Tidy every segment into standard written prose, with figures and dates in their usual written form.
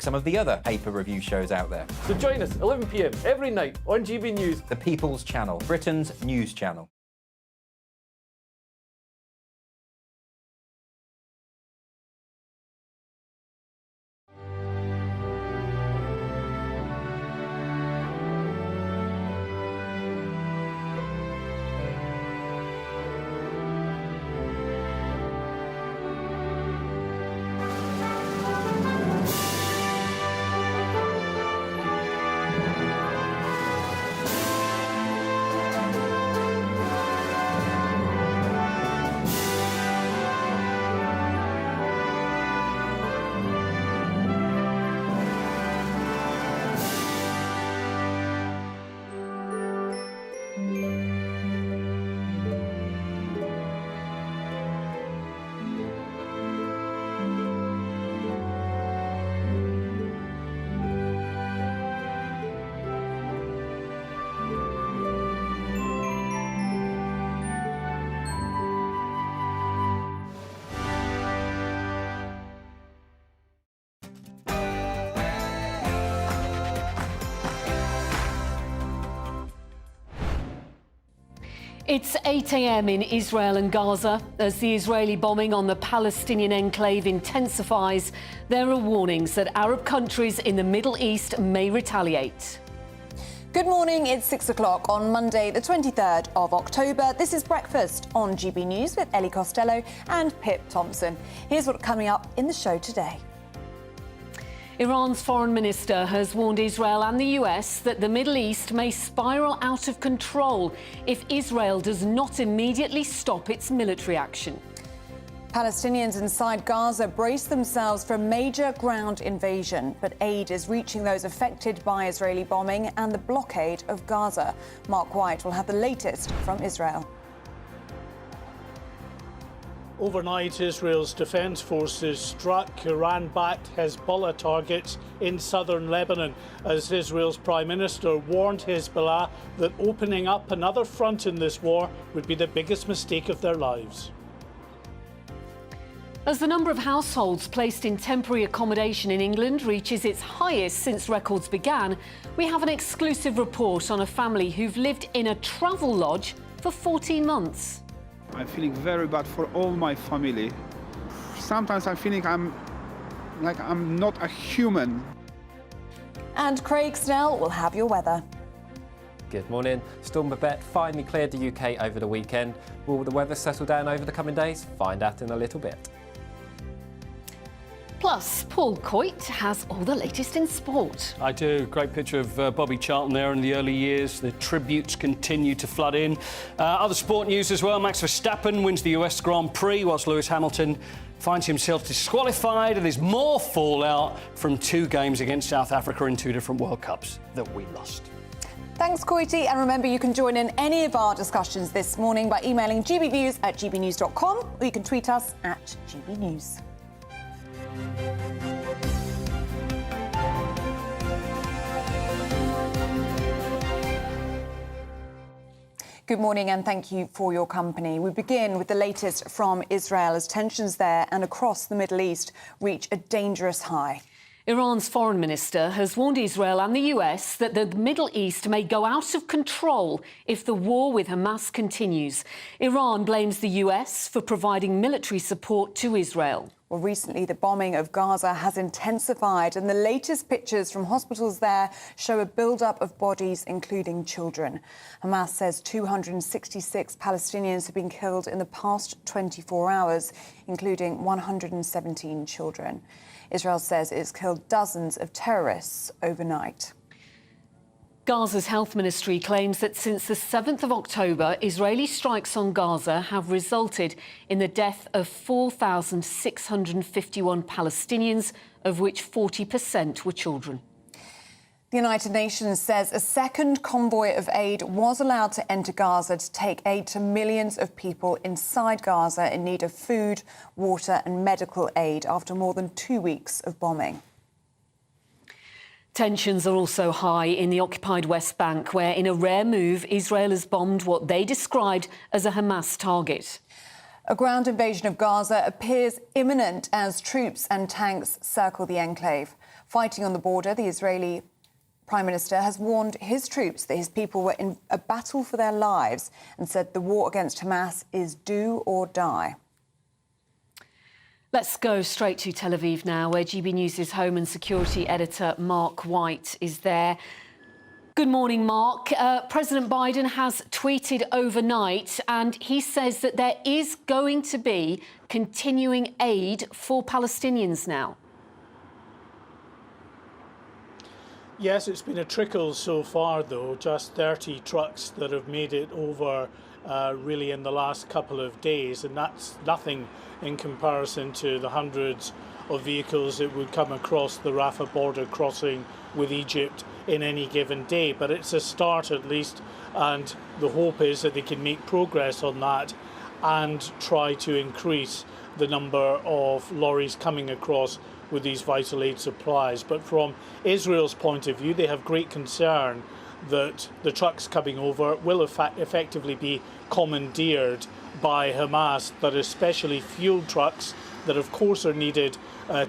some of the other paper review shows out there. So join us 11 p.m. every night on GB News. The People's Channel, Britain's news channel. It's 8 a.m. in Israel and Gaza. As the Israeli bombing on the Palestinian enclave intensifies, there are warnings that Arab countries in the Middle East may retaliate. Good morning, it's 6 o'clock on Monday, the 23rd of October. This is Breakfast on GB News with Ellie Costello and Pip Thompson. Here's what's coming up in the show today. Iran's foreign minister has warned Israel and the US that the Middle East may spiral out of control if Israel does not immediately stop its military action. Palestinians inside Gaza brace themselves for a major ground invasion, but aid is reaching those affected by Israeli bombing and the blockade of Gaza. Mark White will have the latest from Israel. Overnight, Israel's defence forces struck Iran-backed Hezbollah targets in southern Lebanon as Israel's Prime Minister warned Hezbollah that opening up another front in this war would be the biggest mistake of their lives. As the number of households placed in temporary accommodation in England reaches its highest since records began, we have an exclusive report on a family who've lived in a travel lodge for 14 months. I'm feeling very bad for all my family. Sometimes I'm feeling I'm not a human. And Craig Snell will have your weather. Good morning. Storm Babette finally cleared the UK over the weekend. Will the weather settle down over the coming days? Find out in a little bit. Plus, Paul Coit has all the latest in sport. I do. Great picture of Bobby Charlton there in the early years. The tributes continue to flood in. Other sport news as well. Max Verstappen wins the US Grand Prix whilst Lewis Hamilton finds himself disqualified, and there's more fallout from 2 games against South Africa in 2 different World Cups that we lost. Thanks, Coity. And remember, you can join in any of our discussions this morning by emailing gbnews@gbnews.com, or you can tweet us at gbnews. Good morning and thank you for your company. We begin with the latest from Israel as tensions there and across the Middle East reach a dangerous high. Iran's foreign minister has warned Israel and the US that the Middle East may go out of control if the war with Hamas continues. Iran blames the US for providing military support to Israel. Well, recently, the bombing of Gaza has intensified, and the latest pictures from hospitals there show a build-up of bodies, including children. Hamas says 266 Palestinians have been killed in the past 24 hours, including 117 children. Israel says it's killed dozens of terrorists overnight. Gaza's health ministry claims that since the 7th of October, Israeli strikes on Gaza have resulted in the death of 4,651 Palestinians, of which 40% were children. The United Nations says a second convoy of aid was allowed to enter Gaza to take aid to millions of people inside Gaza in need of food, water and medical aid after more than 2 weeks of bombing. Tensions are also high in the occupied West Bank, where, in a rare move, Israel has bombed what they described as a Hamas target. A ground invasion of Gaza appears imminent as troops and tanks circle the enclave. Fighting on the border, the Israeli Prime Minister has warned his troops that his people were in a battle for their lives and said the war against Hamas is do or die. Let's go straight to Tel Aviv now, where GB News' Home and Security Editor Mark White is there. Good morning, Mark. President Biden has tweeted overnight and he says that there is going to be continuing aid for Palestinians now. Yes, it's been a trickle so far, though. Just 30 trucks that have made it over really in the last couple of days, and that's nothing in comparison to the hundreds of vehicles that would come across the Rafah border crossing with Egypt in any given day. But it's a start at least, and the hope is that they can make progress on that and try to increase the number of lorries coming across with these vital aid supplies. But from Israel's point of view, they have great concern that the trucks coming over will effectively be commandeered by Hamas, that especially fuel trucks that of course are needed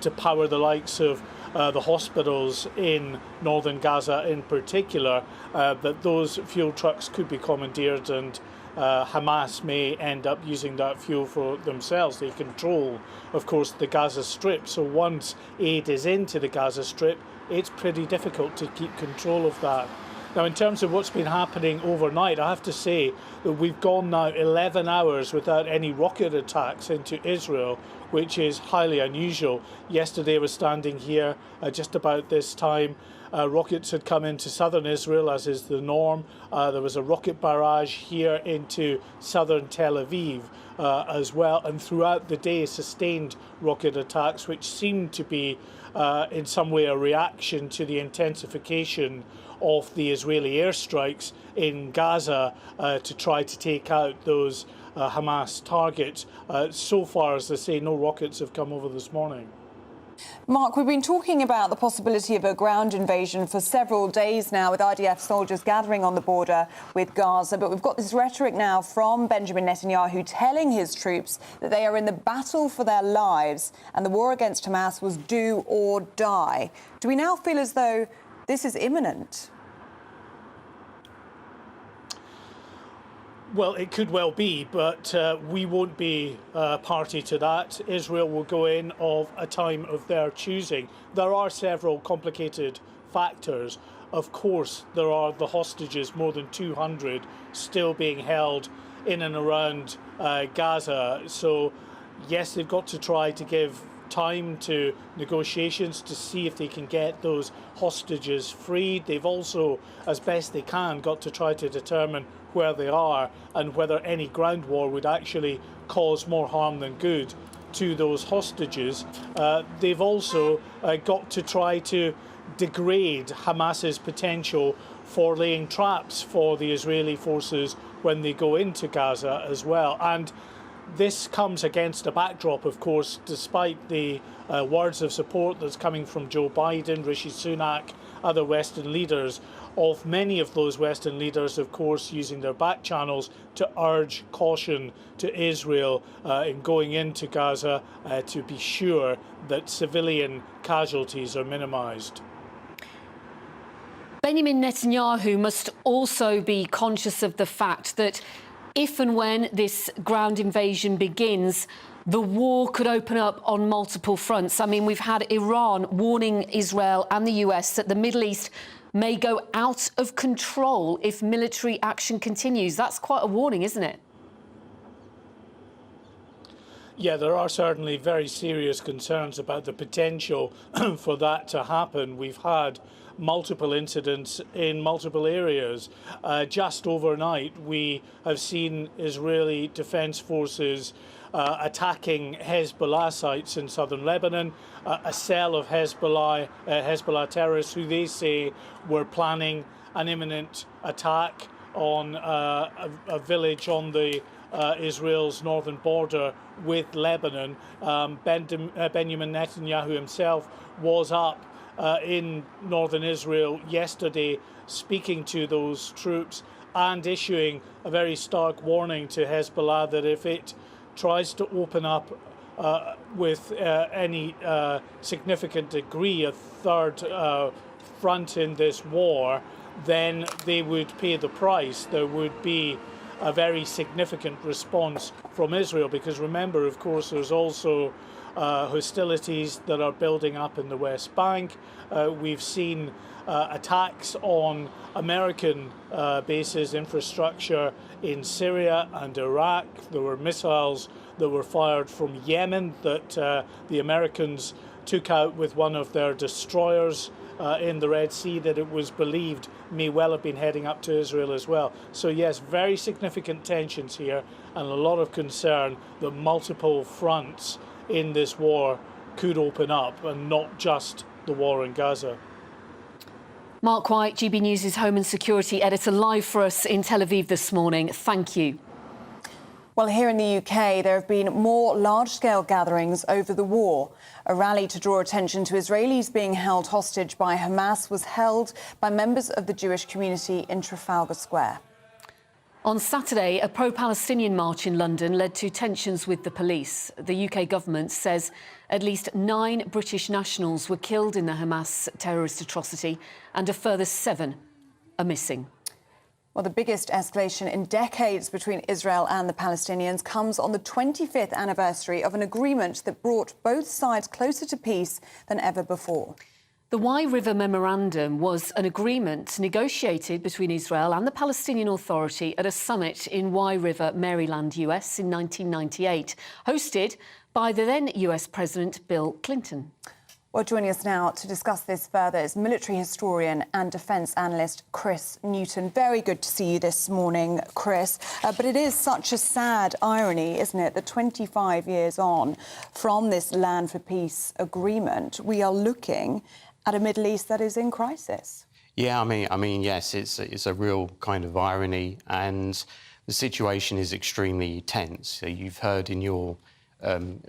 to power the likes of the hospitals in northern Gaza in particular, that those fuel trucks could be commandeered and Hamas may end up using that fuel for themselves. They control, of course, the Gaza Strip. So once aid is into the Gaza Strip, it's pretty difficult to keep control of that. Now, in terms of what's been happening overnight, I have to say that we've gone now 11 hours without any rocket attacks into Israel, which is highly unusual. Yesterday I was standing here just about this time. Rockets had come into southern Israel, as is the norm. There was a rocket barrage here into southern Tel Aviv as well. And throughout the day, sustained rocket attacks, which seemed to be in some way a reaction to the intensification of the Israeli airstrikes in Gaza to try to take out those Hamas targets. So far, as they say, no rockets have come over this morning. Mark, we've been talking about the possibility of a ground invasion for several days now, with IDF soldiers gathering on the border with Gaza. But we've got this rhetoric now from Benjamin Netanyahu telling his troops that they are in the battle for their lives and the war against Hamas was do or die. Do we now feel as though this is imminent? Well, it could well be, but we won't be party to that. Israel will go in of a time of their choosing. There are several complicated factors. Of course, there are the hostages, more than 200, still being held in and around Gaza. So, yes, they've got to try to give time to negotiations to see if they can get those hostages freed. They've also, as best they can, got to try to determine where they are and whether any ground war would actually cause more harm than good to those hostages. They've also got to try to degrade Hamas's potential for laying traps for the Israeli forces when they go into Gaza as well. And this comes against a backdrop, of course, despite the words of support that's coming from Joe Biden, Rishi Sunak, other Western leaders, of many of those Western leaders, of course, using their back channels to urge caution to Israel in going into Gaza to be sure that civilian casualties are minimised. Benjamin Netanyahu must also be conscious of the fact that if and when this ground invasion begins, the war could open up on multiple fronts. I mean, we've had Iran warning Israel and the US that the Middle East may go out of control if military action continues. That's quite a warning, isn't it? Yeah, there are certainly very serious concerns about the potential for that to happen. We've had multiple incidents in multiple areas. Just overnight, we have seen Israeli defense forces attacking Hezbollah sites in southern Lebanon, a cell of Hezbollah terrorists who they say were planning an imminent attack on a village on the Israel's northern border with Lebanon. Benjamin Netanyahu himself was up in northern Israel yesterday speaking to those troops and issuing a very stark warning to Hezbollah that if it tries to open up with any significant degree a third front in this war, then they would pay the price. There would be a very significant response from Israel, because remember, of course, there's also hostilities that are building up in the West Bank. We've seen attacks on American bases, infrastructure in Syria and Iraq. There were missiles that were fired from Yemen that the Americans took out with one of their destroyers in the Red Sea, that it was believed may well have been heading up to Israel as well. So yes, very significant tensions here, and a lot of concern that multiple fronts in this war could open up, and not just the war in Gaza. Mark White, GB News' Home and Security Editor, live for us in Tel Aviv this morning. Thank you. Well, here in the UK, there have been more large-scale gatherings over the war. A rally to draw attention to Israelis being held hostage by Hamas was held by members of the Jewish community in Trafalgar Square. On Saturday, a pro-Palestinian march in London led to tensions with the police. The UK government says at least 9 British nationals were killed in the Hamas terrorist atrocity, and a further 7 are missing. Well, the biggest escalation in decades between Israel and the Palestinians comes on the 25th anniversary of an agreement that brought both sides closer to peace than ever before. The Wye River Memorandum was an agreement negotiated between Israel and the Palestinian Authority at a summit in Wye River, Maryland, US in 1998, hosted by the then US President Bill Clinton. Well, joining us now to discuss this further is military historian and defence analyst Chris Newton. Very good to see you this morning, Chris. But it is such a sad irony, isn't it, that 25 years on from this Land for Peace agreement, we are looking at a Middle East that is in crisis. Yeah, I mean, yes, it's a real kind of irony, and the situation is extremely tense. So you've heard in your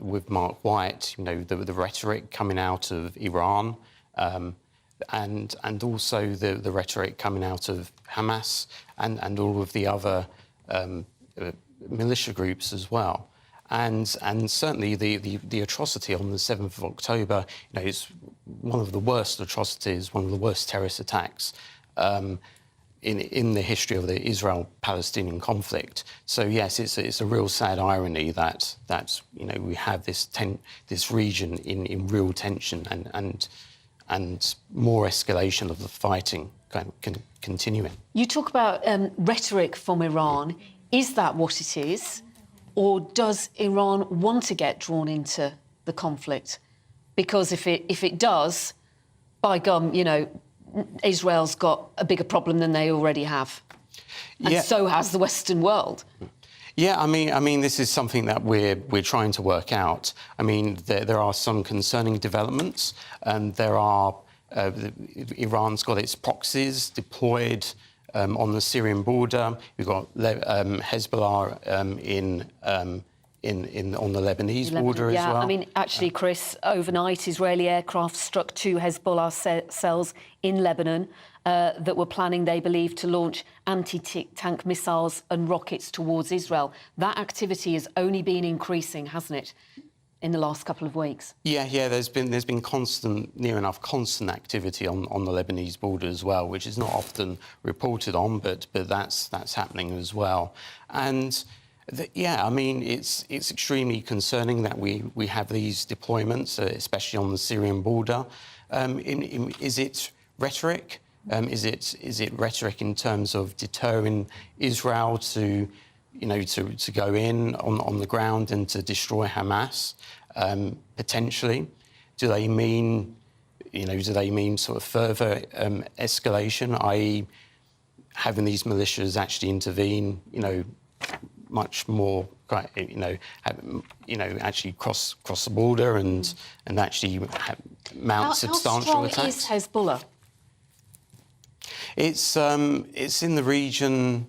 with Mark White, you know, the rhetoric coming out of Iran, and also the rhetoric coming out of Hamas and all of the other militia groups as well. And certainly the atrocity on the 7th of October, you know, is one of the worst atrocities, one of the worst terrorist attacks in the history of the Israel-Palestinian conflict. So yes, it's a real sad irony that you know, we have this region in real tension and more escalation of the fighting continuing. You talk about rhetoric from Iran. Is that what it is? Or does Iran want to get drawn into the conflict? Because if it does, by gum, you know, Israel's got a bigger problem than they already have. And so has the Western world. Yeah, I mean, this is something that we're trying to work out. I mean, there are some concerning developments, and there are Iran's got its proxies deployed on the Syrian border. We've got Hezbollah on the Lebanese border as well. Yeah, I mean, actually, Chris, overnight Israeli aircraft struck 2 Hezbollah cells in Lebanon that were planning, they believe, to launch anti-tank missiles and rockets towards Israel. That activity has only been increasing, hasn't it, in the last couple of weeks? Yeah. There's been constant, near enough constant activity on the Lebanese border as well, which is not often reported on, but that's happening as well. And I mean, it's extremely concerning that we have these deployments, especially on the Syrian border. Is it rhetoric? Is it rhetoric in terms of deterring Israel to go in on the ground and to destroy Hamas? Potentially, do they mean sort of further escalation, i.e., having these militias actually intervene? You know, much more, actually cross the border and actually mount substantial attacks. How strong is Hezbollah? It's in the region.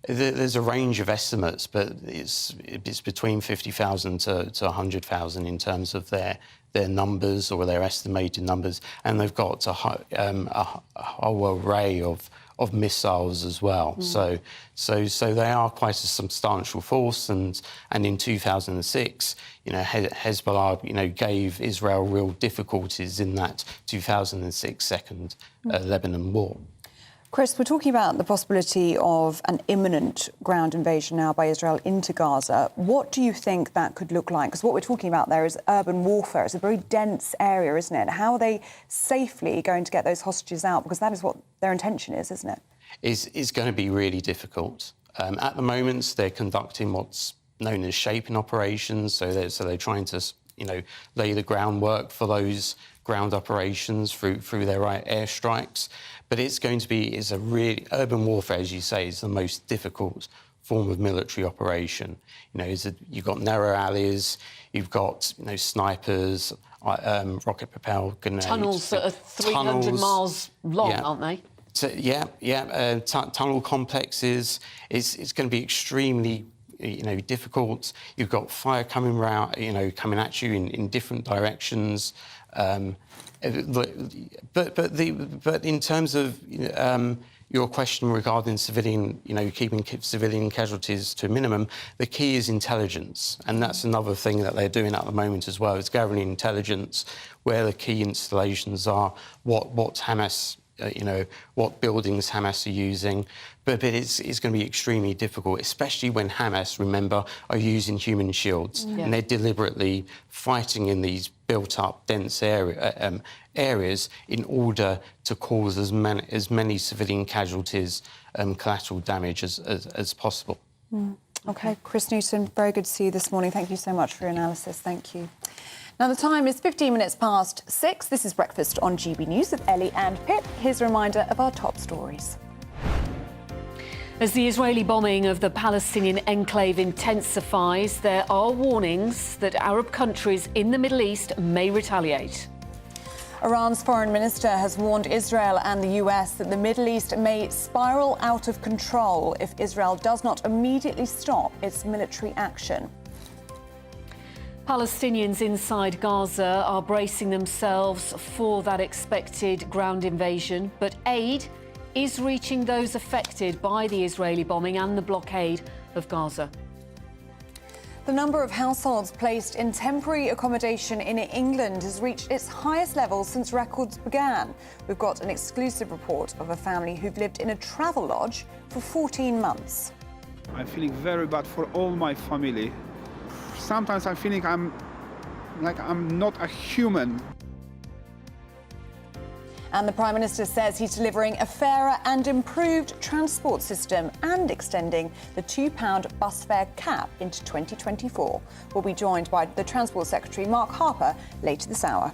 there's a range of estimates, but it's between 50,000 to 100,000 in terms of their numbers or their estimated numbers, and they've got a whole array of missiles as well. So they are quite a substantial force, and in 2006, Hezbollah, gave Israel real difficulties in that 2006 second Lebanon war. Chris, we're talking about the possibility of an imminent ground invasion now by Israel into Gaza. What do you think that could look like? Because what we're talking about there is urban warfare. It's a very dense area, isn't it? How are they safely going to get those hostages out? Because that is what their intention is, isn't it? It's going to be really difficult. At the moment, they're conducting what's known as shaping operations. So they're trying to, lay the groundwork for those ground operations through their airstrikes. But it's a really, urban warfare, as you say, is the most difficult form of military operation. You've got narrow alleys, you've got, snipers, rocket-propelled grenades. Tunnels that are 300 miles long, aren't they? Tunnel complexes. It's going to be extremely, difficult. You've got fire coming at you in different directions. But in terms of your question regarding civilian, keeping civilian casualties to a minimum, the key is intelligence, and that's another thing that they're doing at the moment as well. Is gathering intelligence, where the key installations are, what Hamas. What buildings Hamas are using. But it's going to be extremely difficult, especially when Hamas, remember, are using human shields. And they're deliberately fighting in these built-up, dense areas in order to cause as many civilian casualties, collateral damage as possible. OK, Chris Newton, very good to see you this morning. Thank you so much for your analysis. Thank you. Now, the time is 15 minutes past 6. This is Breakfast on GB News with Ellie and Pip. Here's a reminder of our top stories. As the Israeli bombing of the Palestinian enclave intensifies, there are warnings that Arab countries in the Middle East may retaliate. Iran's foreign minister has warned Israel and the US that the Middle East may spiral out of control if Israel does not immediately stop its military action. Palestinians inside Gaza are bracing themselves for that expected ground invasion, but aid is reaching those affected by the Israeli bombing and the blockade of Gaza. The number of households placed in temporary accommodation in England has reached its highest level since records began. We've got an exclusive report of a family who've lived in a travel lodge for 14 months. I'm feeling very bad for all my family. Sometimes I'm feeling I'm not a human. And the Prime Minister says he's delivering a fairer and improved transport system and extending the £2 bus fare cap into 2024. We'll be joined by the Transport Secretary, Mark Harper, later this hour.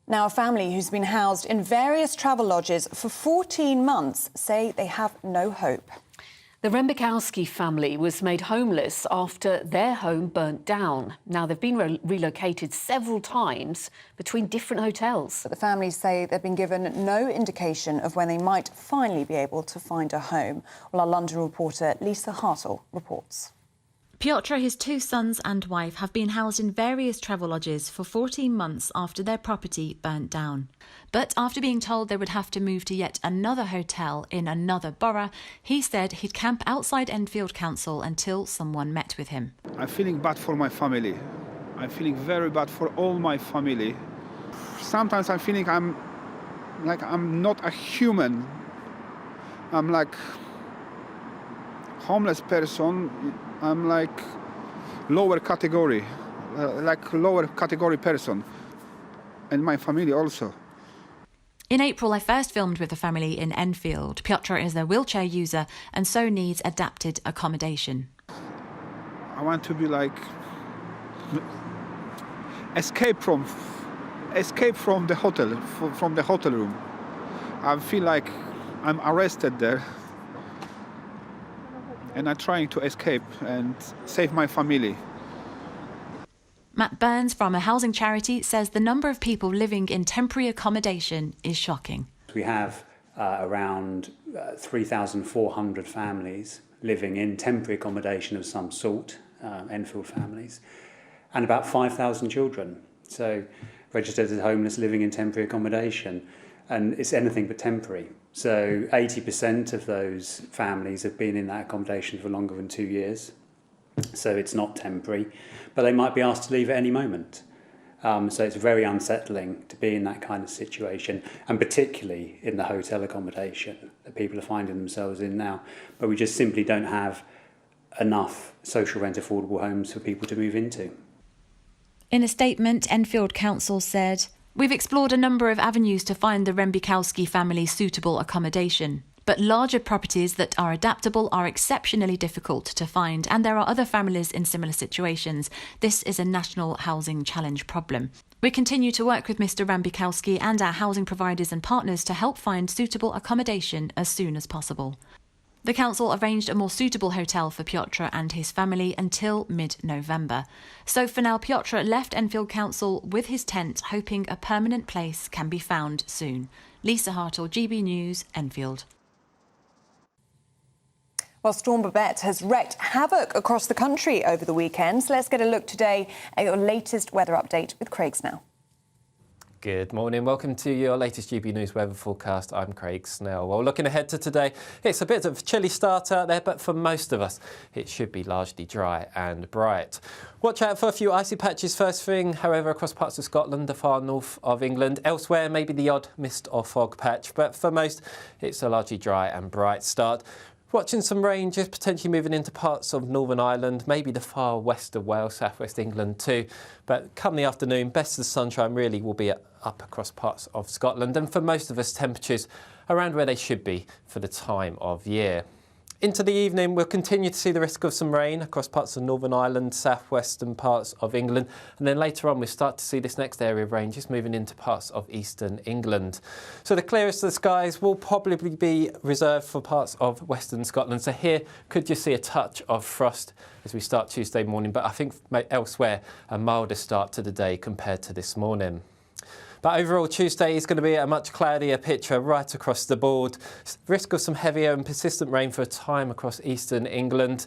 Now, a family who's been housed in various travel lodges for 14 months say they have no hope. The Rembikowski family was made homeless after their home burnt down. Now, they've been relocated several times between different hotels. But the families say they've been given no indication of when they might finally be able to find a home. Well, our London reporter Lisa Hartle reports. Piotr, his two sons and wife have been housed in various travel lodges for 14 months after their property burnt down. But after being told they would have to move to yet another hotel in another borough, he said he'd camp outside Enfield Council until someone met with him. I'm feeling bad for my family. I'm feeling very bad for all my family. Sometimes I'm feeling I'm not a human. I'm like homeless person. I'm like lower category person, and my family also. In April, I first filmed with the family in Enfield. Piotr is a wheelchair user and so needs adapted accommodation. I want to be like escape from the hotel, from the hotel room. I feel like I'm arrested there. And I'm trying to escape and save my family. Matt Burns from a housing charity says the number of people living in temporary accommodation is shocking. We have around 3,400 families living in temporary accommodation of some sort, Enfield families, and about 5,000 children. So registered as homeless living in temporary accommodation, and it's anything but temporary. So 80% of those families have been in that accommodation for longer than 2 years. So it's not temporary, but they might be asked to leave at any moment. So it's very unsettling to be in that kind of situation, and particularly in the hotel accommodation that people are finding themselves in now. But we just simply don't have enough social rent affordable homes for people to move into. In a statement, Enfield Council said, "We've explored a number of avenues to find the Rembikowski family suitable accommodation. But larger properties that are adaptable are exceptionally difficult to find, and there are other families in similar situations. This is a national housing challenge problem. We continue to work with Mr. Rembikowski and our housing providers and partners to help find suitable accommodation as soon as possible." The council arranged a more suitable hotel for Piotr and his family until mid-November. So for now, Piotr left Enfield Council with his tent, hoping a permanent place can be found soon. Lisa Hartle, GB News, Enfield. Well, Storm Babette has wreaked havoc across the country over the weekend. So let's get a look today at your latest weather update with Craig Snell. Good morning. Welcome to your latest GB News weather forecast. I'm Craig Snell. Well, looking ahead to today, it's a bit of a chilly start out there, but for most of us, it should be largely dry and bright. Watch out for a few icy patches first thing, however, across parts of Scotland, the far north of England. Elsewhere, maybe the odd mist or fog patch, but for most, it's a largely dry and bright start. Watching some rain just potentially moving into parts of Northern Ireland, maybe the far west of Wales, southwest England too. But come the afternoon, best of the sunshine really will be up across parts of Scotland. And for most of us, temperatures around where they should be for the time of year. Into the evening, we'll continue to see the risk of some rain across parts of Northern Ireland, southwestern parts of England. And then later on, we'll start to see this next area of rain just moving into parts of eastern England. So the clearest of the skies will probably be reserved for parts of western Scotland. So here could just see a touch of frost as we start Tuesday morning. But I think elsewhere, a milder start to the day compared to this morning. But overall, Tuesday is going to be a much cloudier picture right across the board. Risk of some heavier and persistent rain for a time across eastern England.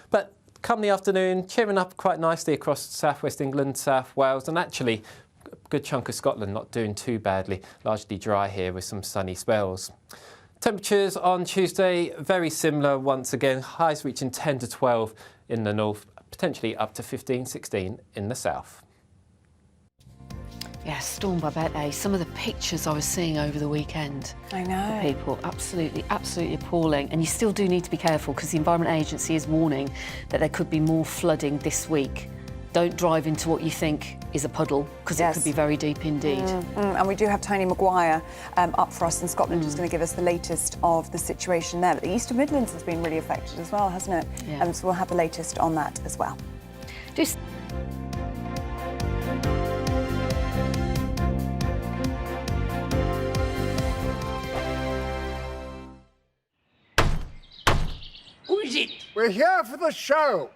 But come the afternoon, cheering up quite nicely across southwest England, South Wales, and actually a good chunk of Scotland not doing too badly. Largely dry here with some sunny spells. Temperatures on Tuesday, very similar once again. Highs reaching 10 to 12 in the north, potentially up to 15, 16 in the south. Yes, Storm Babette, some of the pictures I was seeing over the weekend. I know. The people, absolutely appalling. And you still do need to be careful because the Environment Agency is warning that there could be more flooding this week. Don't drive into what you think is a puddle because it could be very deep indeed. And we do have Tony Maguire up for us in Scotland who's going to give us the latest of the situation there. But the Eastern Midlands has been really affected as well, hasn't it? Yeah. So we'll have the latest on that as well. Just Who is it? We're here for the show.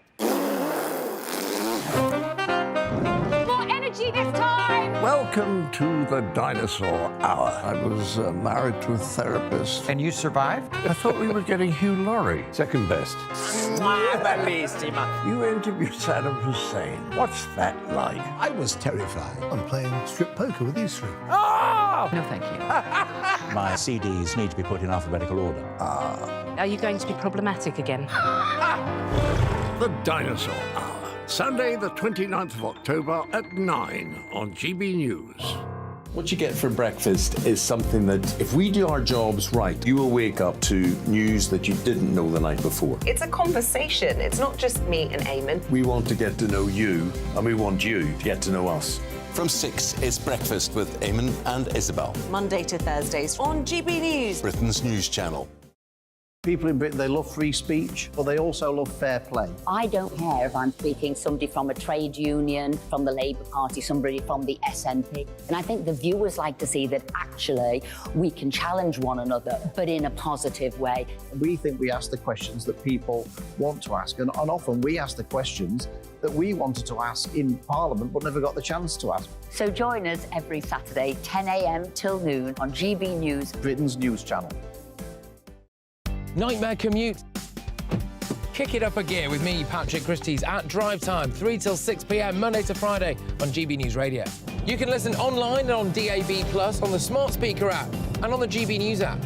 More energy this time! Welcome to the Dinosaur Hour. I was married to a therapist. And you survived? I thought we were getting Hugh Laurie. Second best. You interviewed Saddam Hussein. What's that like? I was terrified. I'm playing strip poker with you three. Oh! no, thank you. My CDs need to be put in alphabetical order. Are you going to be problematic again? The Dinosaur Hour. Sunday, the 29th of October at 9 on GB News. What you get for breakfast is something that, if we do our jobs right, you will wake up to news that you didn't know the night before. It's a conversation. It's not just me and Eamonn. We want to get to know you, and we want you to get to know us. From 6, it's Breakfast with Eamonn and Isabel. Monday to Thursdays on GB News, Britain's news channel. People in Britain, they love free speech, but they also love fair play. I don't care if I'm speaking somebody from a trade union, from the Labour Party, somebody from the SNP. And I think the viewers like to see that actually we can challenge one another, but in a positive way. We think we ask the questions that people want to ask, and often we ask the questions that we wanted to ask in Parliament but never got the chance to ask. So join us every Saturday, 10 a.m. till noon on GB News, Britain's news channel. Nightmare commute. Kick it up a gear with me, Patrick Christie's, at Drive Time, 3 till 6 p.m, Monday to Friday on GB News Radio. You can listen online and on DAB+, on the smart speaker app and on the GB News app.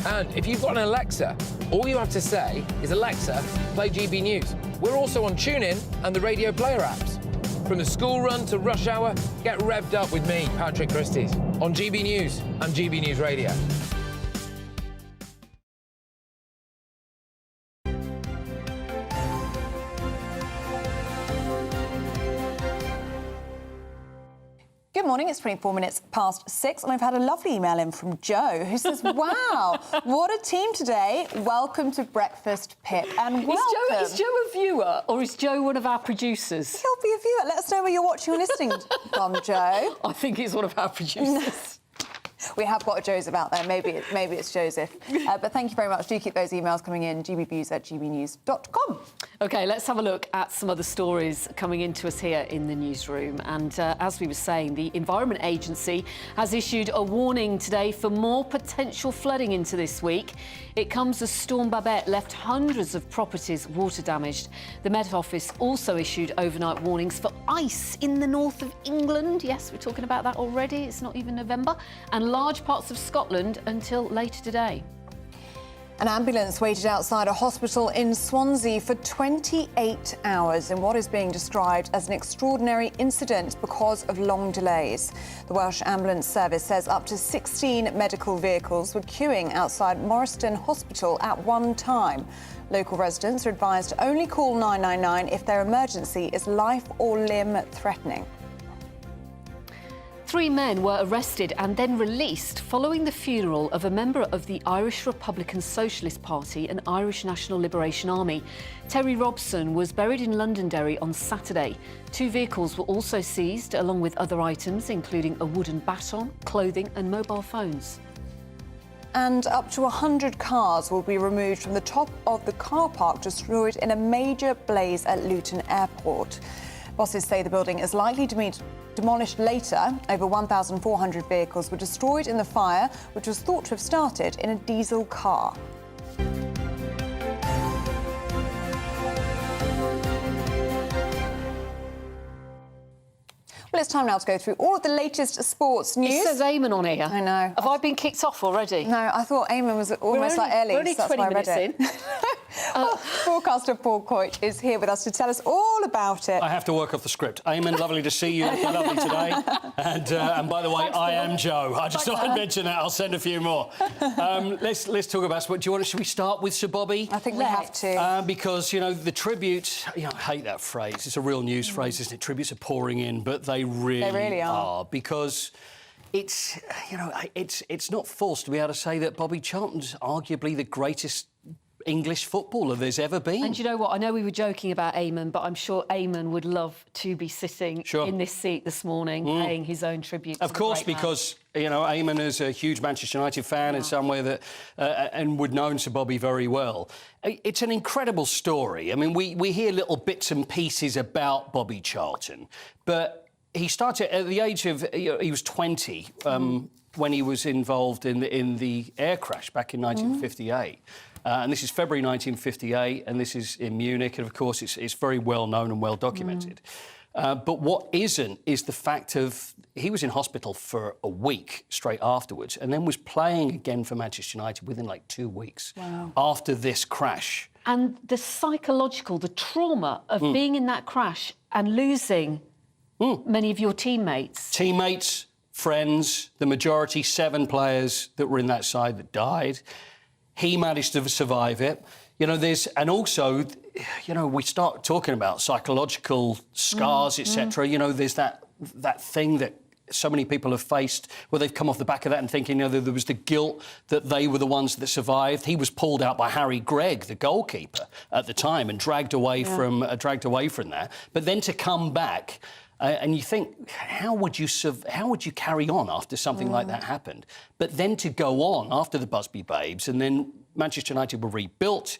And if you've got an Alexa, all you have to say is, Alexa, play GB News. We're also on TuneIn and the Radio Player apps. From the school run to rush hour, get revved up with me, Patrick Christie's, on GB News and GB News Radio. Good morning, it's 24 minutes past 6, and I've had a lovely email in from Joe, who says, wow, what a team today. Welcome to Breakfast, Pip, and welcome. Is Joe a viewer, or is Joe one of our producers? He'll be a viewer. Let us know where you're watching or listening from, Joe. I think he's one of our producers. We have got a Joseph out there. Maybe it's Joseph. But thank you very much. Do keep those emails coming in, gbviews@gbnews.com. OK, let's have a look at some of the stories coming into us here in the newsroom. And as we were saying, the Environment Agency has issued a warning today for more potential flooding into this week. It comes as Storm Babette left hundreds of properties water damaged. The Met Office also issued overnight warnings for ice in the north of England. Yes, we're talking about that already. It's not even November. And large parts of Scotland until later today. An ambulance waited outside a hospital in Swansea for 28 hours in what is being described as an extraordinary incident because of long delays. The Welsh Ambulance Service says up to 16 medical vehicles were queuing outside Morriston Hospital at one time. Local residents are advised to only call 999 if their emergency is life or limb threatening. 3 men were arrested and then released following the funeral of a member of the Irish Republican Socialist Party and Irish National Liberation Army. Terry Robson was buried in Londonderry on Saturday. 2 vehicles were also seized, along with other items, including a wooden baton, clothing and mobile phones. And up to 100 cars will be removed from the top of the car park destroyed in a major blaze at Luton Airport. Bosses say the building is likely to be demolished later. Over 1,400 vehicles were destroyed in the fire, which was thought to have started in a diesel car. Well, it's time now to go through all of the latest sports news. It says Eamonn on here. I know. Have I been kicked off already? No, I thought Eamonn was almost like Ellie. We're only so 20 that's why I read minutes it. Well, broadcaster Paul Coit is here with us to tell us all about it. I have to work off the script. Eamonn, lovely to see you. Lovely today. And by the way, I am Joe. I just thought I'd mention that. I'll send a few more. Let's talk about sport. Should we start with Sir Bobby? I think we have to. Because, you know, the tributes, I hate that phrase. It's a real news phrase, isn't it? Tributes are pouring in, but they really are. Because it's, it's not false to be able to say that Bobby Charlton's arguably the greatest English footballer there's ever been. And you know what? I know we were joking about Eamonn, but I'm sure Eamonn would love to be sitting in this seat this morning, paying his own tribute. Of course, because Eamonn is a huge Manchester United fan and somewhere that and would know Sir Bobby very well. It's an incredible story. I mean, we hear little bits and pieces about Bobby Charlton, but he started at the age of he was 20 when he was involved in the air crash back in 1958. And this is February 1958, and this is in Munich, and of course it's very well known and well documented. But what isn't is the fact of he was in hospital for a week straight afterwards, and then was playing again for Manchester United within like 2 weeks after this crash. And the psychological, the trauma of being in that crash and losing many of your teammates. Teammates, friends, the majority, 7 players that were in that side that died. He managed to survive it. And also, we start talking about psychological scars, etc. There's that thing that so many people have faced, where they've come off the back of that and thinking, you know, there was the guilt that they were the ones that survived. He was pulled out by Harry Gregg, the goalkeeper at the time, and dragged away from that. But then to come back, and you think, how would you carry on after something like that happened? But then to go on after the Busby Babes, and then Manchester United were rebuilt.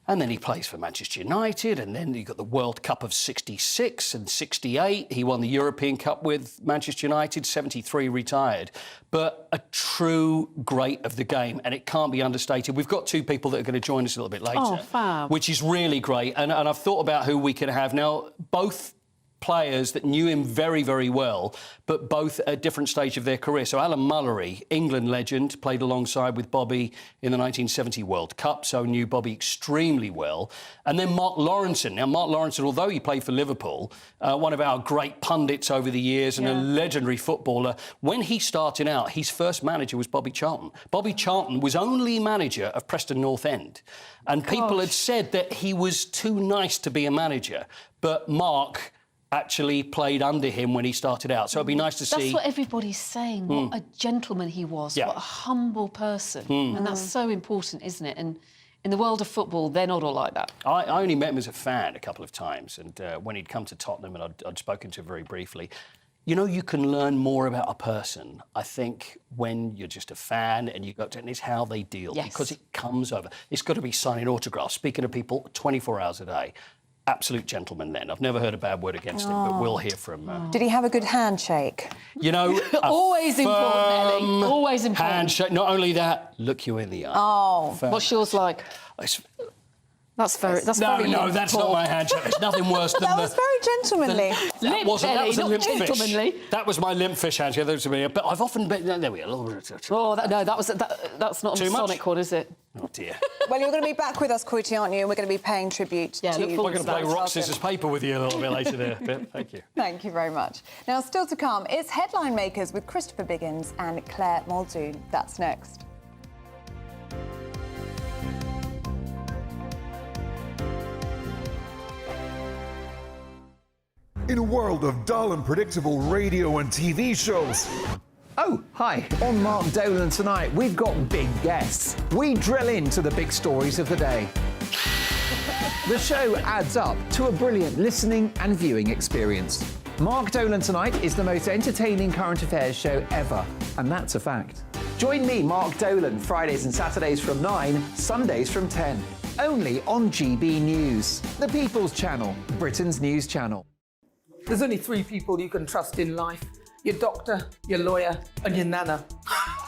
And then he plays for Manchester United, and then you got the World Cup of 66 and 68. He won the European Cup with Manchester United, 73 retired. But a true great of the game, and it can't be understated. We've got two people that are going to join us a little bit later. Oh, fab. Which is really great. And I've thought about who we could have. Now, both players that knew him very, very well, but both at a different stage of their career. So Alan Mullery, England legend, played alongside with Bobby in the 1970 World Cup, so knew Bobby extremely well. And then Mark Lawrenson. Now, Mark Lawrenson, although he played for Liverpool, one of our great pundits over the years and a legendary footballer, when he started out, his first manager was Bobby Charlton. Bobby Charlton was only manager of Preston North End. And people had said that he was too nice to be a manager. But Mark actually played under him when he started out. So it'd be nice to see... That's what everybody's saying, what a gentleman he was, what a humble person. And that's so important, isn't it? And in the world of football, they're not all like that. I only met him as a fan a couple of times, and when he'd come to Tottenham, and I'd spoken to him very briefly. You know, you can learn more about a person, I think, when you're just a fan and you go to, and it's how they deal, because it comes over. It's got to be signing autographs, speaking to people 24 hours a day. Absolute gentleman then. I've never heard a bad word against him, but we'll hear from... Did he have a good handshake? You know... Always important, Ellie. Always important. Handshake. Not only that, look you in the eye. Oh. What's yours like? That's very No, that's not my handshake. There's nothing worse than that was very gentlemanly. That was a limp gentlemanly. fish. That was my limp fish handshake. But I've often been... There we go. Oh, that's not a Sonic one, is it? Oh, dear. Well, you're going to be back with us, Coity, aren't you? And we're going to be paying tribute to... We're going to play rock, scissors, paper with you a little bit later there. Thank you. Thank you very much. Now, still to come, it's Headline Makers with Christopher Biggins and Claire Muldoon. That's next. In a world of dull and predictable radio and TV shows. Oh, hi. On Mark Dolan tonight, we've got big guests. We drill into the big stories of the day. The show adds up to a brilliant listening and viewing experience. Mark Dolan Tonight is the most entertaining current affairs show ever, and that's a fact. Join me, Mark Dolan, Fridays and Saturdays from 9, Sundays from 10. Only on GB News, the People's Channel, Britain's news channel. There's only 3 people you can trust in life. Your doctor, your lawyer, and your nana.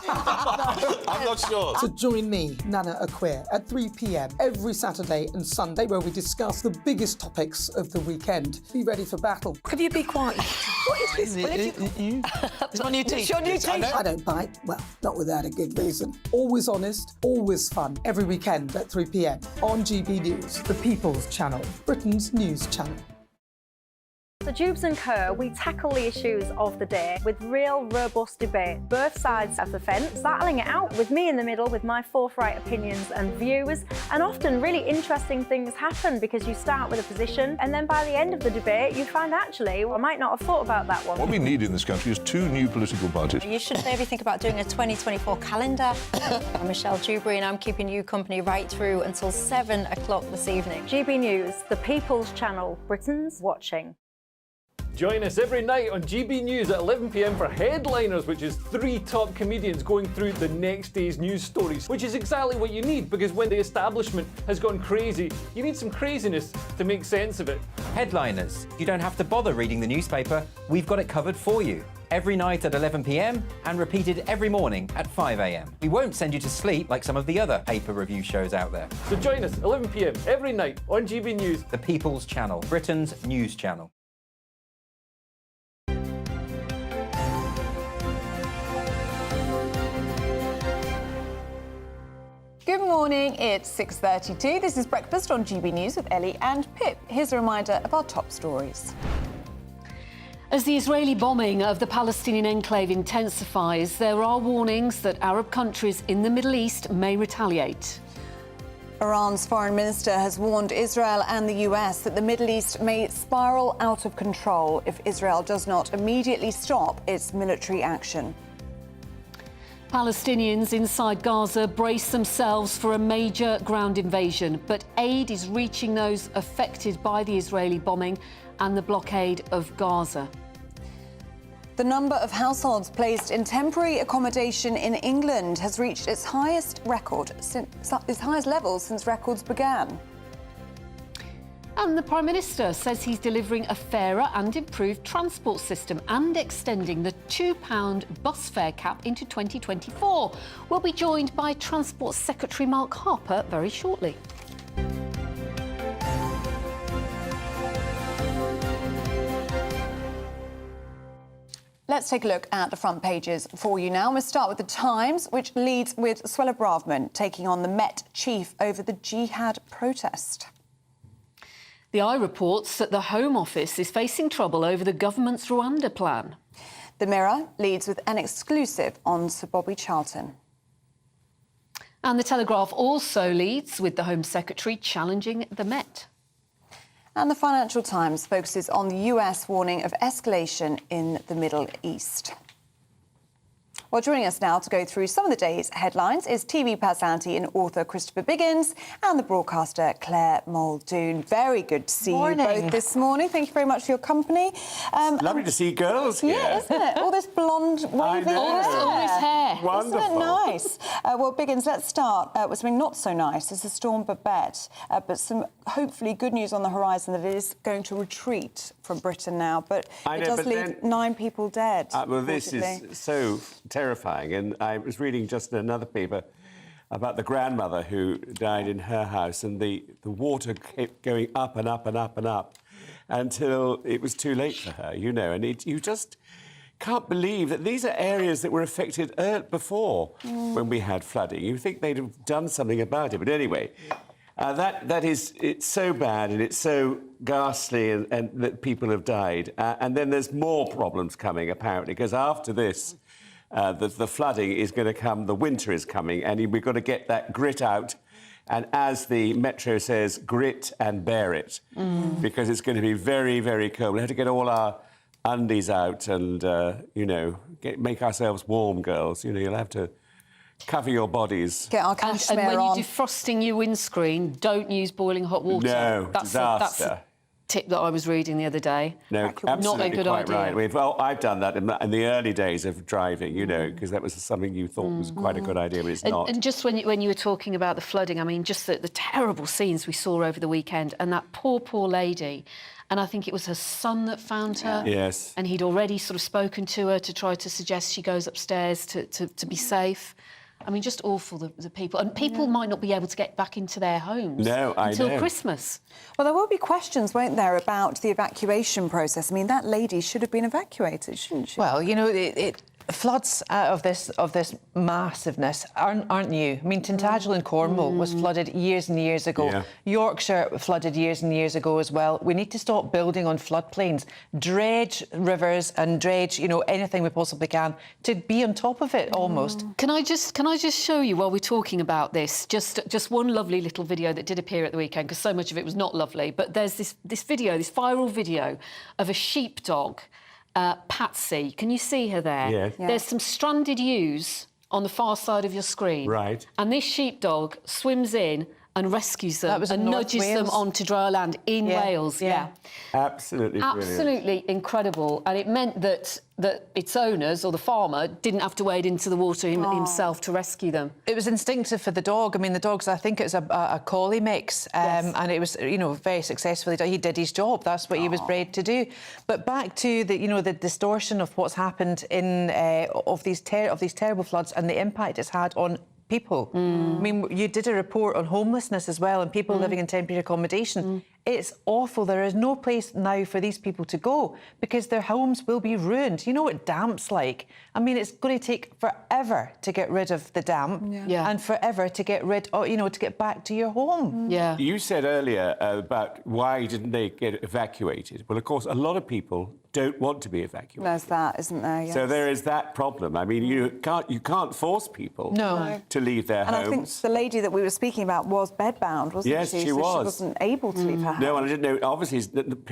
I'm not sure. So join me, Nana Aquare, at 3 p.m. every Saturday and Sunday, where we discuss the biggest topics of the weekend. Be ready for battle. Could you be quiet? What is this? It's my new teeth. It's your new teeth. I don't bite. Well, not without a good reason. Always honest, always fun. Every weekend at 3 p.m. on GB News, the People's Channel, Britain's news channel. So Jubes & Co, we tackle the issues of the day with real, robust debate, both sides of the fence, battling it out with me in the middle with my forthright opinions and views. And often really interesting things happen because you start with a position and then by the end of the debate you find actually, well, I might not have thought about that one. What we need in this country is 2 new political parties. You should maybe think about doing a 2024 calendar. I'm Michelle Dewberry and I'm keeping you company right through until 7 o'clock this evening. GB News, the People's Channel, Britain's watching. Join us every night on GB News at 11 p.m. for Headliners, which is 3 top comedians going through the next day's news stories, which is exactly what you need, because when the establishment has gone crazy, you need some craziness to make sense of it. Headliners. You don't have to bother reading the newspaper. We've got it covered for you. Every night at 11 p.m. and repeated every morning at 5 a.m. We won't send you to sleep like some of the other paper review shows out there. So join us 11 p.m. every night on GB News. The People's Channel, Britain's news channel. Good morning, it's 6:32. This is Breakfast on GB News with Ellie and Pip. Here's a reminder of our top stories. As the Israeli bombing of the Palestinian enclave intensifies, there are warnings that Arab countries in the Middle East may retaliate. Iran's foreign minister has warned Israel and the US that the Middle East may spiral out of control if Israel does not immediately stop its military action. Palestinians inside Gaza brace themselves for a major ground invasion, but aid is reaching those affected by the Israeli bombing and the blockade of Gaza. The number of households placed in temporary accommodation in England has reached its highest level since records began. And the Prime Minister says he's delivering a fairer and improved transport system and extending the £2 bus fare cap into 2024. We'll be joined by Transport Secretary Mark Harper very shortly. Let's take a look at the front pages for you now. We'll start with The Times, which leads with Suella Braverman taking on the Met chief over the jihad protest. The Eye reports that the Home Office is facing trouble over the government's Rwanda plan. The Mirror leads with an exclusive on Sir Bobby Charlton. And The Telegraph also leads with the Home Secretary challenging the Met. And the Financial Times focuses on the US warning of escalation in the Middle East. Well, joining us now to go through some of the day's headlines is TV personality and author Christopher Biggins and the broadcaster Claire Muldoon. Very good to see you both this morning. Thank you very much for your company. Lovely to see girls here. Yeah, isn't it? All this blonde wavy hair. All this hair. Wonderful. Isn't it nice? Well, Biggins, let's start with something not so nice. It's a Storm Babette, but some hopefully good news on the horizon that it is going to retreat from Britain now. But it does leave 9 people dead. Well, this is so terrifying. And I was reading just another paper about the grandmother who died in her house, and the water kept going up and up and up and up until it was too late for her, you know. And you just can't believe that these are areas that were affected before when we had flooding. You think they'd have done something about it. But anyway, it's so bad and it's so ghastly and that people have died. And then there's more problems coming, apparently, because after this, the flooding is going to come, the winter is coming, and we've got to get that grit out. And as the Metro says, grit and bear it, because it's going to be very, very cold. We have to get all our undies out and, you know, make ourselves warm, girls. You know, you'll have to cover your bodies. Get our and cashmere when on. you're defrosting your windscreen, don't use boiling hot water. No, that's disaster. A tip that I was reading the other day. No, absolutely not a good quite idea. right. Well, I've done that in the early days of driving, you know, because that was something you thought was quite a good idea, but it's not. And just when you were talking about the flooding, I mean, just the terrible scenes we saw over the weekend, and that poor lady. And I think it was her son that found her. Yes. And he'd already sort of spoken to her to try to suggest she goes upstairs to be safe. I mean, just awful, the people. And people might not be able to get back into their homes until Christmas. Well, there will be questions, won't there, about the evacuation process. I mean, that lady should have been evacuated, shouldn't she? Well, you know, floods of this massiveness aren't new. I mean, Tintagel in Cornwall was flooded years and years ago. Yeah. Yorkshire flooded years and years ago as well. We need to stop building on floodplains, dredge rivers and dredge, you know, anything we possibly can to be on top of it almost. Can I just show you while we're talking about this, just one lovely little video that did appear at the weekend, because so much of it was not lovely. But there's this viral video of a sheepdog. Patsy, can you see her there? Yes. Yeah. There's some stranded ewes on the far side of your screen. Right. And this sheepdog swims in and rescues them and nudges them onto dry land in Wales. Yeah. Absolutely brilliant. Absolutely incredible. And it meant that its owners, or the farmer, didn't have to wade into the water himself to rescue them. It was instinctive for the dog. I mean, the dog's, I think it was a collie mix, and it was, you know, very successfully done. He did his job. That's what he was bred to do. But back to the distortion of what's happened in of these terrible floods and the impact it's had on people. I mean, you did a report on homelessness as well and people living in temporary accommodation. It's awful. There is no place now for these people to go because their homes will be ruined. You know what damp's like? I mean, it's going to take forever to get rid of the damp and forever to get rid of, you know, to get back to your home. You said earlier about why didn't they get evacuated? Well, of course, a lot of people don't want to be evacuated. There's that, isn't there? Yes. So there is that problem. I mean, you can't force people to leave their homes. And I think the lady that we were speaking about was bedbound, wasn't yes, she? she so was. She wasn't able to leave her house. No, and I didn't know. Obviously,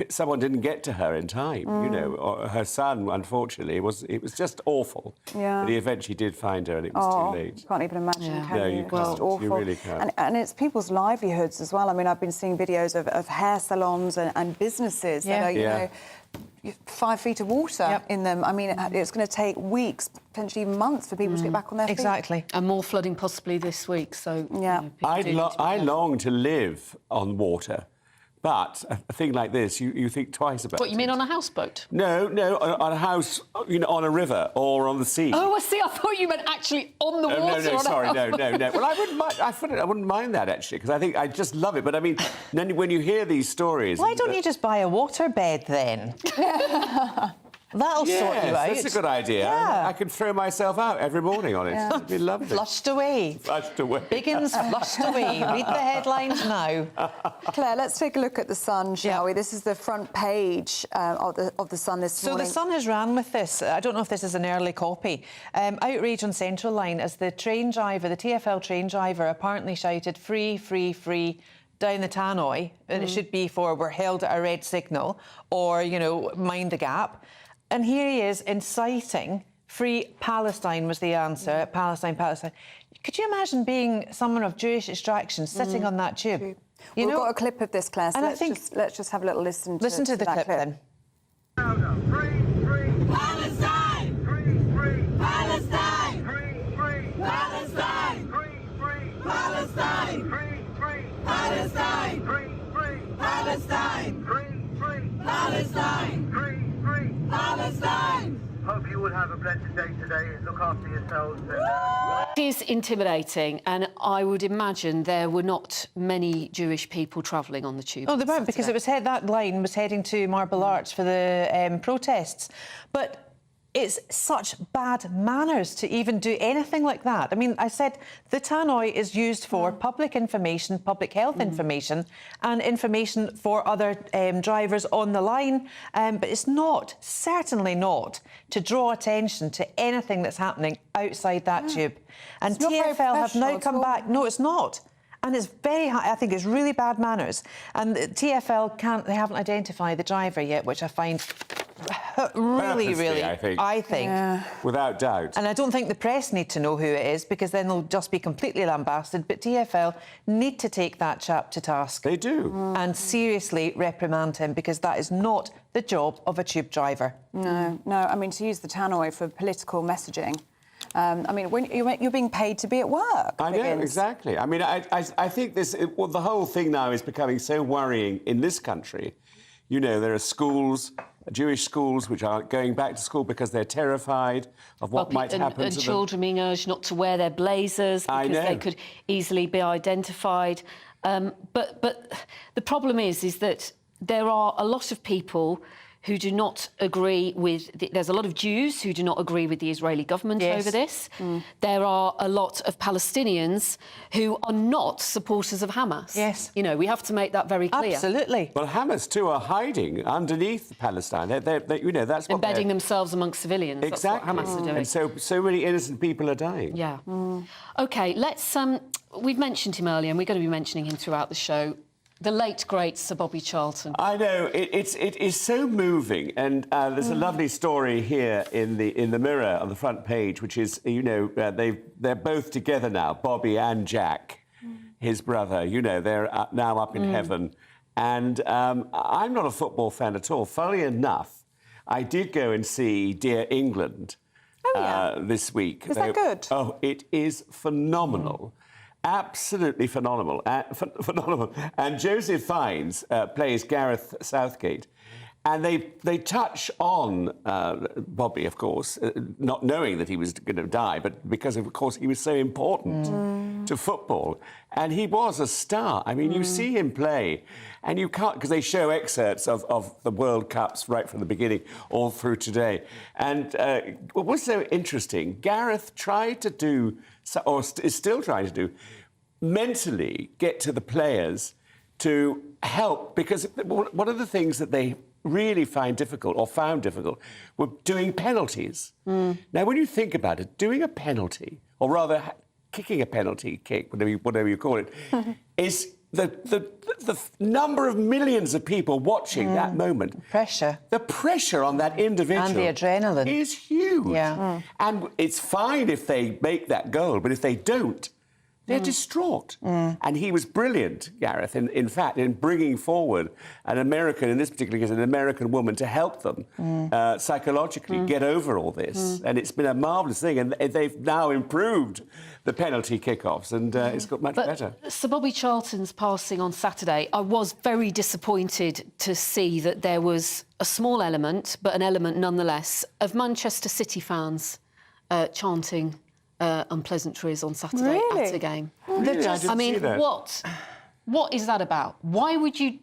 someone didn't get to her in time. You know, or her son, unfortunately, it was just awful. Yeah. But he eventually did find her, and it was too late. You can't even imagine, can No, you? you can't. Just awful. You really can't. And it's people's livelihoods as well. I mean, I've been seeing videos of hair salons and businesses that are, you know, 5 feet of water in them. I mean, it's going to take weeks, potentially even months, for people to get back on their feet. Exactly. And more flooding possibly this week. So yeah, I long to live on water, but a thing like this, you think twice about. What, you mean on a houseboat? No, on a house, you know, on a river or on the sea. Oh, I see. I thought you meant actually on the water. No, sorry, no. Well, I wouldn't mind. I wouldn't mind that actually, because I just love it. But I mean, then when you hear these stories, why don't you just buy a waterbed then? That'll sort you out. That's a good idea. Yeah. I could throw myself out every morning on it. Yeah. It'd be lovely. Flushed away. Flushed away. Biggins flushed away. Read the headlines now. Claire, let's take a look at the Sun, shall we? This is the front page of the Sun this morning. So the Sun has ran with this. I don't know if this is an early copy. Outrage on Central Line as the train driver, the TfL train driver, apparently shouted "free, free, free" down the tannoy, and it should be for "we're held at a red signal" or, you know, "mind the gap." And here he is inciting free Palestine was the answer. Palestine. Could you imagine being someone of Jewish extraction sitting on that tube? We've got a clip of this, Claire, so and let's just have a little listen to Listen to the clip then. Palestine! Palestine! Palestine! Palestine! Palestine! Palestine! Palestine! Palestine! Hope you will have a blessed day today. Look after yourselves. It is intimidating, and I would imagine there were not many Jewish people travelling on the tube. Oh, they weren't, because that line was heading to Marble Arch for the protests. But it's such bad manners to even do anything like that. I mean, I said the tannoy is used for public information, public health information, and information for other drivers on the line. But it's not, certainly not, to draw attention to anything that's happening outside that tube. And TfL have now come back. No, it's not. And it's very high. I think it's really bad manners. And the TfL they haven't identified the driver yet, which I find really, I think. Without doubt. And I don't think the press need to know who it is, because then they'll just be completely lambasted. But TfL need to take that chap to task. They do. And seriously reprimand him, because that is not the job of a tube driver. No. I mean, to use the tannoy for political messaging. I mean, when you're being paid to be at work. I know, exactly. I mean, I think the whole thing now is becoming so worrying in this country. You know, there are schools, Jewish schools, which are going back to school because they're terrified of what might happen to them. And children being urged not to wear their blazers because they could easily be identified. But the problem is that there are a lot of people who do not agree with... There's a lot of Jews who do not agree with the Israeli government over this. There are a lot of Palestinians who are not supporters of Hamas. Yes. You know, we have to make that very clear. Absolutely. Well, Hamas, too, are hiding underneath Palestine. You know, that's what embedding themselves amongst civilians. Exactly. That's what Hamas are doing. And so many innocent people are dying. Yeah. OK, let's... we've mentioned him earlier, and we're going to be mentioning him throughout the show. The late, great Sir Bobby Charlton. I know, it is so moving, and there's a lovely story here in the Mirror on the front page, which is, you know, they're both together now, Bobby and Jack, his brother. You know, they're now up in heaven. And I'm not a football fan at all. Funnily enough, I did go and see Dear England this week. Is that good? Oh, it is phenomenal. Absolutely phenomenal. Phenomenal. And Joseph Fiennes plays Gareth Southgate. And they touch on Bobby, of course, not knowing that he was going to die, but because, of course, he was so important to football. And he was a star. I mean, you see him play, and you can't... Because they show excerpts of the World Cups right from the beginning all through today. And what was so interesting, Gareth tried to do, or is still trying to do, mentally get to the players to help, because one of the things that they really find difficult, or found difficult, were doing penalties. Now, when you think about it, doing a penalty, or rather kicking a penalty kick, whatever you call it, is the number of millions of people watching that moment. Pressure. The pressure on that individual. And the adrenaline. Is huge. Yeah. And it's fine if they make that goal, but if they don't, they're distraught. And he was brilliant, Gareth, in fact, in bringing forward an American, in this particular case, an American woman to help them psychologically get over all this. And it's been a marvellous thing. And they've now improved the penalty kickoffs, and it's got much better. Sir Bobby Charlton's passing on Saturday, I was very disappointed to see that there was a small element, but an element nonetheless, of Manchester City fans chanting unpleasantries on Saturday at a game. Really? I mean, what is that about? Why would you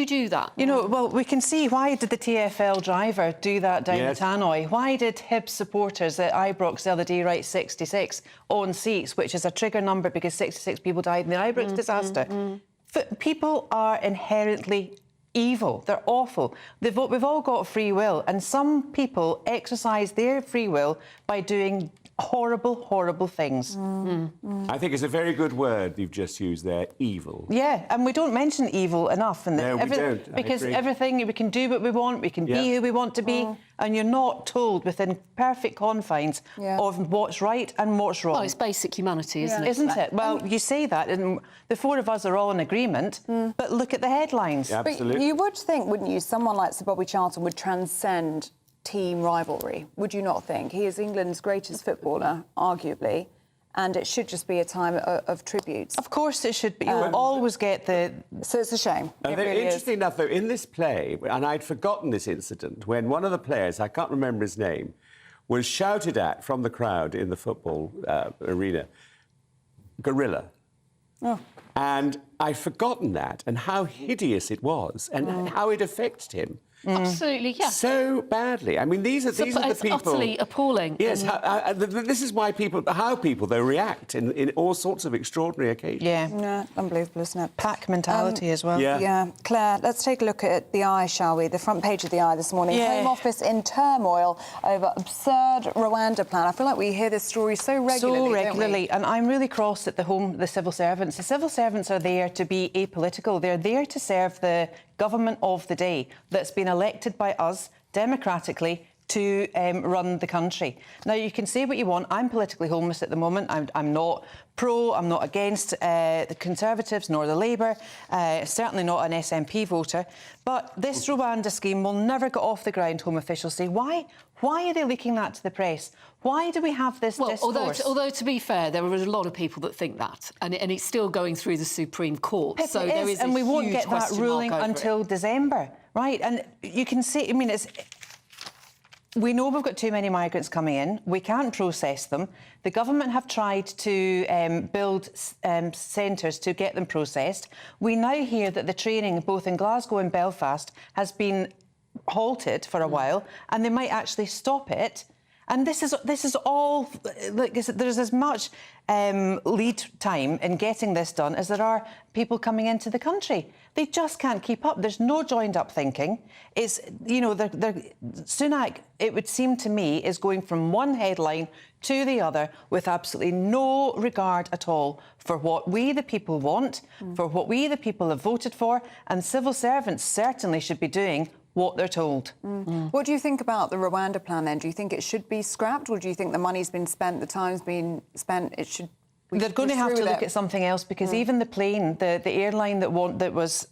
do that? You know, well, we can see why did the TfL driver do that down the tannoy? Why did Hibs supporters at Ibrox the other day write 66 on seats, which is a trigger number because 66 people died in the Ibrox disaster? People are inherently evil. They're awful. We've all got free will, and some people exercise their free will by doing horrible, horrible things. I think it's a very good word you've just used there, evil. Yeah, and we don't mention evil enough. And no, we don't. Because everything, we can do what we want, we can be who we want to be, and you're not told within perfect confines of what's right and what's wrong. Well, it's basic humanity, isn't it? Isn't it? Well, you say that, and the four of us are all in agreement, but look at the headlines. Yeah, absolutely. But you would think, wouldn't you, someone like Sir Bobby Charlton would transcend team rivalry, would you not think? He is England's greatest footballer, arguably, and it should just be a time of tributes. Of course it should be. You'll always get the... So it's a shame. Interesting enough, though, in this play, and I'd forgotten this incident, when one of the players, I can't remember his name, was shouted at from the crowd in the football arena, gorilla. Oh. And I'd forgotten that, and how hideous it was, and how it affected him. Absolutely, yeah. So badly. I mean, these are the people... It's utterly appalling. Yes, this is why how people, they react in all sorts of extraordinary occasions. Yeah. Unbelievable, isn't it? Pack mentality as well. Yeah. Claire, let's take a look at The Eye, shall we? The front page of The Eye this morning. Yeah. Home Office in turmoil over absurd Rwanda plan. I feel like we hear this story so regularly, don't we? And I'm really cross at the civil servants. The civil servants are there to be apolitical. They're there to serve the government of the day that's been elected by us democratically to run the country. Now, you can say what you want. I'm politically homeless at the moment. I'm not pro, I'm not against the Conservatives nor the Labour, certainly not an SNP voter. But this Rwanda scheme will never get off the ground, Home officials say. Why are they leaking that to the press? Why do we have this discourse? Although, to be fair, there are a lot of people that think that, and it's still going through the Supreme Court. So there is, and we won't get that ruling until December, right? And you can see, I mean, we know we've got too many migrants coming in. We can't process them. The government have tried to build centres to get them processed. We now hear that the training, both in Glasgow and Belfast, has been halted for a while, and they might actually stop it. And this is all, like, there's as much lead time in getting this done as there are people coming into the country. They just can't keep up. There's no joined-up thinking. It's, you know, Sunak, it would seem to me, is going from one headline to the other with absolutely no regard at all for what we, the people, want, for what we, the people, have voted for, and civil servants certainly should be doing what they're told. What do you think about the Rwanda plan, then? Do you think it should be scrapped, or do you think the money's been spent, the time's been spent, it should... They're going to have to look at something else, because even the plane, the airline that was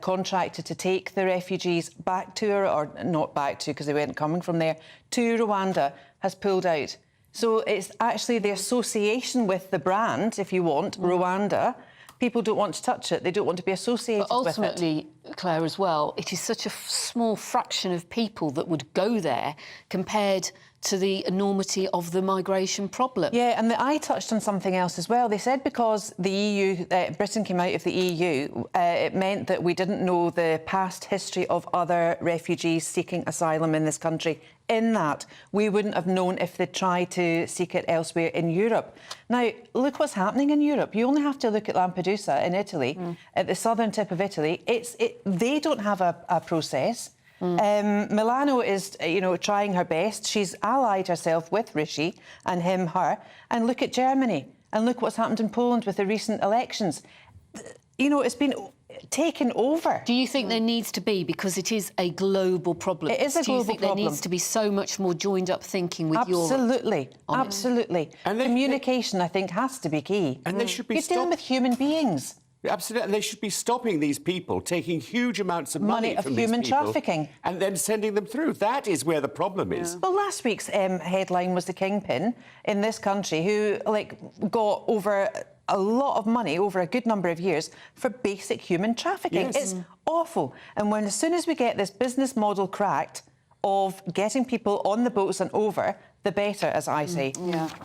contracted to take the refugees back to, or not back to, because they weren't coming from there, to Rwanda, has pulled out. So it's actually the association with the brand, if you want, Rwanda. People don't want to touch it. They don't want to be associated with it. But ultimately, Claire, as well, it is such a small fraction of people that would go there compared to the enormity of the migration problem. Yeah, and I touched on something else as well. They said because the EU, Britain came out of the EU, it meant that we didn't know the past history of other refugees seeking asylum in this country. In that, we wouldn't have known if they'd tried to seek it elsewhere in Europe. Now, look what's happening in Europe. You only have to look at Lampedusa in Italy, at the southern tip of Italy. It they don't have a process. Milano is, trying her best. She's allied herself with Rishi and her. And look at Germany. And look what's happened in Poland with the recent elections. It's been taken over. Do you think there needs to be, because it is a global problem? It is a global problem. Do you think there needs to be so much more joined up thinking with Europe? Absolutely. And communication, I think, has to be key. And they should be You're dealing with human beings. Absolutely, and they should be stopping these people taking huge amounts of money of from human these people trafficking, and then sending them through. That is where the problem is. Well, last week's headline was the kingpin in this country who got over a lot of money over a good number of years for basic human trafficking. Yes. It's awful. And as soon as we get this business model cracked of getting people on the boats and over, the better, as I say.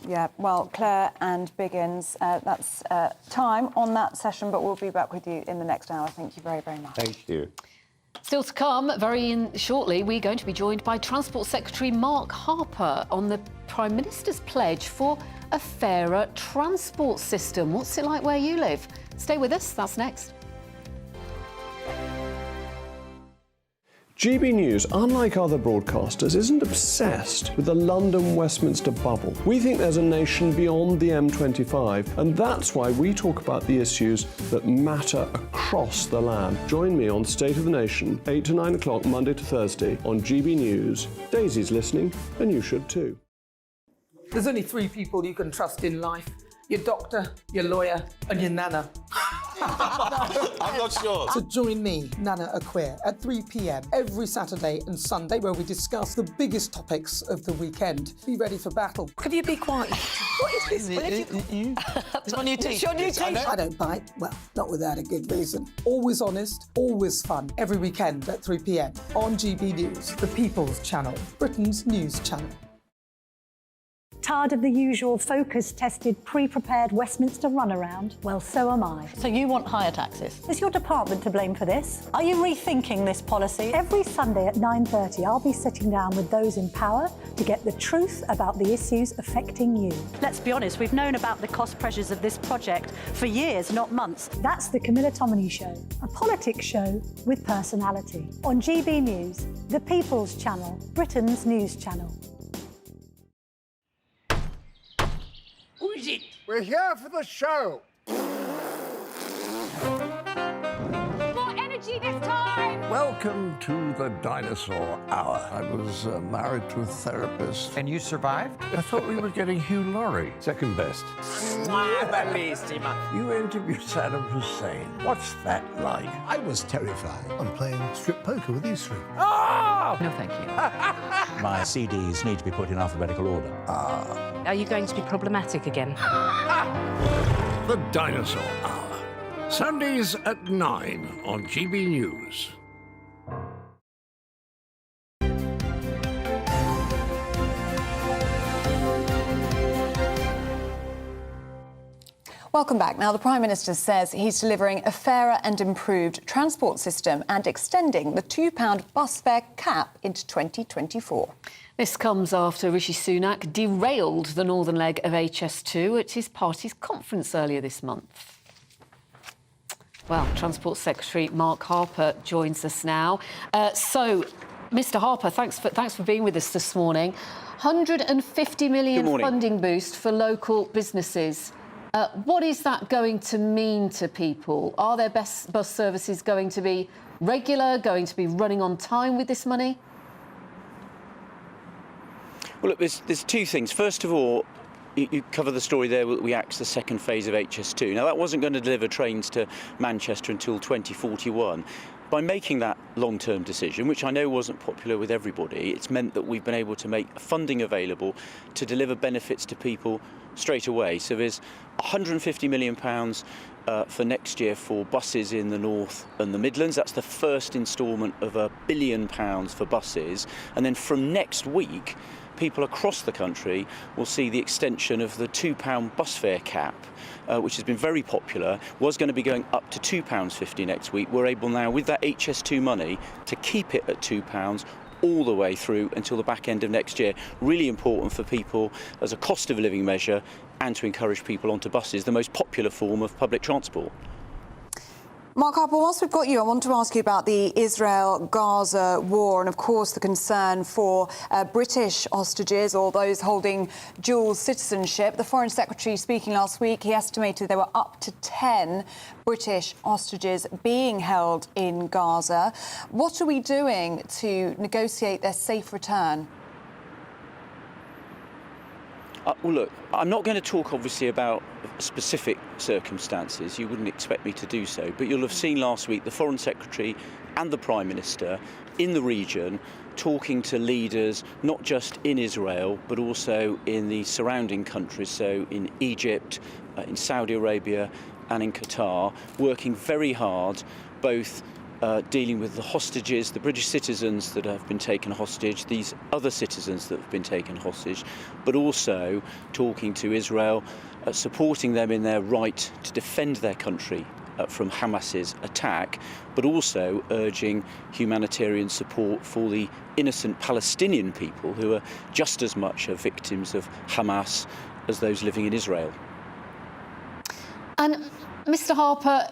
Yeah. Well, Claire and Biggins, that's time on that session, but we'll be back with you in the next hour. Thank you very, very much. Thank you. Still to come, shortly, we're going to be joined by Transport Secretary Mark Harper on the Prime Minister's pledge for a fairer transport system. What's it like where you live? Stay with us, that's next. GB News, unlike other broadcasters, isn't obsessed with the London-Westminster bubble. We think there's a nation beyond the M25, and that's why we talk about the issues that matter across the land. Join me on State of the Nation, 8 to 9 o'clock, Monday to Thursday, on GB News. Daisy's listening, and you should too. There's only 3 people you can trust in life. Your doctor, your lawyer, and your nana. I'm not sure. So join me, Nana Acquare, at 3 p.m. every Saturday and Sunday, where we discuss the biggest topics of the weekend. Be ready for battle. Could you be quiet? What is this? It's my new teeth. It's your new teeth. I don't bite. Well, not without a good reason. Always honest, always fun. Every weekend at 3 p.m. on GB News, the People's Channel, Britain's news channel. Tired of the usual focus-tested, pre-prepared Westminster runaround? Well, so am I. So you want higher taxes? Is your department to blame for this? Are you rethinking this policy? Every Sunday at 9:30, I'll be sitting down with those in power to get the truth about the issues affecting you. Let's be honest, we've known about the cost pressures of this project for years, not months. That's the Camilla Tominey Show, a politics show with personality. On GB News, the People's Channel, Britain's news channel. Who is it? We're here for the show. More energy this time! Welcome to the Dinosaur Hour. I was married to a therapist. And you survived? I thought we were getting Hugh Laurie. Second best. You interviewed Saddam Hussein. What's that like? I was terrified. I'm playing strip poker with these 3. Oh! No, thank you. My CDs need to be put in alphabetical order. Are you going to be problematic again? The Dinosaur Hour. Sundays at 9 on GB News. Welcome back. Now, the Prime Minister says he's delivering a fairer and improved transport system and extending the £2 bus fare cap into 2024. This comes after Rishi Sunak derailed the northern leg of HS2 at his party's conference earlier this month. Well, Transport Secretary Mark Harper joins us now. So, Mr. Harper, thanks for being with us this morning. £150 million funding boost for local businesses. What is that going to mean to people? Are their bus services going to be regular, going to be running on time with this money? Well, look, there's 2 things. First of all, you cover the story there that we axed the second phase of HS2. Now, that wasn't going to deliver trains to Manchester until 2041. By making that long-term decision, which I know wasn't popular with everybody, it's meant that we've been able to make funding available to deliver benefits to people straight away. So there's £150 million for next year for buses in the North and the Midlands. That's the first instalment of £1 billion for buses. And then from next week, people across the country will see the extension of the £2 bus fare cap, which has been very popular, was going to be going up to £2.50 next week. We're able now, with that HS2 money, to keep it at £2 all the way through until the back end of next year. Really important for people as a cost of living measure and to encourage people onto buses, the most popular form of public transport. Mark Harper, whilst we've got you, I want to ask you about the Israel-Gaza war and, of course, the concern for British hostages or those holding dual citizenship. The Foreign Secretary speaking last week, he estimated there were up to 10 British hostages being held in Gaza. What are we doing to negotiate their safe return? Well, look, I'm not going to talk, obviously, about specific circumstances. You wouldn't expect me to do so. But you'll have seen last week the Foreign Secretary and the Prime Minister in the region talking to leaders, not just in Israel, but also in the surrounding countries, so in Egypt, in Saudi Arabia and in Qatar, working very hard, both dealing with the hostages, the British citizens that have been taken hostage, these other citizens that have been taken hostage, but also talking to Israel, supporting them in their right to defend their country from Hamas's attack, but also urging humanitarian support for the innocent Palestinian people who are just as much victims of Hamas as those living in Israel. And Mr. Harper,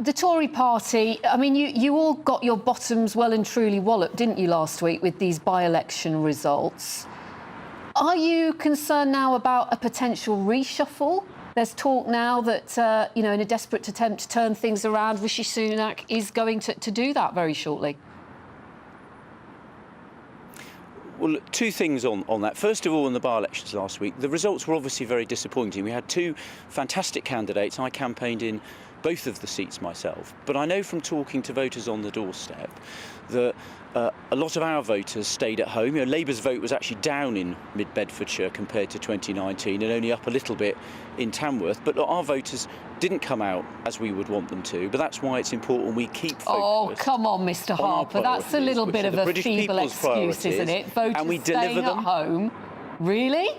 the Tory party, I mean, you all got your bottoms well and truly walloped, didn't you, last week with these by-election results? Are you concerned now about a potential reshuffle? There's talk now that, in a desperate attempt to turn things around, Rishi Sunak is going to do that very shortly. Well, two things on that. First of all, in the by-elections last week, the results were obviously very disappointing. We had two fantastic candidates. I campaigned in both of the seats myself. But I know from talking to voters on the doorstep that a lot of our voters stayed at home. Labour's vote was actually down in mid-Bedfordshire compared to 2019 and only up a little bit in Tamworth. But our voters didn't come out as we would want them to. But that's why it's important we keep focused. Oh, come on, Mr. Harper. That's a little bit of a feeble excuse, isn't it? Voters staying at home. Really?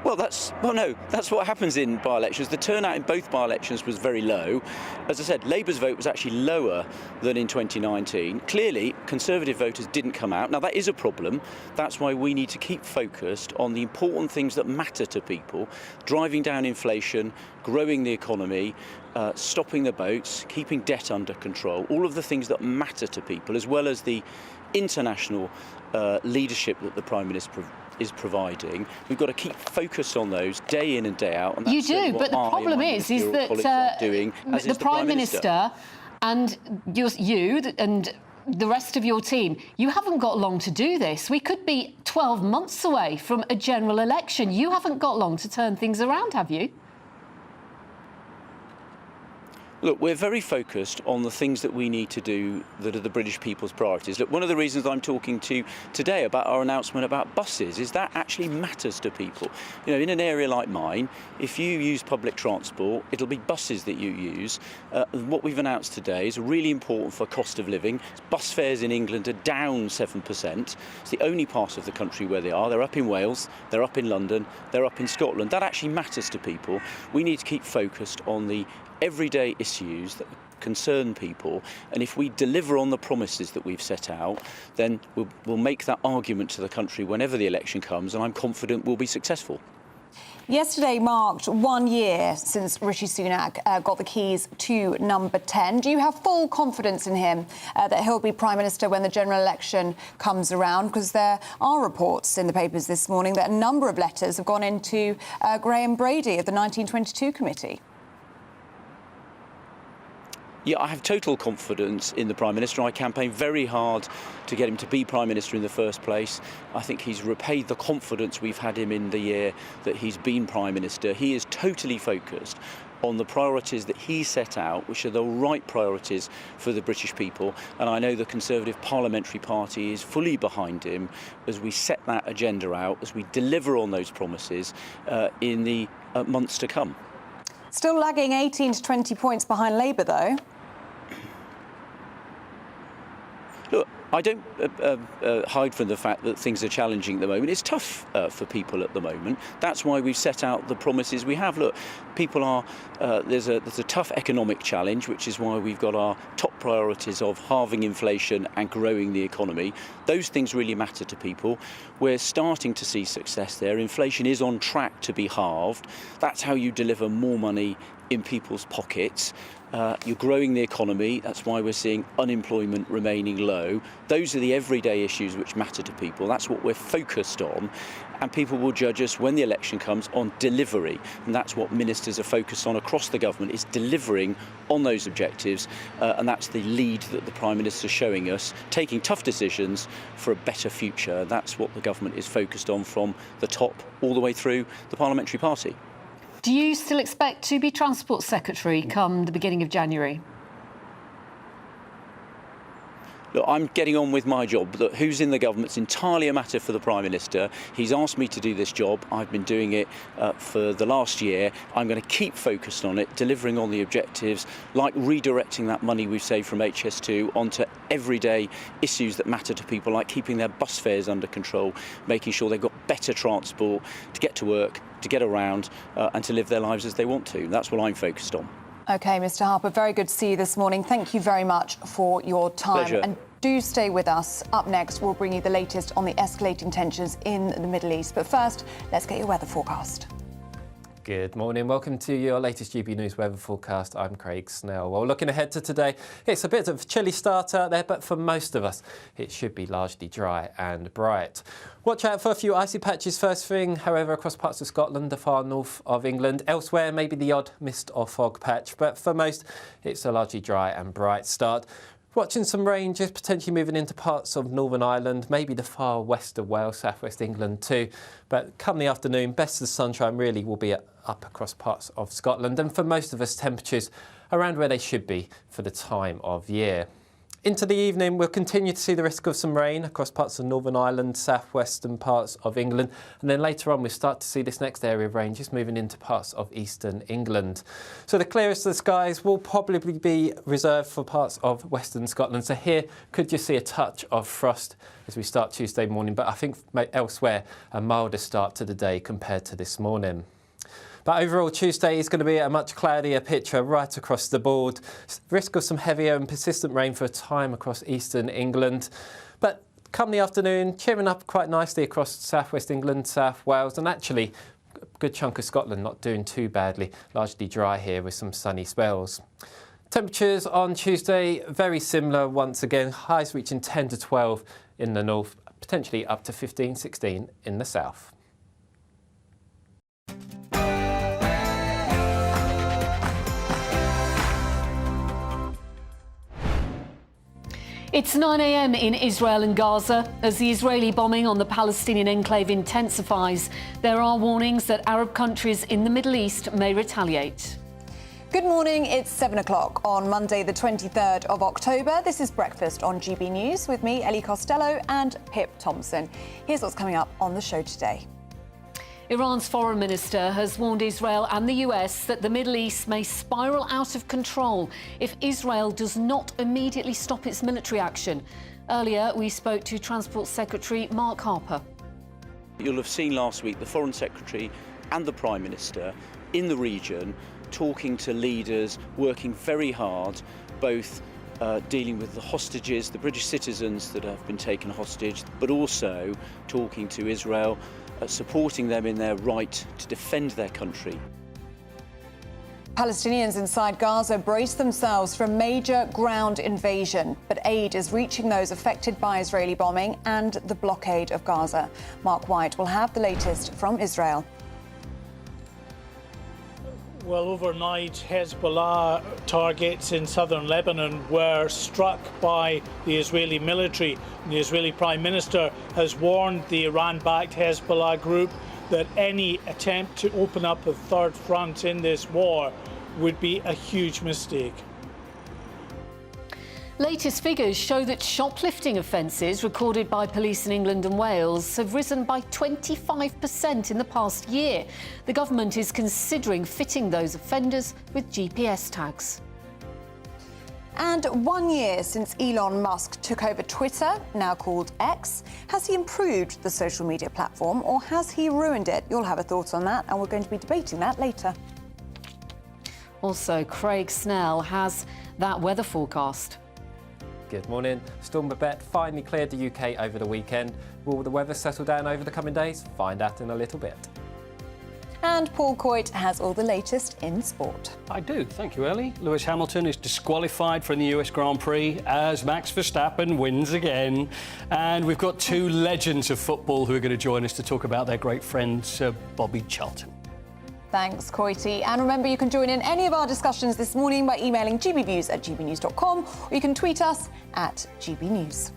Well, that's what happens in by-elections. The turnout in both by-elections was very low. As I said, Labour's vote was actually lower than in 2019. Clearly, Conservative voters didn't come out. Now, that is a problem. That's why we need to keep focused on the important things that matter to people, driving down inflation, growing the economy, stopping the boats, keeping debt under control, all of the things that matter to people, as well as the international leadership that the Prime Minister is providing. We've got to keep focused on those day in and day out. And that's you do, but the problem is that the Prime Minister and you and the rest of your team, you haven't got long to do this. We could be 12 months away from a general election. You haven't got long to turn things around, have you? Look, we're very focused on the things that we need to do that are the British people's priorities. Look, one of the reasons I'm talking to you today about our announcement about buses is that actually matters to people. In an area like mine, if you use public transport, it'll be buses that you use. What we've announced today is really important for cost of living. Bus fares in England are down 7%. It's the only part of the country where they are. They're up in Wales, they're up in London, they're up in Scotland. That actually matters to people. We need to keep focused on the everyday issues that concern people, and if we deliver on the promises that we've set out, then we'll make that argument to the country whenever the election comes, and I'm confident we'll be successful. Yesterday marked 1 year since Rishi Sunak got the keys to number 10. Do you have full confidence in him that he'll be Prime Minister when the general election comes around? Because there are reports in the papers this morning that a number of letters have gone into Graham Brady of the 1922 committee. Yeah, I have total confidence in the Prime Minister. I campaigned very hard to get him to be Prime Minister in the first place. I think he's repaid the confidence we've had him in the year that he's been Prime Minister. He is totally focused on the priorities that he set out, which are the right priorities for the British people. And I know the Conservative Parliamentary Party is fully behind him as we set that agenda out, as we deliver on those promises in the months to come. Still lagging 18 to 20 points behind Labour, though. Look, I don't hide from the fact that things are challenging at the moment. It's tough for people at the moment. That's why we've set out the promises we have. Look, people are there's a tough economic challenge, which is why we've got our top priorities of halving inflation and growing the economy. Those things really matter to people. We're starting to see success there. Inflation is on track to be halved. That's how you deliver more money in people's pockets. You're growing the economy. That's why we're seeing unemployment remaining low. Those are the everyday issues which matter to people. That's what we're focused on. And people will judge us when the election comes on delivery. And that's what ministers are focused on across the government, is delivering on those objectives. And that's the lead that the Prime Minister is showing us, taking tough decisions for a better future. That's what the government is focused on from the top all the way through the parliamentary party. Do you still expect to be Transport Secretary come the beginning of January? Look, I'm getting on with my job. Look, who's in the government's entirely a matter for the Prime Minister. He's asked me to do this job. I've been doing it for the last year. I'm going to keep focused on it, delivering on the objectives, like redirecting that money we've saved from HS2 onto everyday issues that matter to people, like keeping their bus fares under control, making sure they've got better transport to get to work, to get around, and to live their lives as they want to. That's what I'm focused on. OK, Mr Harper, very good to see you this morning. Thank you very much for your time. Pleasure. And do stay with us. Up next, we'll bring you the latest on the escalating tensions in the Middle East. But first, let's get your weather forecast. Good morning. Welcome to your latest GB News weather forecast. I'm Craig Snell. Well, looking ahead to today, it's a bit of a chilly start out there, but for most of us, it should be largely dry and bright. Watch out for a few icy patches first thing, however, across parts of Scotland, the far north of England. Elsewhere, maybe the odd mist or fog patch, but for most, it's a largely dry and bright start. Watching some rain just potentially moving into parts of Northern Ireland, maybe the far west of Wales, southwest England too. But come the afternoon, best of the sunshine really will be up across parts of Scotland. And for most of us, temperatures around where they should be for the time of year. Into the evening, we'll continue to see the risk of some rain across parts of Northern Ireland, southwestern parts of England. And then later on, we'll start to see this next area of rain just moving into parts of eastern England. So the clearest of the skies will probably be reserved for parts of western Scotland. So here could just see a touch of frost as we start Tuesday morning. But I think elsewhere, a milder start to the day compared to this morning. But overall, Tuesday is going to be a much cloudier picture right across the board. Risk of some heavier and persistent rain for a time across eastern England. But come the afternoon, cheering up quite nicely across southwest England, South Wales, and actually a good chunk of Scotland not doing too badly. Largely dry here with some sunny spells. Temperatures on Tuesday, very similar once again. Highs reaching 10 to 12 in the north, potentially up to 15, 16 in the south. It's 9 a.m. in Israel and Gaza. As the Israeli bombing on the Palestinian enclave intensifies, there are warnings that Arab countries in the Middle East may retaliate. Good morning, it's 7 o'clock on Monday the 23rd of October. This is Breakfast on GB News with me, Ellie Costello and Pip Thompson. Here's what's coming up on the show today. Iran's foreign minister has warned Israel and the US that the Middle East may spiral out of control if Israel does not immediately stop its military action. Earlier, we spoke to Transport Secretary Mark Harper. You'll have seen last week the Foreign Secretary and the Prime Minister in the region talking to leaders, working very hard, both dealing with the hostages, the British citizens that have been taken hostage, but also talking to Israel, supporting them in their right to defend their country. Palestinians inside Gaza brace themselves for a major ground invasion, but aid is reaching those affected by Israeli bombing and the blockade of Gaza. Mark White will have the latest from Israel. Well, overnight, Hezbollah targets in southern Lebanon were struck by the Israeli military. The Israeli Prime Minister has warned the Iran-backed Hezbollah group that any attempt to open up a third front in this war would be a huge mistake. Latest figures show that shoplifting offences recorded by police in England and Wales have risen by 25% in the past year. The government is considering fitting those offenders with GPS tags. And 1 year since Elon Musk took over Twitter, now called X, has he improved the social media platform or has he ruined it? You'll have a thought on that, and we're going to be debating that later. Also, Craig Snell has that weather forecast. Good morning. Storm Babette finally cleared the UK over the weekend. Will the weather settle down over the coming days? Find out in a little bit. And Paul Coit has all the latest in sport. I do, thank you, Ellie. Lewis Hamilton is disqualified from the US Grand Prix as Max Verstappen wins again. And we've got two legends of football who are going to join us to talk about their great friend, Sir Bobby Charlton. Thanks, Coity. And remember, you can join in any of our discussions this morning by emailing gbviews@gbnews.com, or you can tweet us at gbnews.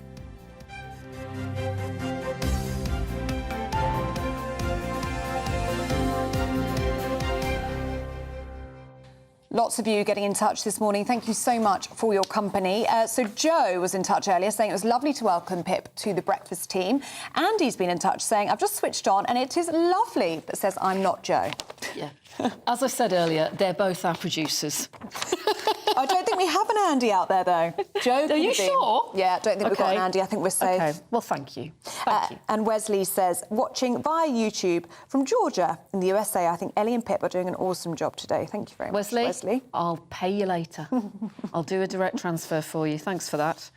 Lots of you getting in touch this morning. Thank you so much for your company. So Joe was in touch earlier saying it was lovely to welcome Pip to the breakfast team. Andy's been in touch saying, I've just switched on and it is lovely, but says, I'm not Joe. Yeah. As I said earlier, they're both our producers. I don't think we have an Andy out there, though. Joe, are you sure? Yeah, I don't think we've got an Andy. I think we're safe. OK, well, thank you. Thank you. And Wesley says, watching via YouTube from Georgia in the USA, I think Ellie and Pip are doing an awesome job today. Thank you very much, Wesley. I'll pay you later. I'll do a direct transfer for you. Thanks for that.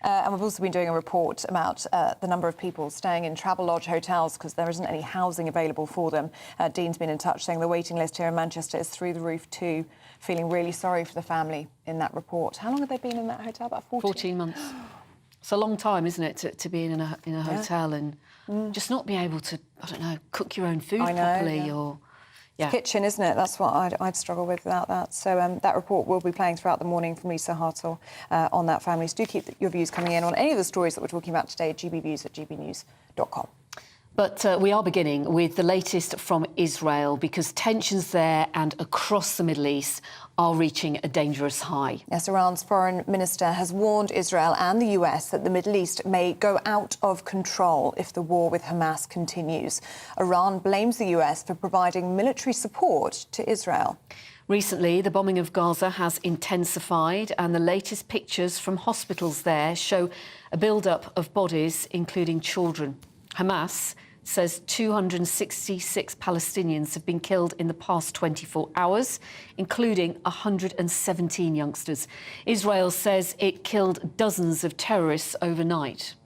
And we've also been doing a report about the number of people staying in Travelodge hotels because there isn't any housing available for them. Dean's been in touch saying the waiting list here in Manchester is through the roof too. Feeling really sorry for the family in that report. How long have they been in that hotel? About 14 months. It's a long time, isn't it, to be in a hotel and just not be able to, I don't know, cook your own food properly or... Yeah. Kitchen, isn't it? That's what I'd struggle with without that. So that report will be playing throughout the morning from Lisa Hartle on that family. So do keep your views coming in on any of the stories that we're talking about today at gbviews@gbnews.com. But we are beginning with the latest from Israel because tensions there and across the Middle East are reaching a dangerous high. Yes, Iran's foreign minister has warned Israel and the US that the Middle East may go out of control if the war with Hamas continues. Iran blames the US for providing military support to Israel. Recently, the bombing of Gaza has intensified and the latest pictures from hospitals there show a build-up of bodies, including children. Hamas says 266 Palestinians have been killed in the past 24 hours, including 117 youngsters. Israel says it killed dozens of terrorists overnight.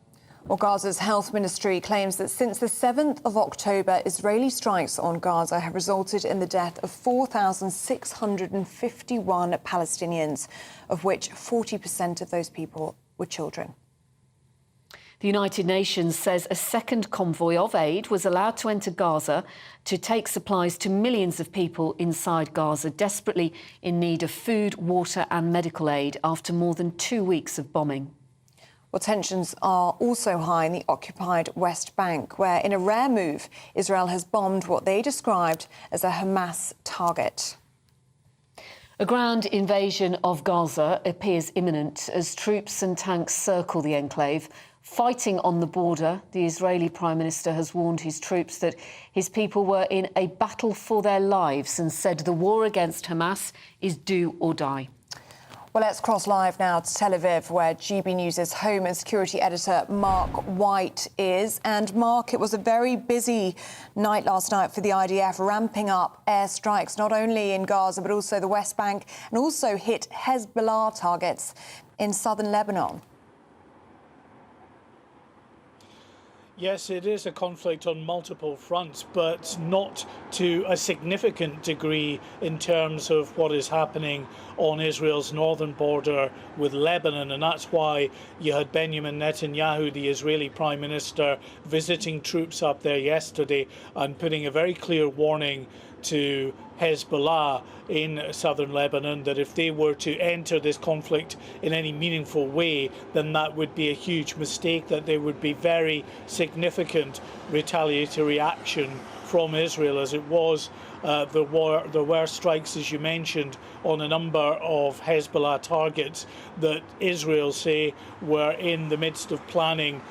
Well, Gaza's health ministry claims that since the 7th of October, Israeli strikes on Gaza have resulted in the death of 4,651 Palestinians, of which 40% of those people were children. The United Nations says a second convoy of aid was allowed to enter Gaza to take supplies to millions of people inside Gaza, desperately in need of food, water and medical aid after more than 2 weeks of bombing. Well, tensions are also high in the occupied West Bank, where, in a rare move, Israel has bombed what they described as a Hamas target. A ground invasion of Gaza appears imminent as troops and tanks circle the enclave. Fighting on the border, the Israeli Prime Minister has warned his troops that his people were in a battle for their lives and said the war against Hamas is do or die. Well, let's cross live now to Tel Aviv, where GB News' home and security editor Mark White is. And Mark, it was a very busy night last night for the IDF, ramping up airstrikes not only in Gaza but also the West Bank, and also hit Hezbollah targets in southern Lebanon. Yes, it is a conflict on multiple fronts, but not to a significant degree in terms of what is happening on Israel's northern border with Lebanon. And that's why you had Benjamin Netanyahu, the Israeli Prime Minister, visiting troops up there yesterday and putting a very clear warning to Hezbollah in southern Lebanon that if they were to enter this conflict in any meaningful way, then that would be a huge mistake, that there would be very significant retaliatory action from Israel, as it was. There were strikes, as you mentioned, on a number of Hezbollah targets that Israel say were in the midst of planning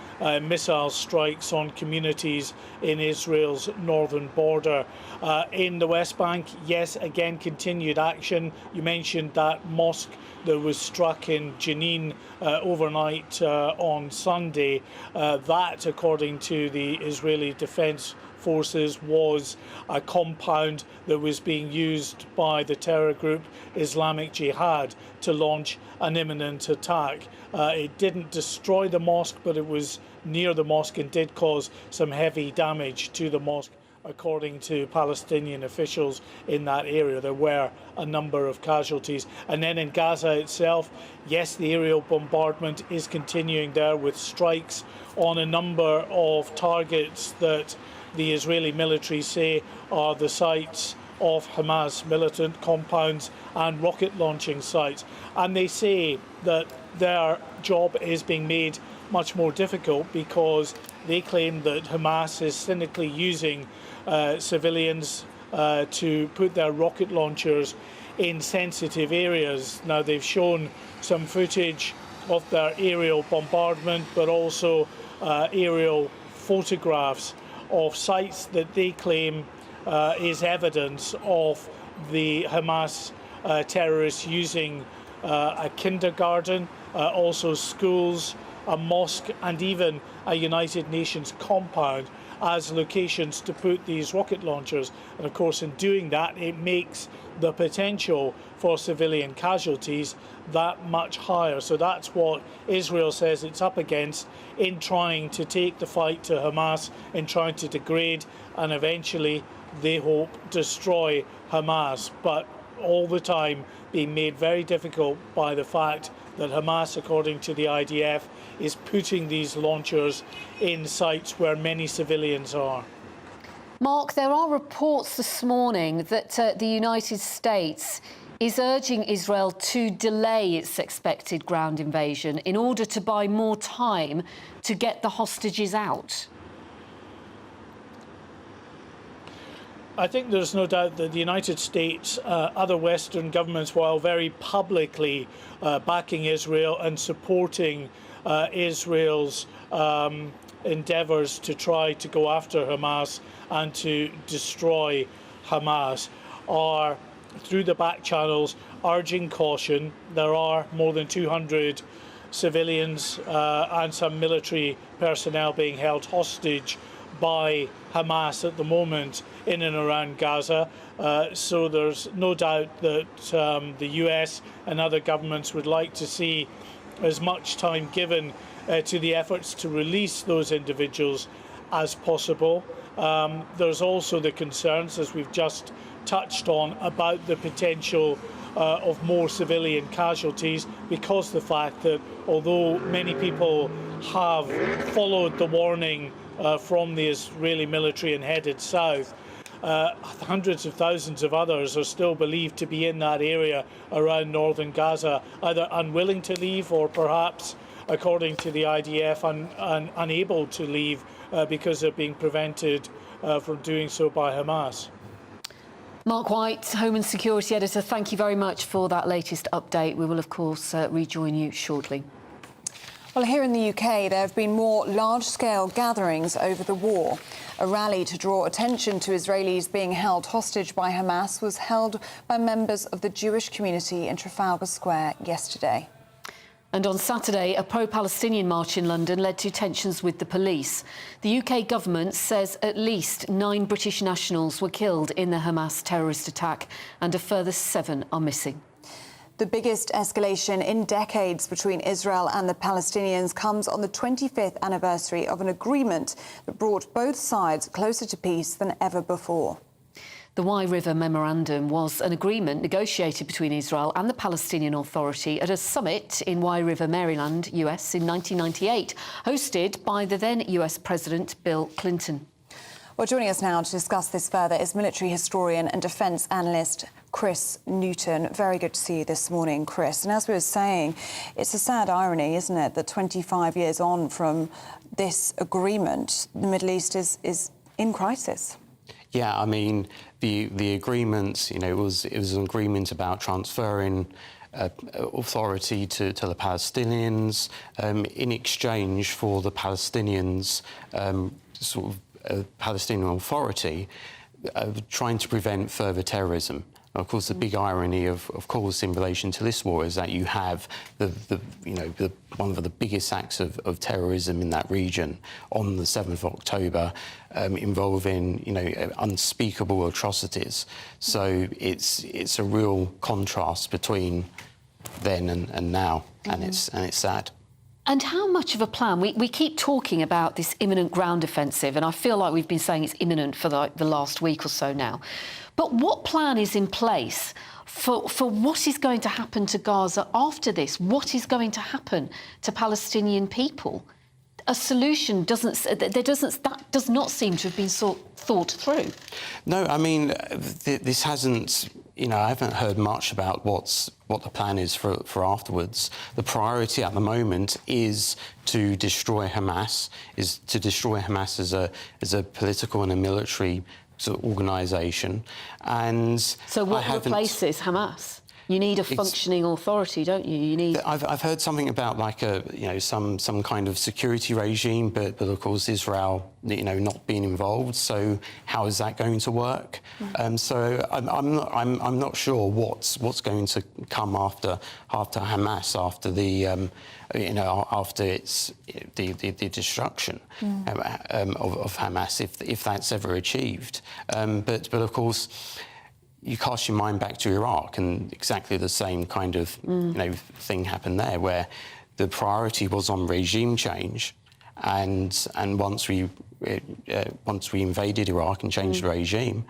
missile strikes on communities in Israel's northern border. In the West Bank, yes, again, continued action. You mentioned that mosque that was struck in Jenin overnight on Sunday. That, according to the Israeli Defense Forces, was a compound that was being used by the terror group Islamic Jihad to launch an imminent attack. It didn't destroy the mosque, but it was near the mosque and did cause some heavy damage to the mosque according to Palestinian officials in that area. There were a number of casualties. And then in Gaza itself, yes, the aerial bombardment is continuing there with strikes on a number of targets that the Israeli military say are the sites of Hamas militant compounds and rocket launching sites. And they say that their job is being made much more difficult because they claim that Hamas is cynically using civilians to put their rocket launchers in sensitive areas. Now, they've shown some footage of their aerial bombardment, but also aerial photographs of sites that they claim is evidence of the Hamas terrorists using a kindergarten, also schools, a mosque, and even a United Nations compound as locations to put these rocket launchers. And of course, in doing that, it makes the potential for civilian casualties that much higher. So that's what Israel says it's up against in trying to take the fight to Hamas, in trying to degrade and eventually, they hope, destroy Hamas. But all the time being made very difficult by the fact that Hamas, according to the IDF, is putting these launchers in sites where many civilians are. Mark, there are reports this morning that the United States is urging Israel to delay its expected ground invasion in order to buy more time to get the hostages out. I think there's no doubt that the United States, other Western governments, while very publicly backing Israel and supporting Israel's endeavours to try to go after Hamas and to destroy Hamas, are through the back channels urging caution. There are more than 200 civilians and some military personnel being held hostage by Hamas at the moment in and around Gaza. So there's no doubt that the US and other governments would like to see as much time given to the efforts to release those individuals as possible. There's also the concerns, as we've just touched on, about the potential of more civilian casualties, because the fact that although many people have followed the warning from the Israeli military and headed south, hundreds of thousands of others are still believed to be in that area around northern Gaza, either unwilling to leave or perhaps, according to the IDF, unable to leave because they're being prevented from doing so by Hamas. Mark White, Home and Security Editor, thank you very much for that latest update. We will, of course, rejoin you shortly. Well, here in the UK, there have been more large-scale gatherings over the war. A rally to draw attention to Israelis being held hostage by Hamas was held by members of the Jewish community in Trafalgar Square yesterday. And on Saturday, a pro-Palestinian march in London led to tensions with the police. The UK government says at least 9 British nationals were killed in the Hamas terrorist attack and a further 7 are missing. The biggest escalation in decades between Israel and the Palestinians comes on the 25th anniversary of an agreement that brought both sides closer to peace than ever before. The Wye River Memorandum was an agreement negotiated between Israel and the Palestinian Authority at a summit in Wye River, Maryland, US in 1998, hosted by the then US President Bill Clinton. Well, joining us now to discuss this further is military historian and defence analyst Chris Newton. Very good to see you this morning, Chris. And as we were saying, it's a sad irony, isn't it, that 25 years on from this agreement, the Middle East is in crisis. Yeah, I mean, the agreement, you know, it was an agreement about transferring authority to the Palestinians in exchange for the Palestinians' sort of Palestinian Authority trying to prevent further terrorism. Of course, the big irony, of course, in relation to this war is that you have one of the biggest acts of terrorism in that region on the 7th of October, involving unspeakable atrocities. So it's a real contrast between then and now, and it's sad. And how much of a plan? We keep talking about this imminent ground offensive, and I feel like we've been saying it's imminent for the last week or so now. But what plan is in place for what is going to happen to Gaza after this? What is going to happen to Palestinian people? A solution that does not seem to have been thought through. No, I mean, this hasn't. I haven't heard much about what the plan is for afterwards. The priority at the moment is to destroy Hamas. As a political and a military sort of organisation. And so, what replaces Hamas? You need a functioning authority, don't you? You need. I've heard something about like some kind of security regime, but of course Israel, not being involved. So how is that going to work? So I'm not sure what's going to come after Hamas, after the after the destruction of Hamas, if that's ever achieved. But of course, you cast your mind back to Iraq, and exactly the same kind of thing happened there, where the priority was on regime change, and once we invaded Iraq and changed the regime,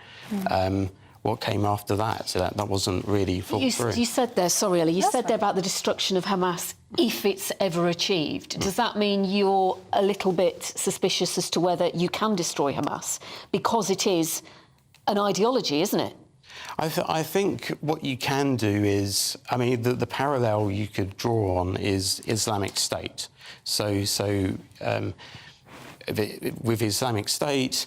what came after that? So that wasn't really thought through. You said there, sorry, Ellie, you said there about the destruction of Hamas if it's ever achieved. Does that mean you're a little bit suspicious as to whether you can destroy Hamas? Because it is an ideology, isn't it? I think what you can do is, I mean, the parallel you could draw on is Islamic State. So with Islamic State,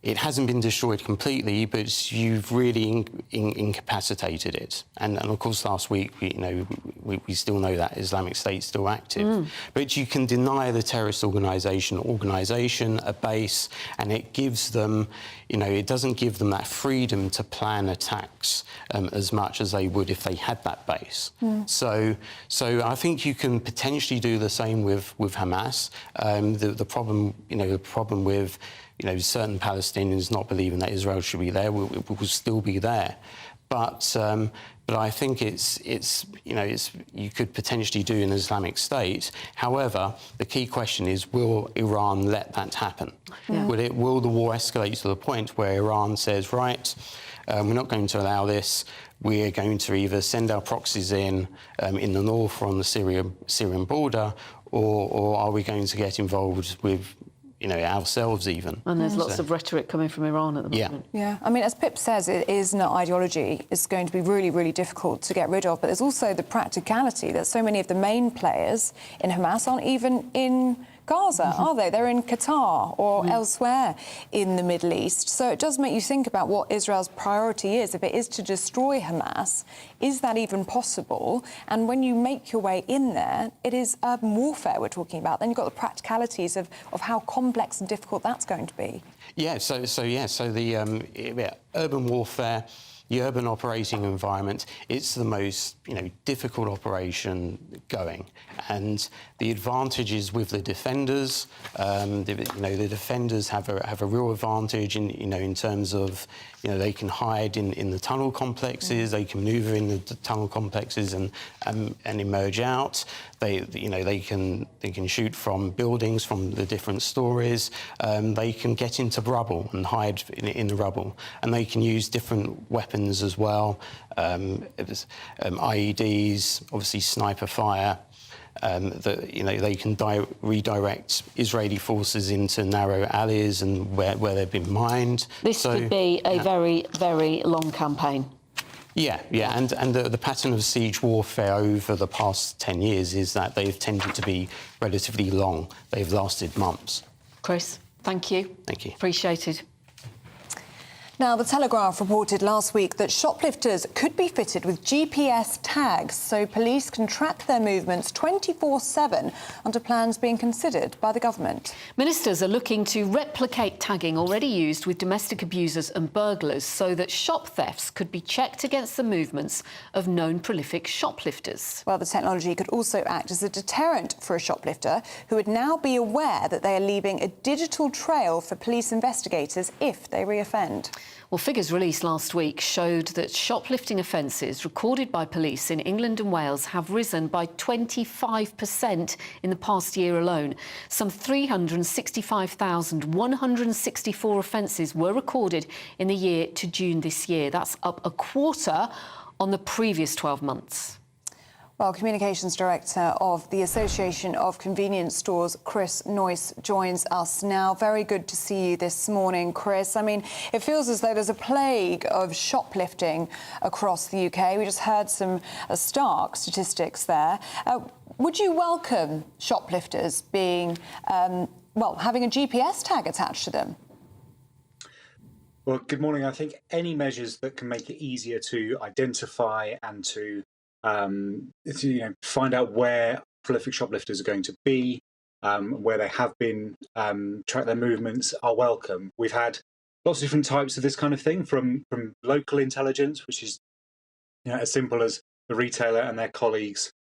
it hasn't been destroyed completely, but you've really incapacitated it. And of course, last week, we still know that Islamic State's still active. But you can deny the terrorist organisation a base, and it gives them, it doesn't give them that freedom to plan attacks as much as they would if they had that base. So I think you can potentially do the same with Hamas. The problem with certain Palestinians not believing that Israel should be there will still be there, but I think it's you could potentially do an Islamic State. However, the key question is, will Iran let that happen? Will the war escalate to the point where Iran says, right, we're not going to allow this. We're going to either send our proxies in the north or on the Syrian border, or are we going to get involved with ourselves even? And there's lots of rhetoric coming from Iran at the moment. Yeah. I mean, as Pip says, it is an ideology. It's going to be really, really difficult to get rid of. But there's also the practicality that so many of the main players in Hamas aren't even in Gaza, are they? They're in Qatar or elsewhere in the Middle East. So it does make you think about what Israel's priority is. If it is to destroy Hamas, is that even possible? And when you make your way in there, it is urban warfare we're talking about. Then you've got the practicalities of how complex and difficult that's going to be. Yeah, so the urban warfare, the urban operating environment, it's the most difficult operation going, and the advantages with the defenders, the defenders have a real advantage in terms of they can hide in the tunnel complexes, they can maneuver in the tunnel complexes and emerge out. They can shoot from buildings, from the different stories. They can get into rubble and hide in the rubble, and they can use different weapons as well. IEDs, obviously sniper fire. They can redirect Israeli forces into narrow alleys and where they've been mined. This could be a very, very long campaign. Yeah, and the pattern of siege warfare over the past 10 years is that they've tended to be relatively long. They've lasted months. Chris, thank you. Thank you. Appreciated. Now, The Telegraph reported last week that shoplifters could be fitted with GPS tags so police can track their movements 24/7 under plans being considered by the government. Ministers are looking to replicate tagging already used with domestic abusers and burglars so that shop thefts could be checked against the movements of known prolific shoplifters. Well, the technology could also act as a deterrent for a shoplifter who would now be aware that they are leaving a digital trail for police investigators if they reoffend. Well, figures released last week showed that shoplifting offences recorded by police in England and Wales have risen by 25% in the past year alone. Some 365,164 offences were recorded in the year to June this year. That's up a quarter on the previous 12 months. Well, Communications Director of the Association of Convenience Stores, Chris Noyce, joins us now. Very good to see you this morning, Chris. I mean, it feels as though there's a plague of shoplifting across the UK. We just heard some stark statistics there. Would you welcome shoplifters being, having a GPS tag attached to them? Well, good morning. I think any measures that can make it easier to identify and to find out where prolific shoplifters are going to be, where they have been, track their movements are welcome. We've had lots of different types of this kind of thing, from local intelligence, which is as simple as the retailer and their colleagues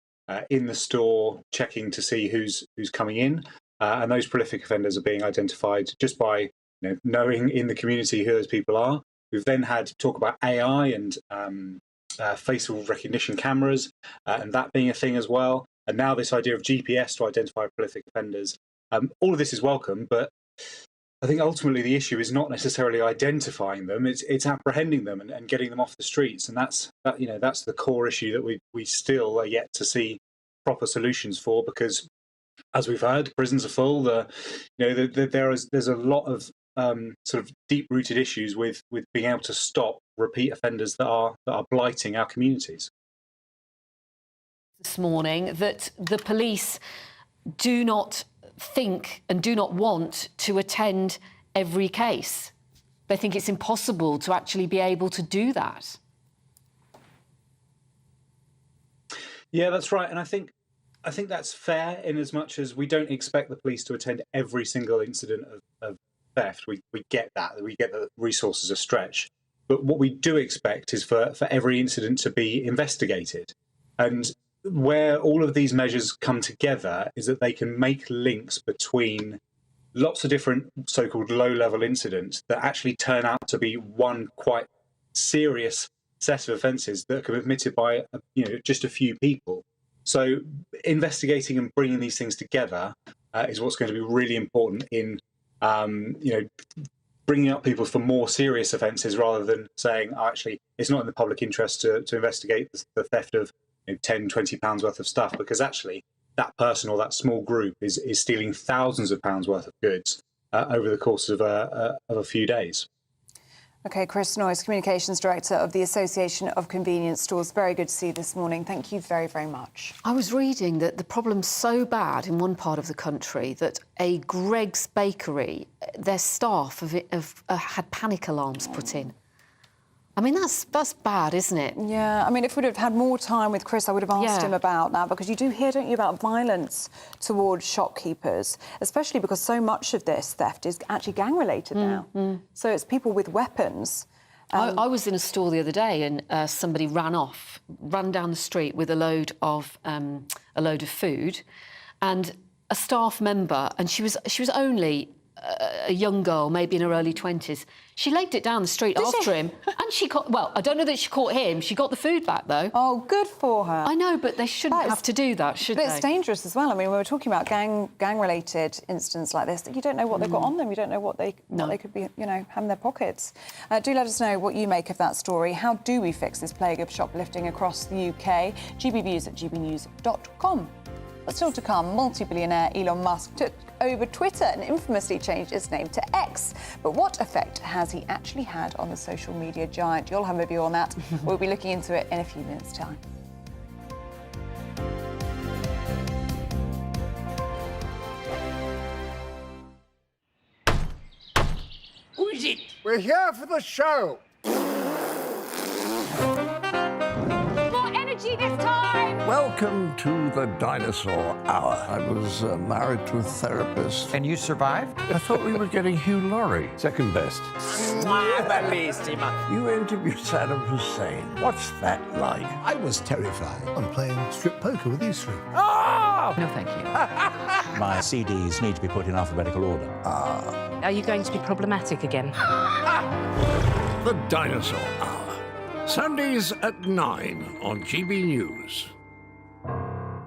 in the store checking to see who's coming in, and those prolific offenders are being identified just by knowing in the community who those people are. We've then had talk about AI and facial recognition cameras, and that being a thing as well. And now this idea of GPS to identify prolific offenders. All of this is welcome, but I think ultimately the issue is not necessarily identifying them; it's apprehending them and getting them off the streets. And that's the core issue that we still are yet to see proper solutions for, because, as we've heard, prisons are full. There's a lot of sort of deep-rooted issues with being able to stop repeat offenders that are blighting our communities. This morning that the police do not think and do not want to attend every case. They think it's impossible to actually be able to do that. Yeah, that's right. And I think that's fair, in as much as we don't expect the police to attend every single incident of theft. We get that. We get that resources are stretched. But what we do expect is for every incident to be investigated. And where all of these measures come together is that they can make links between lots of different so-called low-level incidents that actually turn out to be one quite serious set of offences that are committed by just a few people. So investigating and bringing these things together is what's going to be really important in bringing up people for more serious offences, rather than saying, actually, it's not in the public interest to investigate the theft of £10-20 worth of stuff, because actually that person or that small group is stealing thousands of pounds worth of goods over the course of a few days. OK, Chris Noyce, Communications Director of the Association of Convenience Stores. Very good to see you this morning. Thank you very, very much. I was reading that the problem's so bad in one part of the country that a Greggs bakery, their staff have had panic alarms put in. I mean, that's bad, isn't it? Yeah, I mean, if we'd have had more time with Chris, I would have asked him about that, because you do hear, don't you, about violence towards shopkeepers, especially because so much of this theft is actually gang-related now. So it's people with weapons. I was in a store the other day, and somebody ran down the street with a load of food, and a staff member, and she was only a young girl, maybe in her early 20s. She legged it down the street after him, and she caught... Well, I don't know that she caught him. She got the food back, though. Oh, good for her. I know, but they shouldn't have to do that, should they? But it's dangerous as well. I mean, when we're talking about gang-related incidents like this, you don't know what they've got on them. You don't know what they could be, have in their pockets. Do let us know what you make of that story. How do we fix this plague of shoplifting across the UK? gbviews@gbnews.com. But still to come, multi-billionaire Elon Musk took over Twitter and infamously changed its name to X. But what effect has he actually had on the social media giant? You'll have a view on that. We'll be looking into it in a few minutes' time. Who is it? We're here for the show. More energy this time! Welcome to the dinosaur hour. I was married to a therapist. And you survived? I thought we were getting Hugh Laurie. Second best. Bellissima. You interviewed Saddam Hussein. What's that like? I was terrified. I'm playing strip poker with these three. Oh! No, thank you. My CDs need to be put in alphabetical order. Are you going to be problematic again? The Dinosaur Hour. Sundays at 9 on GB News.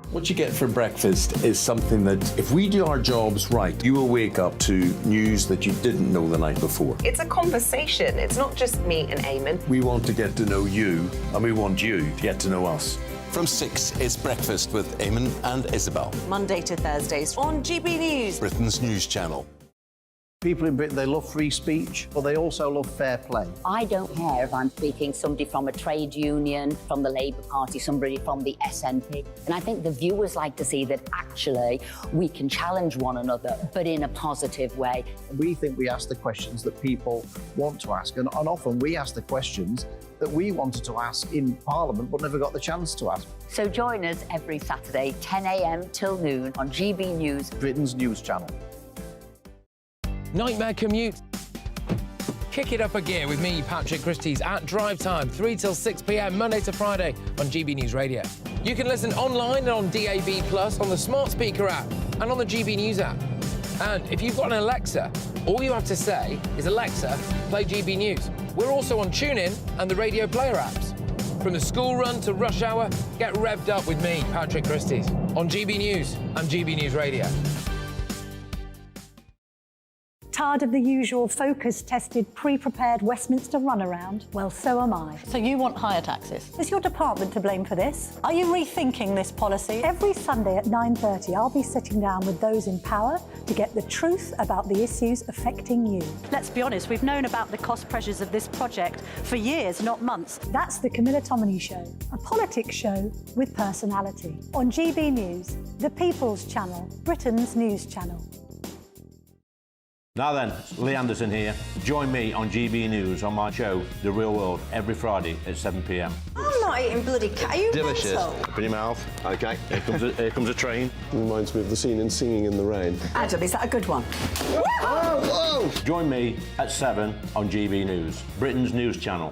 What you get for breakfast is something that, if we do our jobs right, you will wake up to news that you didn't know the night before. It's a conversation. It's not just me and Eamonn. We want to get to know you, and we want you to get to know us. From 6, it's Breakfast with Eamonn and Isabel. Monday to Thursdays on GB News, Britain's news channel. People in Britain, they love free speech, but they also love fair play. I don't care if I'm speaking somebody from a trade union, from the Labour Party, somebody from the SNP. And I think the viewers like to see that actually we can challenge one another, but in a positive way. We think we ask the questions that people want to ask, and often we ask the questions that we wanted to ask in Parliament but never got the chance to ask. So join us every Saturday, 10 a.m. till noon on GB News, Britain's news channel. Nightmare commute. Kick it up a gear with me, Patrick Christie's at Drive Time, 3 till 6 p.m, Monday to Friday on GB News Radio. You can listen online and on DAB+, on the smart speaker app and on the GB News app. And if you've got an Alexa, all you have to say is, Alexa, play GB News. We're also on TuneIn and the Radio Player apps. From the school run to rush hour, get revved up with me, Patrick Christie's, on GB News and GB News Radio. Tired of the usual focus-tested, pre-prepared Westminster runaround? Well, so am I. So you want higher taxes? Is your department to blame for this? Are you rethinking this policy? Every Sunday at 9:30, I'll be sitting down with those in power to get the truth about the issues affecting you. Let's be honest, we've known about the cost pressures of this project for years, not months. That's the Camilla Tominey Show, a politics show with personality. On GB News, the People's Channel, Britain's news channel. Now then, Lee Anderson here. Join me on GB News on my show, The Real World, every Friday at 7 p.m. I'm not eating bloody cat. Are you Delicious. mental? Open your mouth. OK, here comes a train. Reminds me of the scene in Singing in the Rain. Adam, is that a good one? Whoa! Join me at 7 on GB News, Britain's news channel.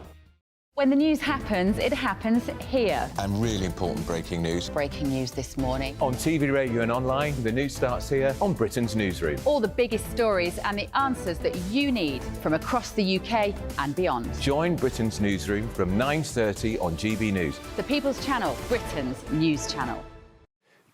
When the news happens, it happens here. And really important breaking news. Breaking news this morning. On TV, radio and online, the news starts here on Britain's Newsroom. All the biggest stories and the answers that you need from across the UK and beyond. Join Britain's Newsroom from 9:30 on GB News. The People's Channel, Britain's news channel.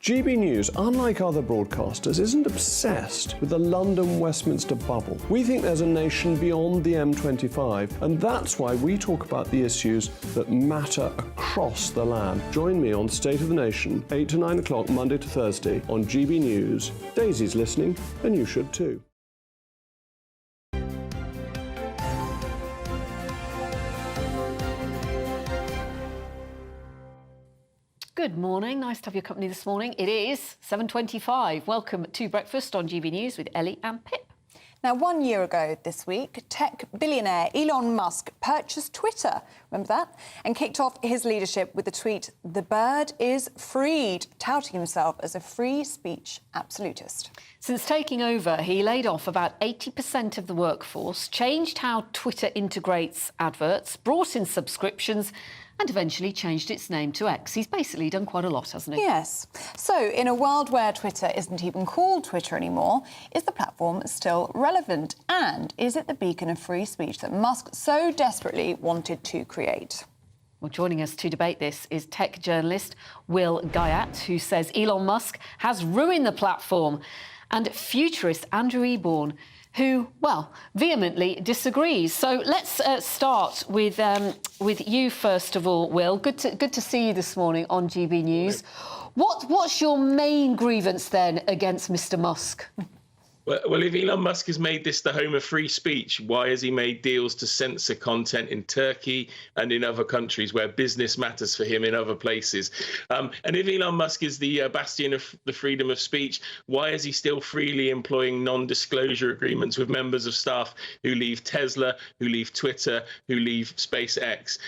GB News, unlike other broadcasters, isn't obsessed with the London-Westminster bubble. We think there's a nation beyond the M25, and that's why we talk about the issues that matter across the land. Join me on State of the Nation, 8 to 9 o'clock, Monday to Thursday, on GB News. Daisy's listening, and you should too. Good morning. Nice to have your company this morning. It is 7:25. Welcome to Breakfast on GB News with Ellie and Pip. Now, 1 year ago this week, tech billionaire Elon Musk purchased Twitter, remember that? And kicked off his leadership with the tweet, "The bird is freed," touting himself as a free speech absolutist. Since taking over, he laid off about 80% of the workforce, changed how Twitter integrates adverts, brought in subscriptions, and eventually changed its name to X. He's basically done quite a lot, hasn't he? Yes. So, in a world where Twitter isn't even called Twitter anymore, is the platform still relevant? And is it the beacon of free speech that Musk so desperately wanted to create? Well, joining us to debate this is tech journalist Will Guyat, who says Elon Musk has ruined the platform, and futurist Andrew Eamonn, who, well, vehemently disagrees. So let's start with you first of all, Will. Good to see you this morning on GB News. What's your main grievance then against Mr. Musk? Well, if Elon Musk has made this the home of free speech, why has he made deals to censor content in Turkey and in other countries where business matters for him in other places? And if Elon Musk is the bastion of the freedom of speech, why is he still freely employing non-disclosure agreements with members of staff who leave Tesla, who leave Twitter, who leave SpaceX?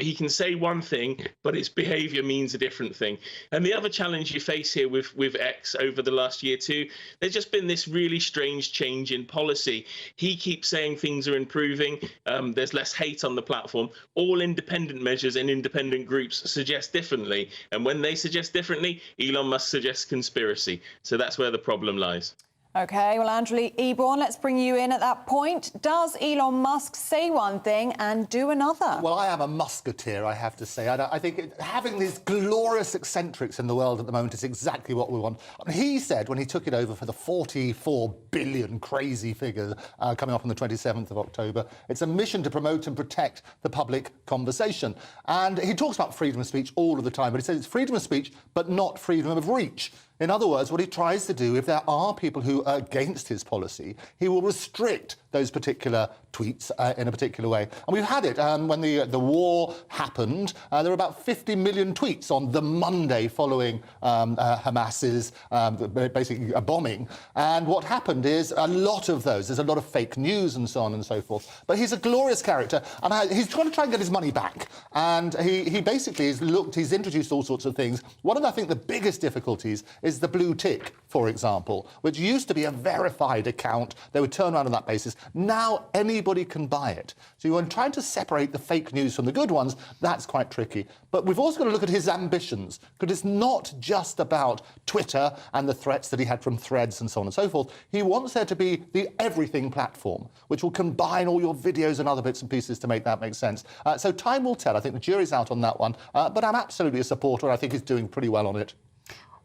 He can say one thing, but its behavior means a different thing. And the other challenge you face here with X over the last year too, there's just been this really strange change in policy. He keeps saying things are improving. There's less hate on the platform. All independent measures and independent groups suggest differently. And when they suggest differently, Elon Musk suggests conspiracy. So that's where the problem lies. OK, well, Angela Eamonn, let's bring you in at that point. Does Elon Musk say one thing and do another? Well, I am a Musketeer, I have to say. I think having these glorious eccentrics in the world at the moment is exactly what we want. He said when he took it over for the 44 billion crazy figure coming up on the 27th of October, it's a mission to promote and protect the public conversation. And he talks about freedom of speech all of the time, but he says it's freedom of speech, but not freedom of reach. In other words, what he tries to do, if there are people who are against his policy, he will restrict those particular tweets in a particular way. And we've had it when the war happened. There were about 50 million tweets on the Monday following Hamas's basically a bombing. And what happened is a lot of those, there's a lot of fake news and so on and so forth. But he's a glorious character, and he's trying to try and get his money back. And he basically he's introduced all sorts of things. One of, I think, the biggest difficulties is the blue tick, for example, which used to be a verified account. They would turn around on that basis. Now anybody can buy it. So when trying to separate the fake news from the good ones, that's quite tricky. But we've also got to look at his ambitions, because it's not just about Twitter and the threats that he had from Threads and so on and so forth. He wants there to be the everything platform, which will combine all your videos and other bits and pieces to make that make sense. So time will tell. I think the jury's out on that one. But I'm absolutely a supporter. I think he's doing pretty well on it.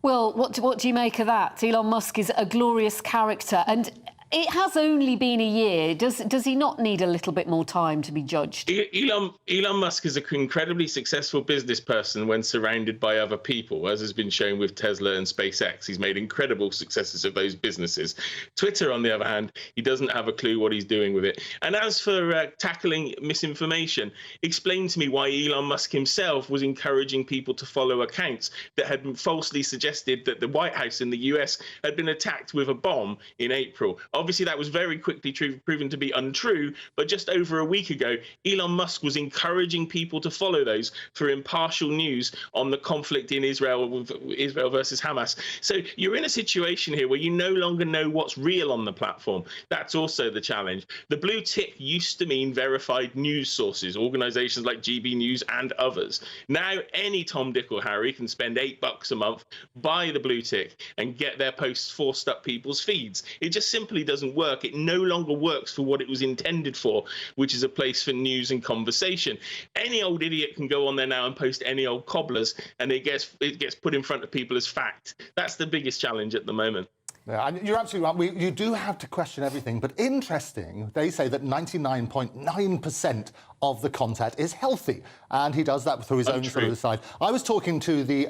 Well, what do you make of that? Elon Musk is a glorious character, and it has only been a year. Does he not need a little bit more time to be judged? Elon Musk is an incredibly successful business person when surrounded by other people, as has been shown with Tesla and SpaceX. He's made incredible successes of those businesses. Twitter, on the other hand, he doesn't have a clue what he's doing with it. And as for tackling misinformation, explain to me why Elon Musk himself was encouraging people to follow accounts that had falsely suggested that the White House in the US had been attacked with a bomb in April. Obviously, that was very quickly proven to be untrue, but just over a week ago, Elon Musk was encouraging people to follow those for impartial news on the conflict in Israel versus Hamas. So you're in a situation here where you no longer know what's real on the platform. That's also the challenge. The blue tick used to mean verified news sources, organizations like GBNews and others. Now, any Tom, Dick or Harry can spend $8 a month, buy the blue tick and get their posts forced up people's feeds. It just simply doesn't work. It no longer works for what it was intended for, which is a place for news and conversation. Any old idiot can go on there now and post any old cobblers, and it gets put in front of people as fact. That's the biggest challenge at the moment. Yeah, and you're absolutely right. You do have to question everything. But interesting, they say that 99.9% of the content is healthy, and he does that through his own sort of side. I was talking to the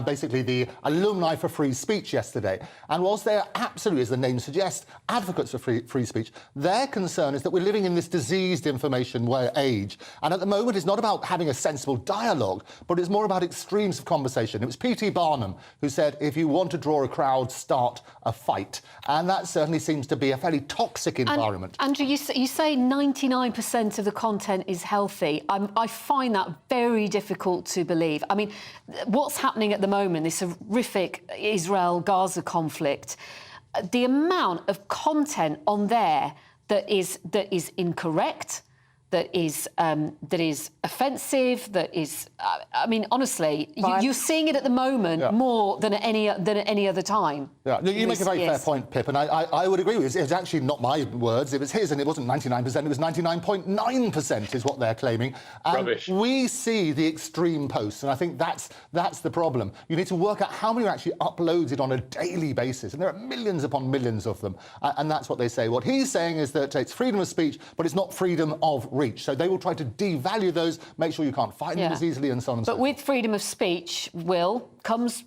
basically the alumni for free speech yesterday, and whilst they're absolutely, as the name suggests, advocates for free speech, their concern is that we're living in this diseased information age, and at the moment it's not about having a sensible dialogue, but it's more about extremes of conversation. It was P.T. Barnum who said, if you want to draw a crowd, start a fight, and that certainly seems to be a fairly toxic environment. Andrew, you say 99% of the content is healthy. I find that very difficult to believe. I mean, what's happening at the moment, this horrific Israel-Gaza conflict, the amount of content on there that is incorrect, that is offensive, that is, I mean, honestly, you're seeing it at the moment more than at any other time. Yeah, you make a very fair point, Pip, and I would agree with you. It's actually not my words, it was his, and it wasn't 99%, it was 99.9% is what they're claiming. And rubbish. We see the extreme posts, and I think that's the problem. You need to work out how many are actually uploaded on a daily basis, and there are millions upon millions of them, and that's what they say. What he's saying is that it's freedom of speech, but it's not freedom of reach. So they will try to devalue those, make sure you can't find them as easily, and so on and so forth. But with freedom of speech, Will, comes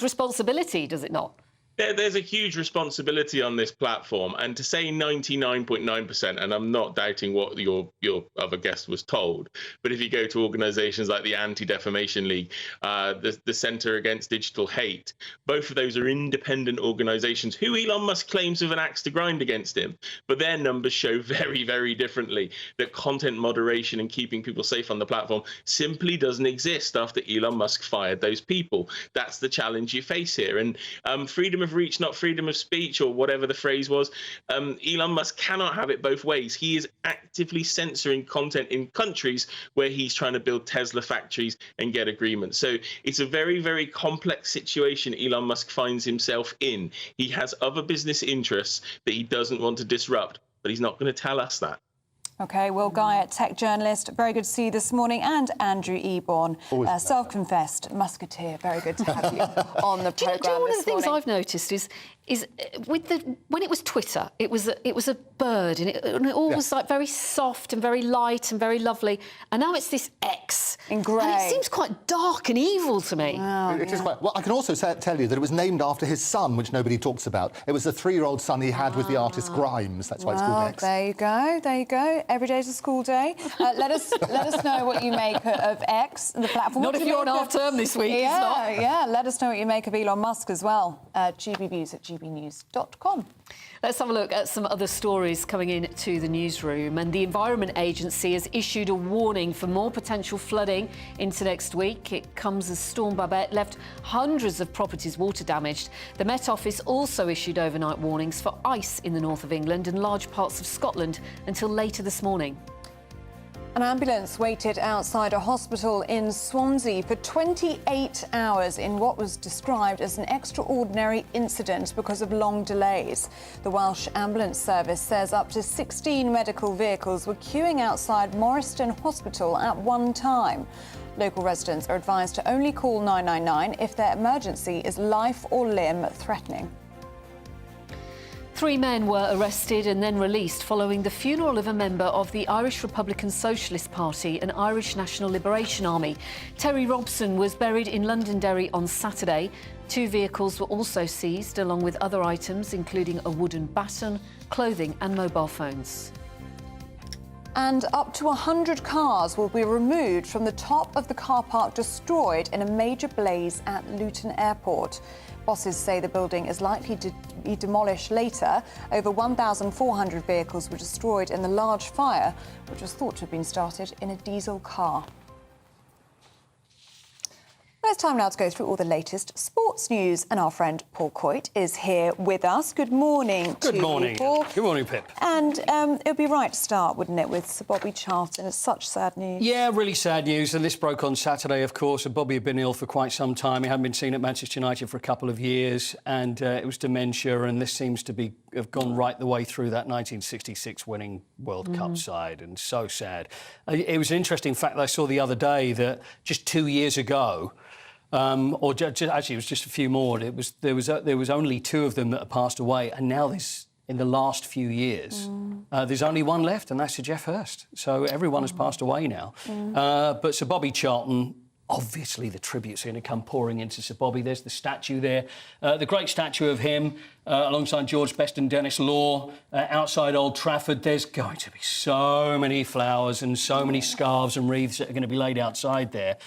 responsibility, does it not? There's a huge responsibility on this platform, and to say 99.9%, and I'm not doubting what your other guest was told, but if you go to organizations like the Anti-Defamation League, the Center Against Digital Hate, both of those are independent organizations who Elon Musk claims have an axe to grind against him, but their numbers show very, very differently that content moderation and keeping people safe on the platform simply doesn't exist after Elon Musk fired those people. That's the challenge you face here, and freedom of of reach, not freedom of speech, or whatever the phrase was. Elon Musk cannot have it both ways. He is actively censoring content in countries where he's trying to build Tesla factories and get agreements. So it's a very, very complex situation Elon Musk finds himself in. He has other business interests that he doesn't want to disrupt, but he's not going to tell us that. OK, Will Guyatt, tech journalist, very good to see you this morning, and Andrew Eamonn, self-confessed musketeer. Very good to have you on the programme. Do you know one of the things I've noticed is when it was Twitter, it was a bird, and it all was like very soft and very light and very lovely, and now it's this X in grey. And it seems quite dark and evil to me. It is quite. Well, I can also tell you that it was named after his son, which nobody talks about. It was the 3-year-old son he had with the artist Grimes. That's why it's called X. There you go. There you go. Every day's a school day. Let us know what you make of X, the platform. Not if you're on half-term this week. Yeah, it's not. yeah. Let us know what you make of Elon Musk as well. gbnews@gbnews.com. Let's have a look at some other stories coming in to the newsroom. And the Environment Agency has issued a warning for more potential flooding into next week. It comes as Storm Babette left hundreds of properties water damaged. The Met Office also issued overnight warnings for ice in the north of England and large parts of Scotland until later this morning. An ambulance waited outside a hospital in Swansea for 28 hours in what was described as an extraordinary incident because of long delays. The Welsh Ambulance Service says up to 16 medical vehicles were queuing outside Morriston Hospital at one time. Local residents are advised to only call 999 if their emergency is life or limb threatening. 3 men were arrested and then released following the funeral of a member of the Irish Republican Socialist Party and Irish National Liberation Army. Terry Robson was buried in Londonderry on Saturday. 2 vehicles were also seized, along with other items, including a wooden baton, clothing and mobile phones. And up to 100 cars will be removed from the top of the car park destroyed in a major blaze at Luton Airport. Bosses say the building is likely to be demolished later. Over 1,400 vehicles were destroyed in the large fire, which was thought to have been started in a diesel car. Well, it's time now to go through all the latest sports news, and our friend Paul Coit is here with us. Good morning to you, Paul. Good morning, Pip. And it would be right to start, wouldn't it, with Sir Bobby Charlton? It's such sad news. Yeah, really sad news, and this broke on Saturday, of course. Bobby had been ill for quite some time. He hadn't been seen at Manchester United for a couple of years, and it was dementia, and this seems to have gone right the way through that 1966 winning World Cup side, and so sad. It was an interesting fact that I saw the other day that just 2 years ago, actually, it was just a few more. There was only 2 of them that had passed away, and now in the last few years, there's only one left, and that's Sir Geoff Hurst. So everyone has passed away now. But Sir Bobby Charlton, obviously the tributes are going to come pouring into Sir Bobby. There's the statue there, the great statue of him alongside George Best and Dennis Law outside Old Trafford. There's going to be so many flowers and so many scarves and wreaths that are going to be laid outside there.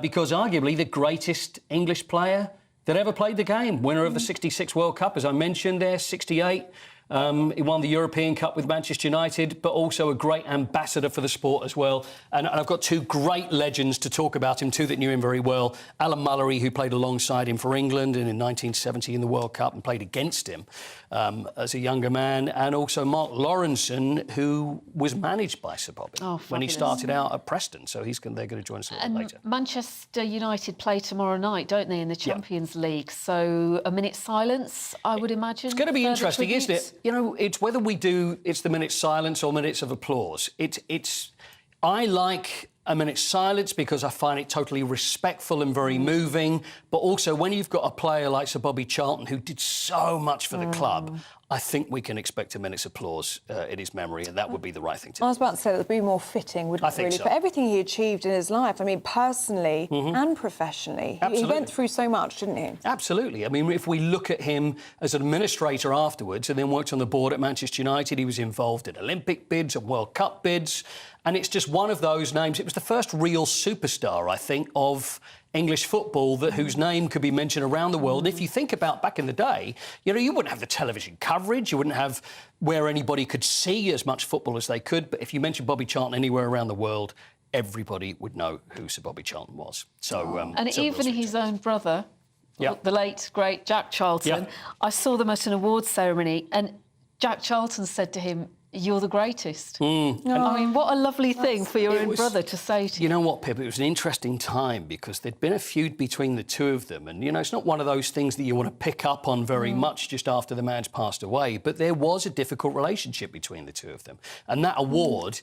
Because arguably the greatest English player that ever played the game. Winner of the 66 World Cup, as I mentioned there, 68. He won the European Cup with Manchester United, but also a great ambassador for the sport as well. And I've got 2 great legends to talk about him, 2 that knew him very well. Alan Mullery, who played alongside him for England and in 1970 in the World Cup and played against him as a younger man. And also Mark Lawrenson, who was managed by Sir Bobby when he started out at Preston. So they're going to join us a little later. Manchester United play tomorrow night, don't they, in the Champions League? So a minute's silence, I would imagine. It's going to be interesting, isn't it? You know, it's whether it's the minute's silence or minutes of applause. I like a minute's silence because I find it totally respectful and very moving. But also, when you've got a player like Sir Bobby Charlton, who did so much for the club, I think we can expect a minute's applause in his memory, and that would be the right thing to do. I was about to say that would be more fitting, wouldn't it, really? So. For everything he achieved in his life, I mean, personally and professionally. He went through so much, didn't he? Absolutely. I mean, if we look at him as an administrator afterwards and then worked on the board at Manchester United, he was involved in Olympic bids and World Cup bids, and it's just one of those names. It was the first real superstar, I think, of English football whose name could be mentioned around the world. And if you think about back in the day, you wouldn't have the television coverage, you wouldn't have where anybody could see as much football as they could. But if you mentioned Bobby Charlton anywhere around the world, everybody would know who Sir Bobby Charlton was. So, and even his own brother the late, great Jack Charlton. Yep. I saw them at an awards ceremony and Jack Charlton said to him, "You're the greatest." I mean, what a lovely thing for your own brother to say to you. You know what, Pip? It was an interesting time because there'd been a feud between the two of them. And, you know, it's not one of those things that you want to pick up on very much just after the man's passed away. But there was a difficult relationship between the two of them. And that award,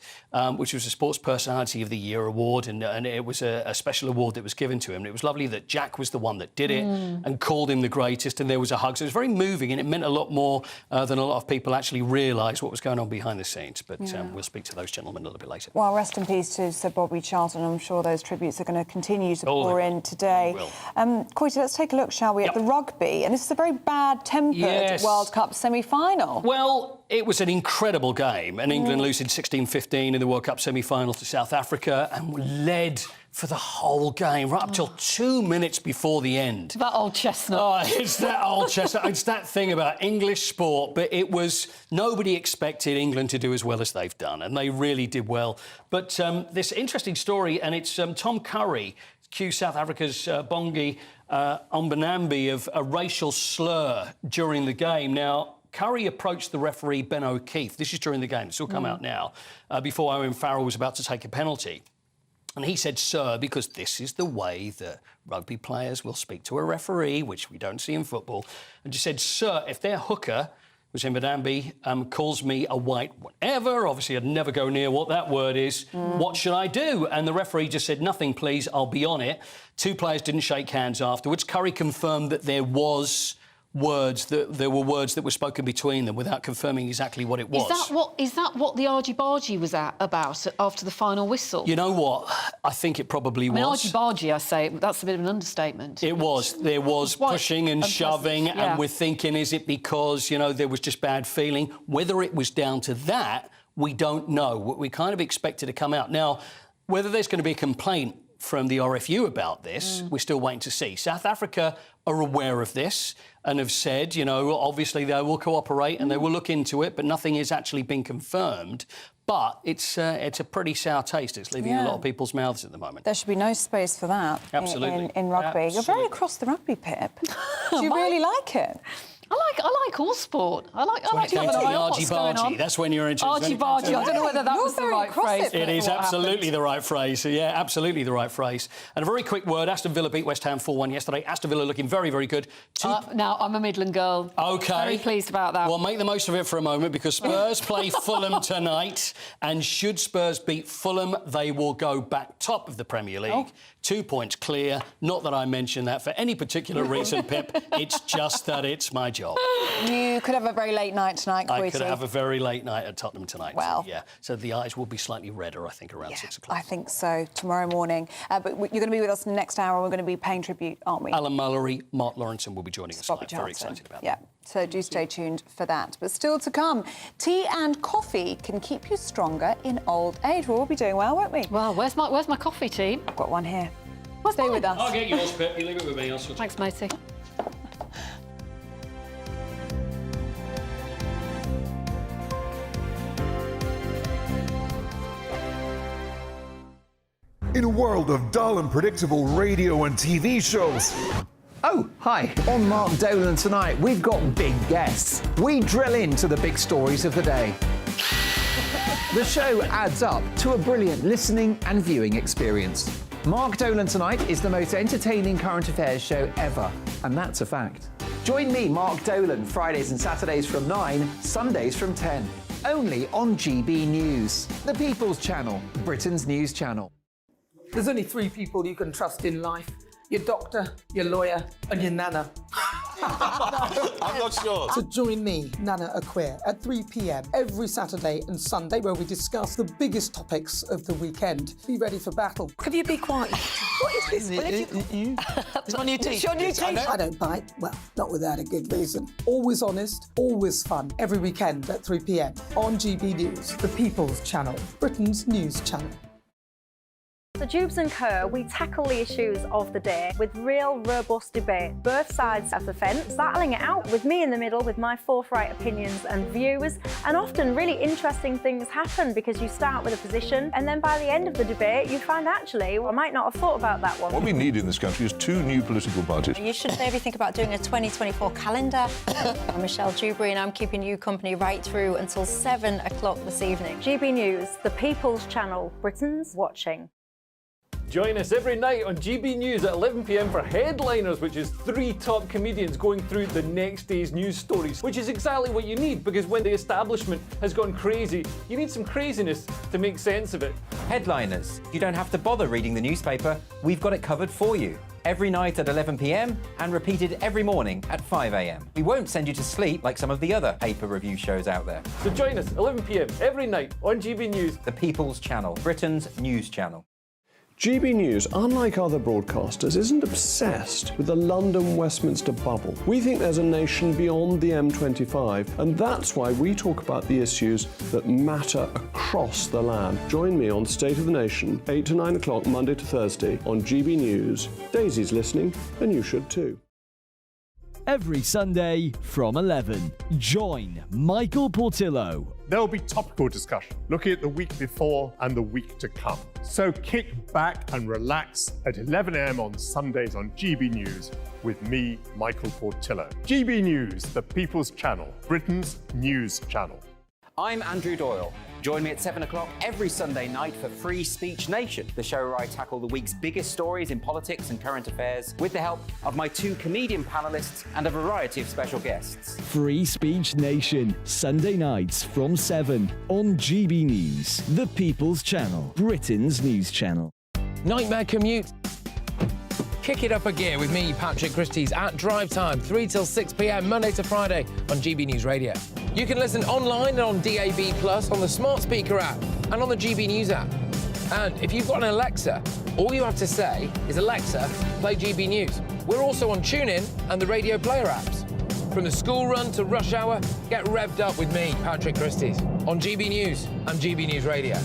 which was a Sports Personality of the Year award, and it was a special award that was given to him. And it was lovely that Jack was the one that did it and called him the greatest. And there was a hug. So it was very moving and it meant a lot more than a lot of people actually realised what was going on behind the scenes. But we'll speak to those gentlemen a little bit later. Well, rest in peace to Sir Bobby Charlton. I'm sure those tributes are going to continue to pour in today. Coity, let's take a look, shall we, at the rugby. And this is a very bad-tempered World Cup semi-final. Well, it was an incredible game, and England losing 16-15 in the World Cup semi-final to South Africa and led for the whole game, right up till 2 minutes before the end. That old chestnut. Oh, it's that old chestnut. It's that thing about English sport, but it was... Nobody expected England to do as well as they've done, and they really did well. But this interesting story, and it's Tom Curry, accused South Africa's Bongi Mbonambi of a racial slur during the game. Now, Curry approached the referee, Ben O'Keefe. This is during the game. It's all come out now, before Owen Farrell was about to take a penalty. And he said, "Sir," because this is the way that rugby players will speak to a referee, which we don't see in football, and just said, "Sir, if their hooker," was Mbonambi, "calls me a white whatever," obviously I'd never go near what that word is, "what should I do?" And the referee just said, "Nothing, please, I'll be on it." Two players didn't shake hands afterwards. Curry confirmed that there were words that were spoken between them without confirming exactly what it was. Is that what the argy-bargy was about after the final whistle? You know what? I think it probably was. I mean, argy-bargy, I say, that's a bit of an understatement. It was. There was pushing and shoving, and we're thinking, is it because, you know, there was just bad feeling? Whether it was down to that, we don't know. We kind of expected to come out. Now, whether there's going to be a complaint from the RFU about this, we're still waiting to see. South Africa are aware of this and have said, you know, obviously they will cooperate and they will look into it, but nothing has actually been confirmed. But it's a pretty sour taste. It's leaving in a lot of people's mouths at the moment. There should be no space for that in rugby. Absolutely. You're very across the rugby, Pip. Do you really like it? I like all sport. I like having an eye on what's going on. That's when you're into Argy-bargy. I don't know whether that was the right phrase. It is absolutely the right phrase. Yeah, absolutely the right phrase. And a very quick word, Aston Villa beat West Ham 4-1 yesterday. Aston Villa looking very, very good. Now, I'm a Midland girl. OK. Very pleased about that. Well, make the most of it for a moment because Spurs play Fulham tonight, and should Spurs beat Fulham, they will go back top of the Premier League. 2 points clear. Not that I mention that for any particular reason, Pip. It's just that it's my job. You could have a very late night tonight, Coity. I could have a very late night at Tottenham tonight. Well. So, yeah. So the eyes will be slightly redder, I think, around 6 o'clock. I think so, tomorrow morning. But you're going to be with us in the next hour and we're going to be paying tribute, aren't we? Alan Mallory, Mark Lawrenson will be joining us live. Very excited about that. So do stay tuned for that. But still to come, tea and coffee can keep you stronger in old age. We'll all be doing well, won't we? Well, where's my coffee, team? I've got one here. Stay with us. I'll get yours, Pip. You leave it with me. Thanks, matey. In a world of dull and predictable radio and TV shows. Oh, hi. On Mark Dolan tonight, we've got big guests. We drill into the big stories of the day. The show adds up to a brilliant listening and viewing experience. Mark Dolan Tonight is the most entertaining current affairs show ever, and that's a fact. Join me, Mark Dolan, Fridays and Saturdays from 9, Sundays from 10. Only on GB News, the People's Channel, Britain's news channel. There's only 3 people you can trust in life. Your doctor, your lawyer, and your nana. I'm not sure. So join me, Nana Aquare, at 3 p.m. every Saturday and Sunday, where we discuss the biggest topics of the weekend. Be ready for battle. Could you be quiet? What is this? It's my new It's your new t-shirt. I don't bite. Well, not without a good reason. Always honest, always fun. Every weekend at 3 p.m. on GB News, the People's Channel, Britain's news channel. So Jubes & Co, we tackle the issues of the day with real, robust debate. Both sides of the fence, battling it out with me in the middle with my forthright opinions and views. And often really interesting things happen because you start with a position and then by the end of the debate you find actually, well, I might not have thought about that one. What we need in this country is 2 new political parties. You should maybe think about doing a 2024 calendar. I'm Michelle Dewberry and I'm keeping you company right through until 7 o'clock this evening. GB News, the People's Channel, Britain's watching. Join us every night on GB News at 11 p.m. for Headliners, which is 3 top comedians going through the next day's news stories, which is exactly what you need, because when the establishment has gone crazy, you need some craziness to make sense of it. Headliners. You don't have to bother reading the newspaper. We've got it covered for you. Every night at 11 p.m. and repeated every morning at 5 a.m. We won't send you to sleep like some of the other paper review shows out there. So join us 11 p.m. every night on GB News. The People's Channel, Britain's news channel. GB News, unlike other broadcasters, isn't obsessed with the London-Westminster bubble. We think there's a nation beyond the M25, and that's why we talk about the issues that matter across the land. Join me on State of the Nation, 8 to 9 o'clock, Monday to Thursday, on GB News. Daisy's listening, and you should too. Every Sunday from 11, join Michael Portillo. There'll be topical discussion, looking at the week before and the week to come. So kick back and relax at 11 a.m. on Sundays on GB News with me, Michael Portillo. GB News, the People's Channel, Britain's news channel. I'm Andrew Doyle. Join me at 7 o'clock every Sunday night for Free Speech Nation, the show where I tackle the week's biggest stories in politics and current affairs with the help of my 2 comedian panellists and a variety of special guests. Free Speech Nation, Sunday nights from 7 on GB News, the People's Channel, Britain's news channel. Nightmare commute. Kick it up a gear with me, Patrick Christie's, at Drive Time, 3 till 6 p.m, Monday to Friday on GB News Radio. You can listen online and on DAB+, on the smart speaker app and on the GB News app. And if you've got an Alexa, all you have to say is, Alexa, play GB News. We're also on TuneIn and the Radio Player apps. From the school run to rush hour, get revved up with me, Patrick Christie's, on GB News and GB News Radio.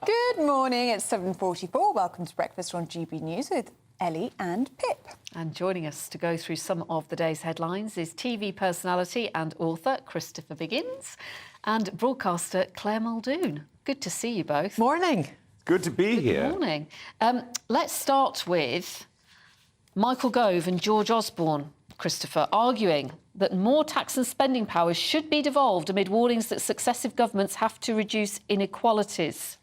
Good morning, it's 7:44. Welcome to Breakfast on GB News with Ellie and Pip. And joining us to go through some of the day's headlines is TV personality and author Christopher Biggins and broadcaster Claire Muldoon. Good to see you both. Morning. Good to be here. Good morning. Let's start with Michael Gove and George Osborne, Christopher, arguing that more tax and spending powers should be devolved amid warnings that successive governments have to reduce inequalities.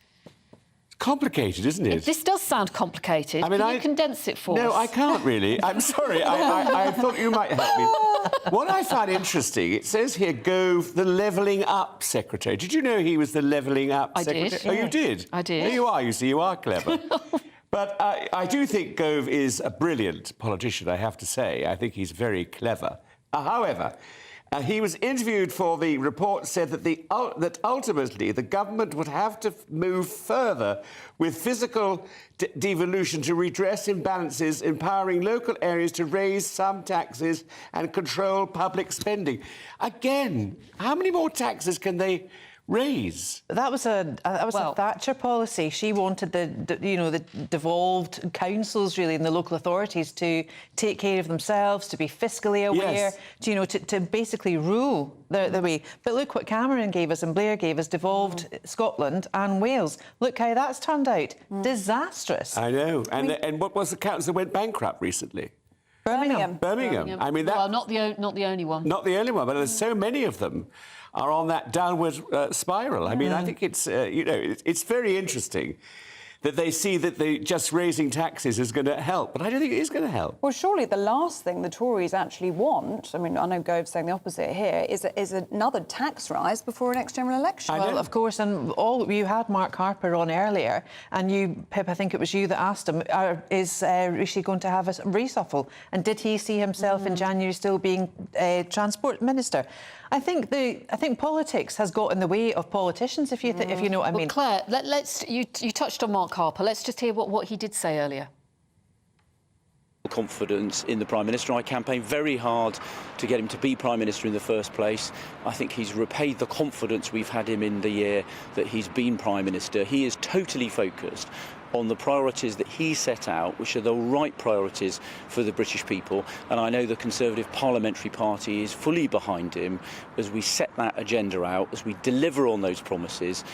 Complicated, isn't it? This does sound complicated. Can you condense it for us? No, I can't really. I'm sorry. I thought you might help me. What I found interesting, it says here, Gove, the Levelling Up Secretary. Did you know he was the Levelling Up Secretary? Did. Oh, you did? I did. There you are. You see, you are clever. But I do think Gove is a brilliant politician, I have to say. I think he's very clever. However, he was interviewed for the report, said that that ultimately the government would have to move further with fiscal devolution to redress imbalances, empowering local areas to raise some taxes and control public spending. Again, how many more taxes can they raise? That was a Thatcher policy. She wanted the devolved councils really and the local authorities to take care of themselves, to be fiscally aware, yes. to basically rule the way. But look what Cameron gave us and Blair gave us, devolved Scotland and Wales. Look how that's turned out. Disastrous. I know. And what was the council that went bankrupt recently? Birmingham. I mean, that... Well, not the only one. Not the only one, but there's so many of them are on that downward spiral. I mean, I think it's, it's very interesting that they see that just raising taxes is going to help, but I don't think it is going to help. Well, surely the last thing the Tories actually want, I mean, I know Gove's saying the opposite here, is another tax rise before a next general election. Well, of course, and you had Mark Harper on earlier, and you, Pip, I think it was you that asked him, is Rishi going to have a reshuffle? And did he see himself in January still being Transport Minister? I think politics has got in the way of politicians, if you know what I mean. Claire, you touched on Mark Harper. Let's just hear what he did say earlier. confidence in the Prime Minister. I campaigned very hard to get him to be Prime Minister in the first place. I think he's repaid the confidence we've had him in the year that he's been Prime Minister. He is totally focused on the priorities that he set out, which are the right priorities for the British people. And I know the Conservative Parliamentary Party is fully behind him as we set that agenda out, as we deliver on those promises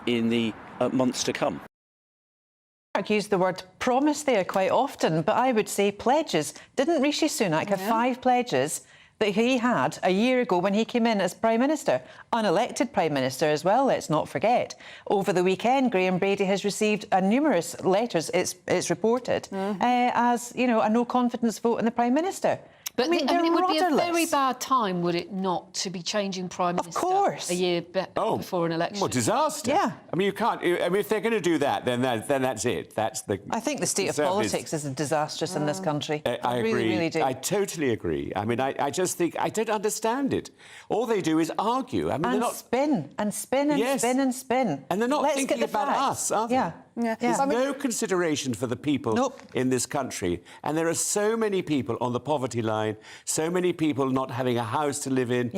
in the months to come. Mark used the word promise there quite often, but I would say pledges. Didn't Rishi Sunak have 5 pledges that he had a year ago when he came in as Prime Minister? Unelected Prime Minister as well, let's not forget. Over the weekend, Graham Brady has received numerous letters, it's reported, as, you know, a no-confidence vote in the Prime Minister. But I mean, it would be a rudderless. very bad time, would it not, to be changing Prime Minister a year before an election? Well, disaster. Yeah. I mean, you can't... I mean, if they're going to do that, then that's it. That's the... I think the state of politics is disastrous in this country. I agree. Really do. I totally agree. I mean, I just think... I don't understand it. All they do is argue. I mean, they're not... spin and spin and spin and spin. And they're not thinking about us, are they? Yeah. There's no consideration for the people in this country. And there are so many people on the poverty line, so many people not having a house to live in,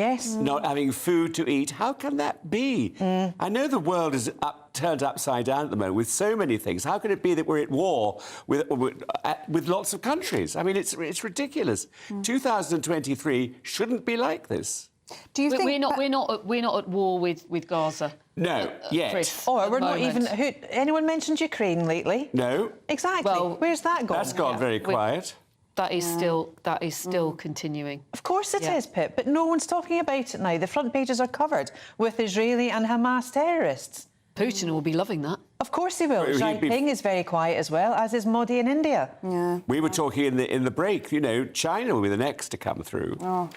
not having food to eat. How can that be? I know the world is turned upside down at the moment with so many things. How can it be that we're at war with lots of countries? I mean, it's ridiculous. 2023 shouldn't be like this. Do you think we're not at war with Gaza? No, yet. Chris, we're not even... anyone mentioned Ukraine lately? No. Exactly. Well, where's that gone? That's gone very quiet. That is still continuing. Of course it is, Pip, but no one's talking about it now. The front pages are covered with Israeli and Hamas terrorists. Putin will be loving that. Of course he will. Xi Jinping is very quiet as well, as is Modi in India. Yeah. We were talking in the break, you know, China will be the next to come through. Oh.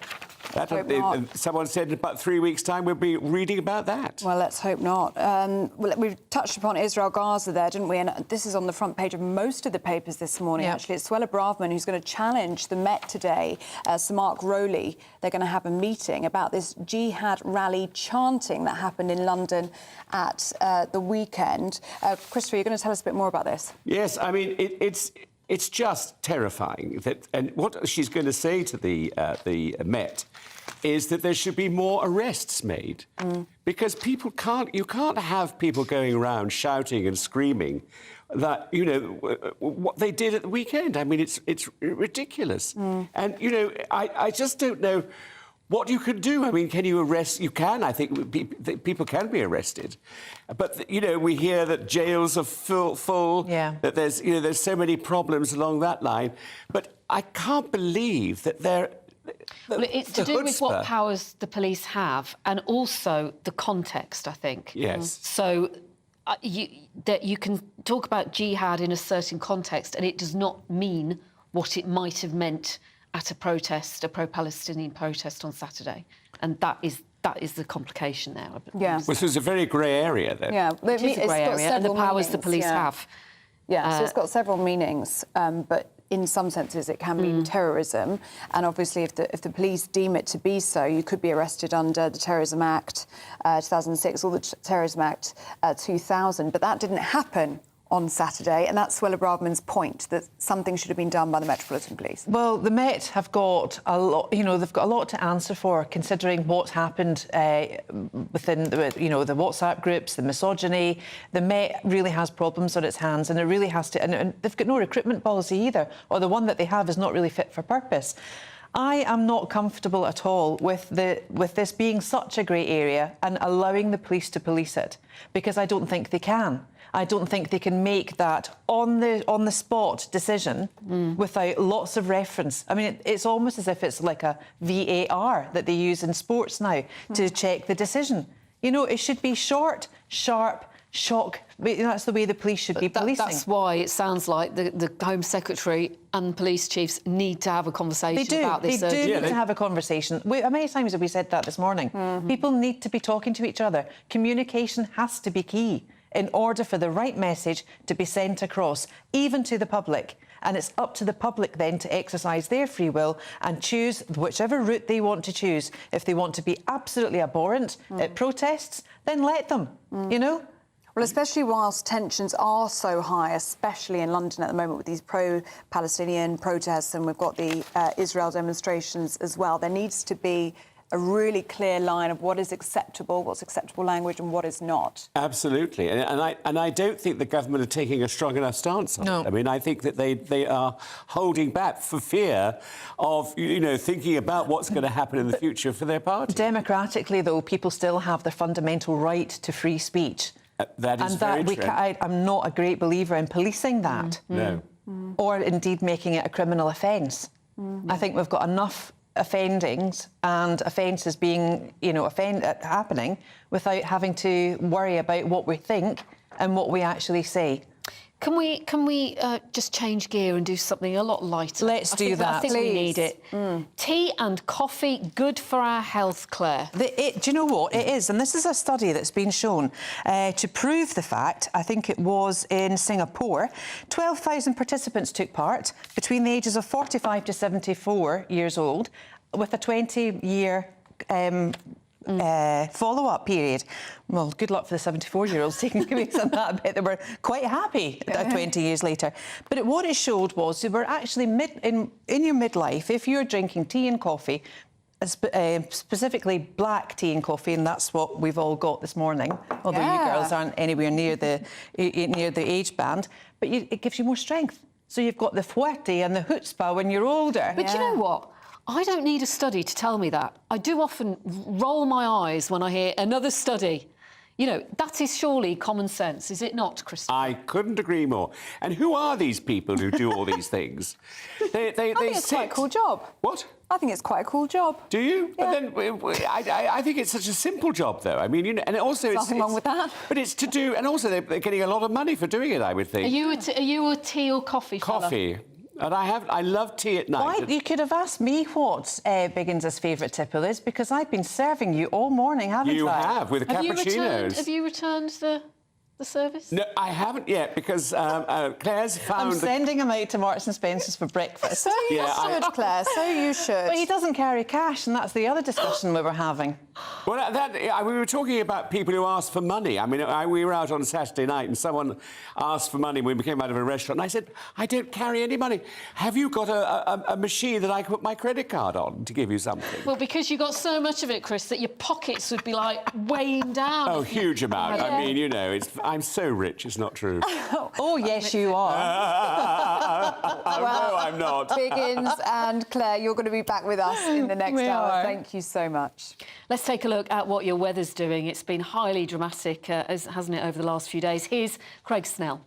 Someone said in about 3 weeks' time we'll be reading about that. Well, let's hope not. Well, we've touched upon Israel-Gaza there, didn't we? And this is on the front page of most of the papers this morning, actually. It's Suella Braverman who's going to challenge the Met today, Sir Mark Rowley. They're going to have a meeting about this jihad rally chanting that happened in London at the weekend. Christopher, you're going to tell us a bit more about this. Yes, I mean, it's just terrifying that, and what she's going to say to the Met is that there should be more arrests made because you can't have people going around shouting and screaming that, you know, what they did at the weekend. I mean, it's ridiculous. And, you know, I just don't know what you can do. I mean, can you arrest? You can. I think people can be arrested. But, you know, we hear that jails are full, that there's so many problems along that line. But I can't believe that well, it's to do with what powers the police have and also the context, I think. Yes. So you can talk about jihad in a certain context and it does not mean what it might have meant at a pro-Palestinian protest on Saturday. And that is the complication there. Yeah. Well, so it's a very grey area then. Yeah, it is a grey area, and the powers the police have. Yeah, so it's got several meanings, but in some senses it can mean terrorism. And obviously if the police deem it to be so, you could be arrested under the Terrorism Act 2006 or the Terrorism Act 2000. But that didn't happen on Saturday, and that's Suella Braverman's point, that something should have been done by the Metropolitan Police. Well, the Met have got a lot, you know, they've got a lot to answer for, considering what's happened within, the WhatsApp groups, the misogyny. The Met really has problems on its hands, and it really has to, and they've got no recruitment policy either, or the one that they have is not really fit for purpose. I am not comfortable at all with this being such a grey area and allowing the police to police it, because I don't think they can. I don't think they can make that on the spot decision without lots of reference. I mean, it's almost as if it's like a VAR that they use in sports now to check the decision. You know, it should be short, sharp, shock. That's the way the police should be policing. That's why it sounds like the Home Secretary and police chiefs need to have a conversation about this. They do need to have a conversation. How many times have we said that this morning? People need to be talking to each other. Communication has to be key in order for the right message to be sent across, even to the public. And it's up to the public then to exercise their free will and choose whichever route they want to choose. If they want to be absolutely abhorrent at protests, then let them, you know? Well, especially whilst tensions are so high, especially in London at the moment with these pro-Palestinian protests, and we've got the Israel demonstrations as well, there needs to be a really clear line of what is acceptable, what's acceptable language and what is not. Absolutely. And I don't think the government are taking a strong enough stance on it. I mean, I think that they are holding back for fear of, you know, thinking about what's going to happen in the future for their party. Democratically, though, people still have their fundamental right to free speech. That is very true. I'm not a great believer in policing that. No. Or indeed making it a criminal offence. I think we've got enough offendings and offences being, you know, happening without having to worry about what we think and what we actually say. Can we just change gear and do something a lot lighter? Let's do that. I think we need it. Tea and coffee, good for our health, Claire. Do you know what? It is, and this is a study that's been shown to prove the fact. I think it was in Singapore. 12,000 participants took part between the ages of 45 to 74 years old with a 20-year follow-up period. Well, good luck for the 74-year-olds taking place on that. I bet they were quite happy 20 years later. But what it showed was they were actually in your midlife, if you're drinking tea and coffee, specifically black tea and coffee, and that's what we've all got this morning, although you girls aren't anywhere near the age band, but it gives you more strength. So you've got the fuerte and the chutzpah when you're older. But you know what? I don't need a study to tell me that. I do often roll my eyes when I hear another study. You know, that is surely common sense, is it not, Christopher? I couldn't agree more. And who are these people who do all these things? I think it's quite a cool job. What? I think it's quite a cool job. Do you? Yeah. But then I think it's such a simple job, though. I mean, you know, and also There's nothing wrong with that. But it's to do, and also they're getting a lot of money for doing it, I would think. Are you a tea or coffee fella? Coffee. And I love tea at night. Why? You could have asked me what Biggins's favourite tipple is, because I've been serving you all morning, haven't I? You have, with the cappuccinos. Have you returned the service? No, I haven't yet, because Claire's found... I'm sending him out to Marks and Spencer's for breakfast. So you should, Claire, so you should. But he doesn't carry cash, and that's the other discussion we were having. Well, we were talking about people who ask for money. I mean, we were out on Saturday night and someone asked for money when we came out of a restaurant. And I said, I don't carry any money. Have you got a machine that I can put my credit card on to give you something? Well, because you got so much of it, Chris, that your pockets would be, like, weighing down. Oh, huge amount. Yeah. I mean, you know, I'm so rich, it's not true. Oh, yes, you are. No, I'm not. Biggins and Claire, you're going to be back with us in the next hour. Thank you so much. Let's take a look at what your weather's doing. It's been highly dramatic, hasn't it, over the last few days. Here's Craig Snell.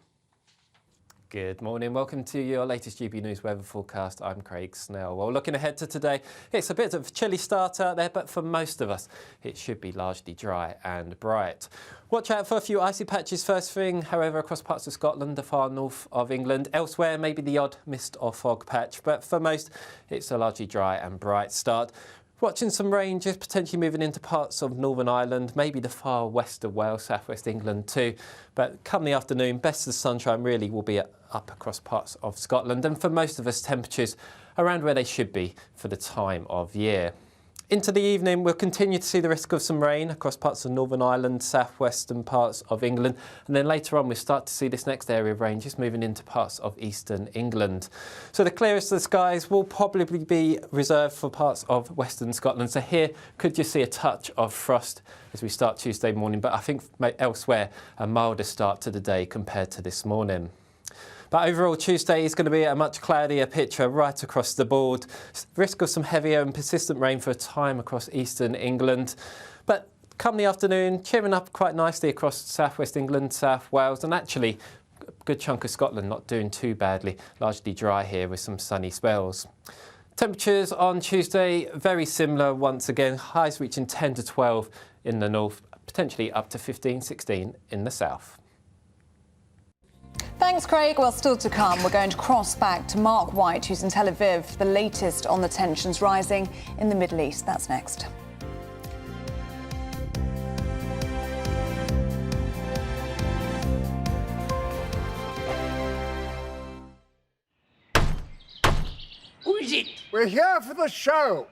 Good morning. Welcome to your latest GB News weather forecast. I'm Craig Snell. Well, looking ahead to today, it's a bit of a chilly start out there, but for most of us, it should be largely dry and bright. Watch out for a few icy patches first thing, however, across parts of Scotland, the far north of England. Elsewhere, maybe the odd mist or fog patch, but for most, it's a largely dry and bright start. Watching some rain just potentially moving into parts of Northern Ireland, maybe the far west of Wales, southwest England too. But come the afternoon, best of the sunshine really will be up across parts of Scotland. And for most of us, temperatures around where they should be for the time of year. Into the evening, we'll continue to see the risk of some rain across parts of Northern Ireland, southwestern parts of England. And then later on, we'll start to see this next area of rain just moving into parts of eastern England. So the clearest of the skies will probably be reserved for parts of western Scotland. So here could you see a touch of frost as we start Tuesday morning. But I think elsewhere, a milder start to the day compared to this morning. But overall, Tuesday is going to be a much cloudier picture right across the board. Risk of some heavier and persistent rain for a time across eastern England. But come the afternoon, cheering up quite nicely across southwest England, South Wales, and actually a good chunk of Scotland not doing too badly. Largely dry here with some sunny spells. Temperatures on Tuesday, very similar once again. Highs reaching 10 to 12 in the north, potentially up to 15, 16 in the south. Thanks, Craig. Well, still to come, we're going to cross back to Mark White, who's in Tel Aviv, for the latest on the tensions rising in the Middle East. That's next. Who is it? We're here for the show.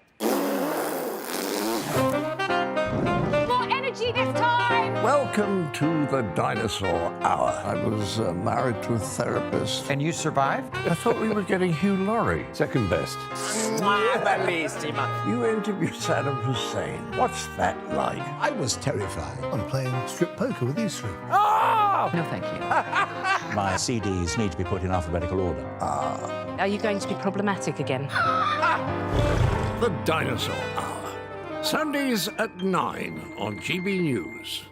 More energy energy this time! Welcome to the Dinosaur Hour. I was married to a therapist. And you survived? I thought we were getting Hugh Laurie. Second best. You interviewed Saddam Hussein. What's that like? I was terrified. I'm playing strip poker with these three. Oh! No, thank you. My CDs need to be put in alphabetical order. Are you going to be problematic again? The Dinosaur Hour. Sundays at 9 on GB News.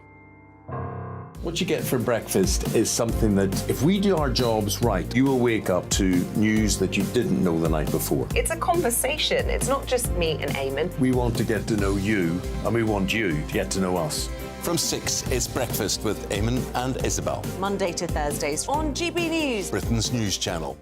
What you get for breakfast is something that, if we do our jobs right, you will wake up to news that you didn't know the night before. It's a conversation. It's not just me and Eamonn. We want to get to know you, and we want you to get to know us. From 6, it's Breakfast with Eamonn and Isabel. Monday to Thursdays on GB News. Britain's news channel.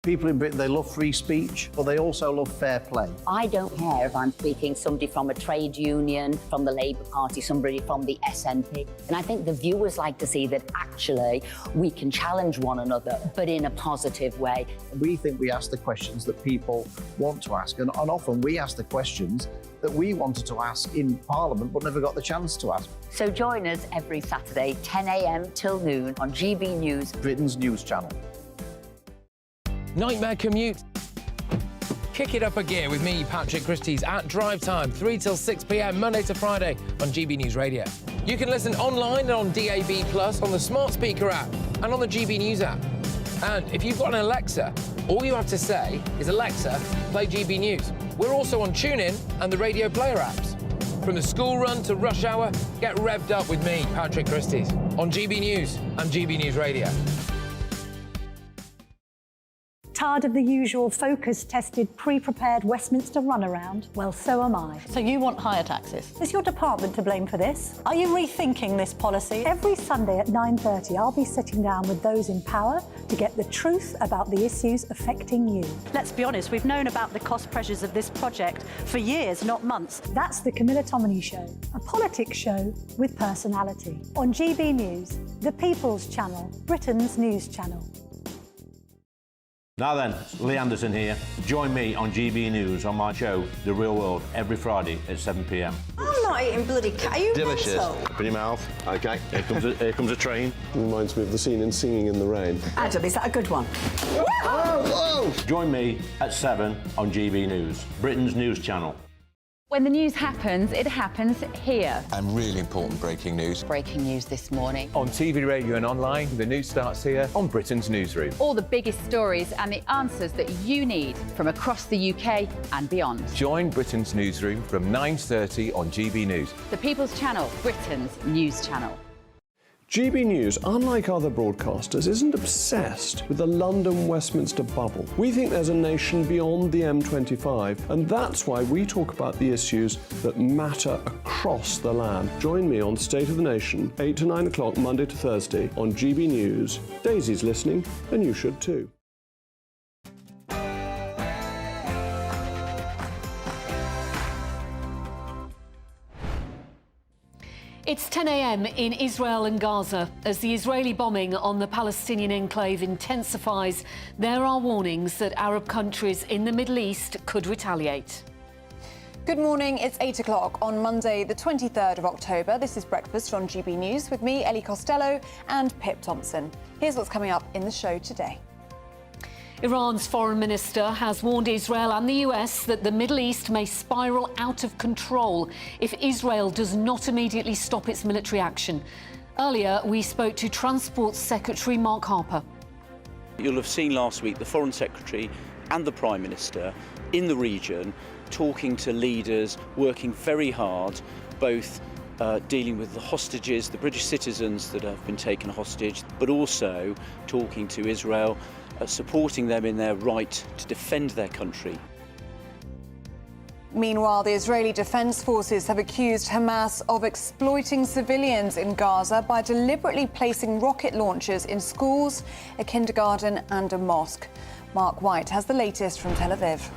People in Britain, they love free speech, but they also love fair play. I don't care if I'm speaking somebody from a trade union, from the Labour Party, somebody from the SNP. And I think the viewers like to see that actually we can challenge one another, but in a positive way. We think we ask the questions that people want to ask, and often we ask the questions that we wanted to ask in Parliament but never got the chance to ask. So join us every Saturday, 10 a.m. till noon on GB News, Britain's news channel. Nightmare commute. Kick it up a gear with me, Patrick Christie's, at Drive Time, 3 till 6 p.m, Monday to Friday on GB News Radio. You can listen online and on DAB+, on the smart speaker app and on the GB News app. And if you've got an Alexa, all you have to say is, Alexa, play GB News. We're also on TuneIn and the Radio Player apps. From the school run to rush hour, get revved up with me, Patrick Christie's, on GB News and GB News Radio. Tired of the usual focus-tested, pre-prepared Westminster runaround? Well, so am I. So you want higher taxes? Is your department to blame for this? Are you rethinking this policy? Every Sunday at 9:30, I'll be sitting down with those in power to get the truth about the issues affecting you. Let's be honest, we've known about the cost pressures of this project for years, not months. That's the Camilla Tominey Show, a politics show with personality. On GB News, the People's Channel, Britain's news channel. Now then, Lee Anderson here. Join me on GB News on my show, The Real World, every Friday at 7 p.m. I'm not eating bloody cat. Are you Delicious. mental? Open your mouth. OK, here comes a train. Reminds me of the scene in Singing in the Rain. Adam, is that a good one? Whoa! Join me at 7 on GB News, Britain's news channel. When the news happens, it happens here. And really important breaking news. Breaking news this morning. On TV, radio and online, the news starts here on Britain's Newsroom. All the biggest stories and the answers that you need from across the UK and beyond. Join Britain's Newsroom from 9:30 on GB News. The People's Channel, Britain's news channel. GB News, unlike other broadcasters, isn't obsessed with the London-Westminster bubble. We think there's a nation beyond the M25, and that's why we talk about the issues that matter across the land. Join me on State of the Nation, 8 to 9 o'clock, Monday to Thursday, on GB News. Daisy's listening, and you should too. It's 10 a.m. in Israel and Gaza. As the Israeli bombing on the Palestinian enclave intensifies, there are warnings that Arab countries in the Middle East could retaliate. Good morning, it's 8 o'clock on Monday, the 23rd of October. This is Breakfast on GB News with me, Ellie Costello, and Pip Thompson. Here's what's coming up in the show today. Iran's foreign minister has warned Israel and the US that the Middle East may spiral out of control if Israel does not immediately stop its military action. Earlier, we spoke to Transport Secretary Mark Harper. You'll have seen last week the Foreign Secretary and the Prime Minister in the region talking to leaders, working very hard, both dealing with the hostages, the British citizens that have been taken hostage, but also talking to Israel, supporting them in their right to defend their country. Meanwhile, the Israeli Defense Forces have accused Hamas of exploiting civilians in Gaza by deliberately placing rocket launchers in schools, a kindergarten and a mosque. Mark White has the latest from Tel Aviv.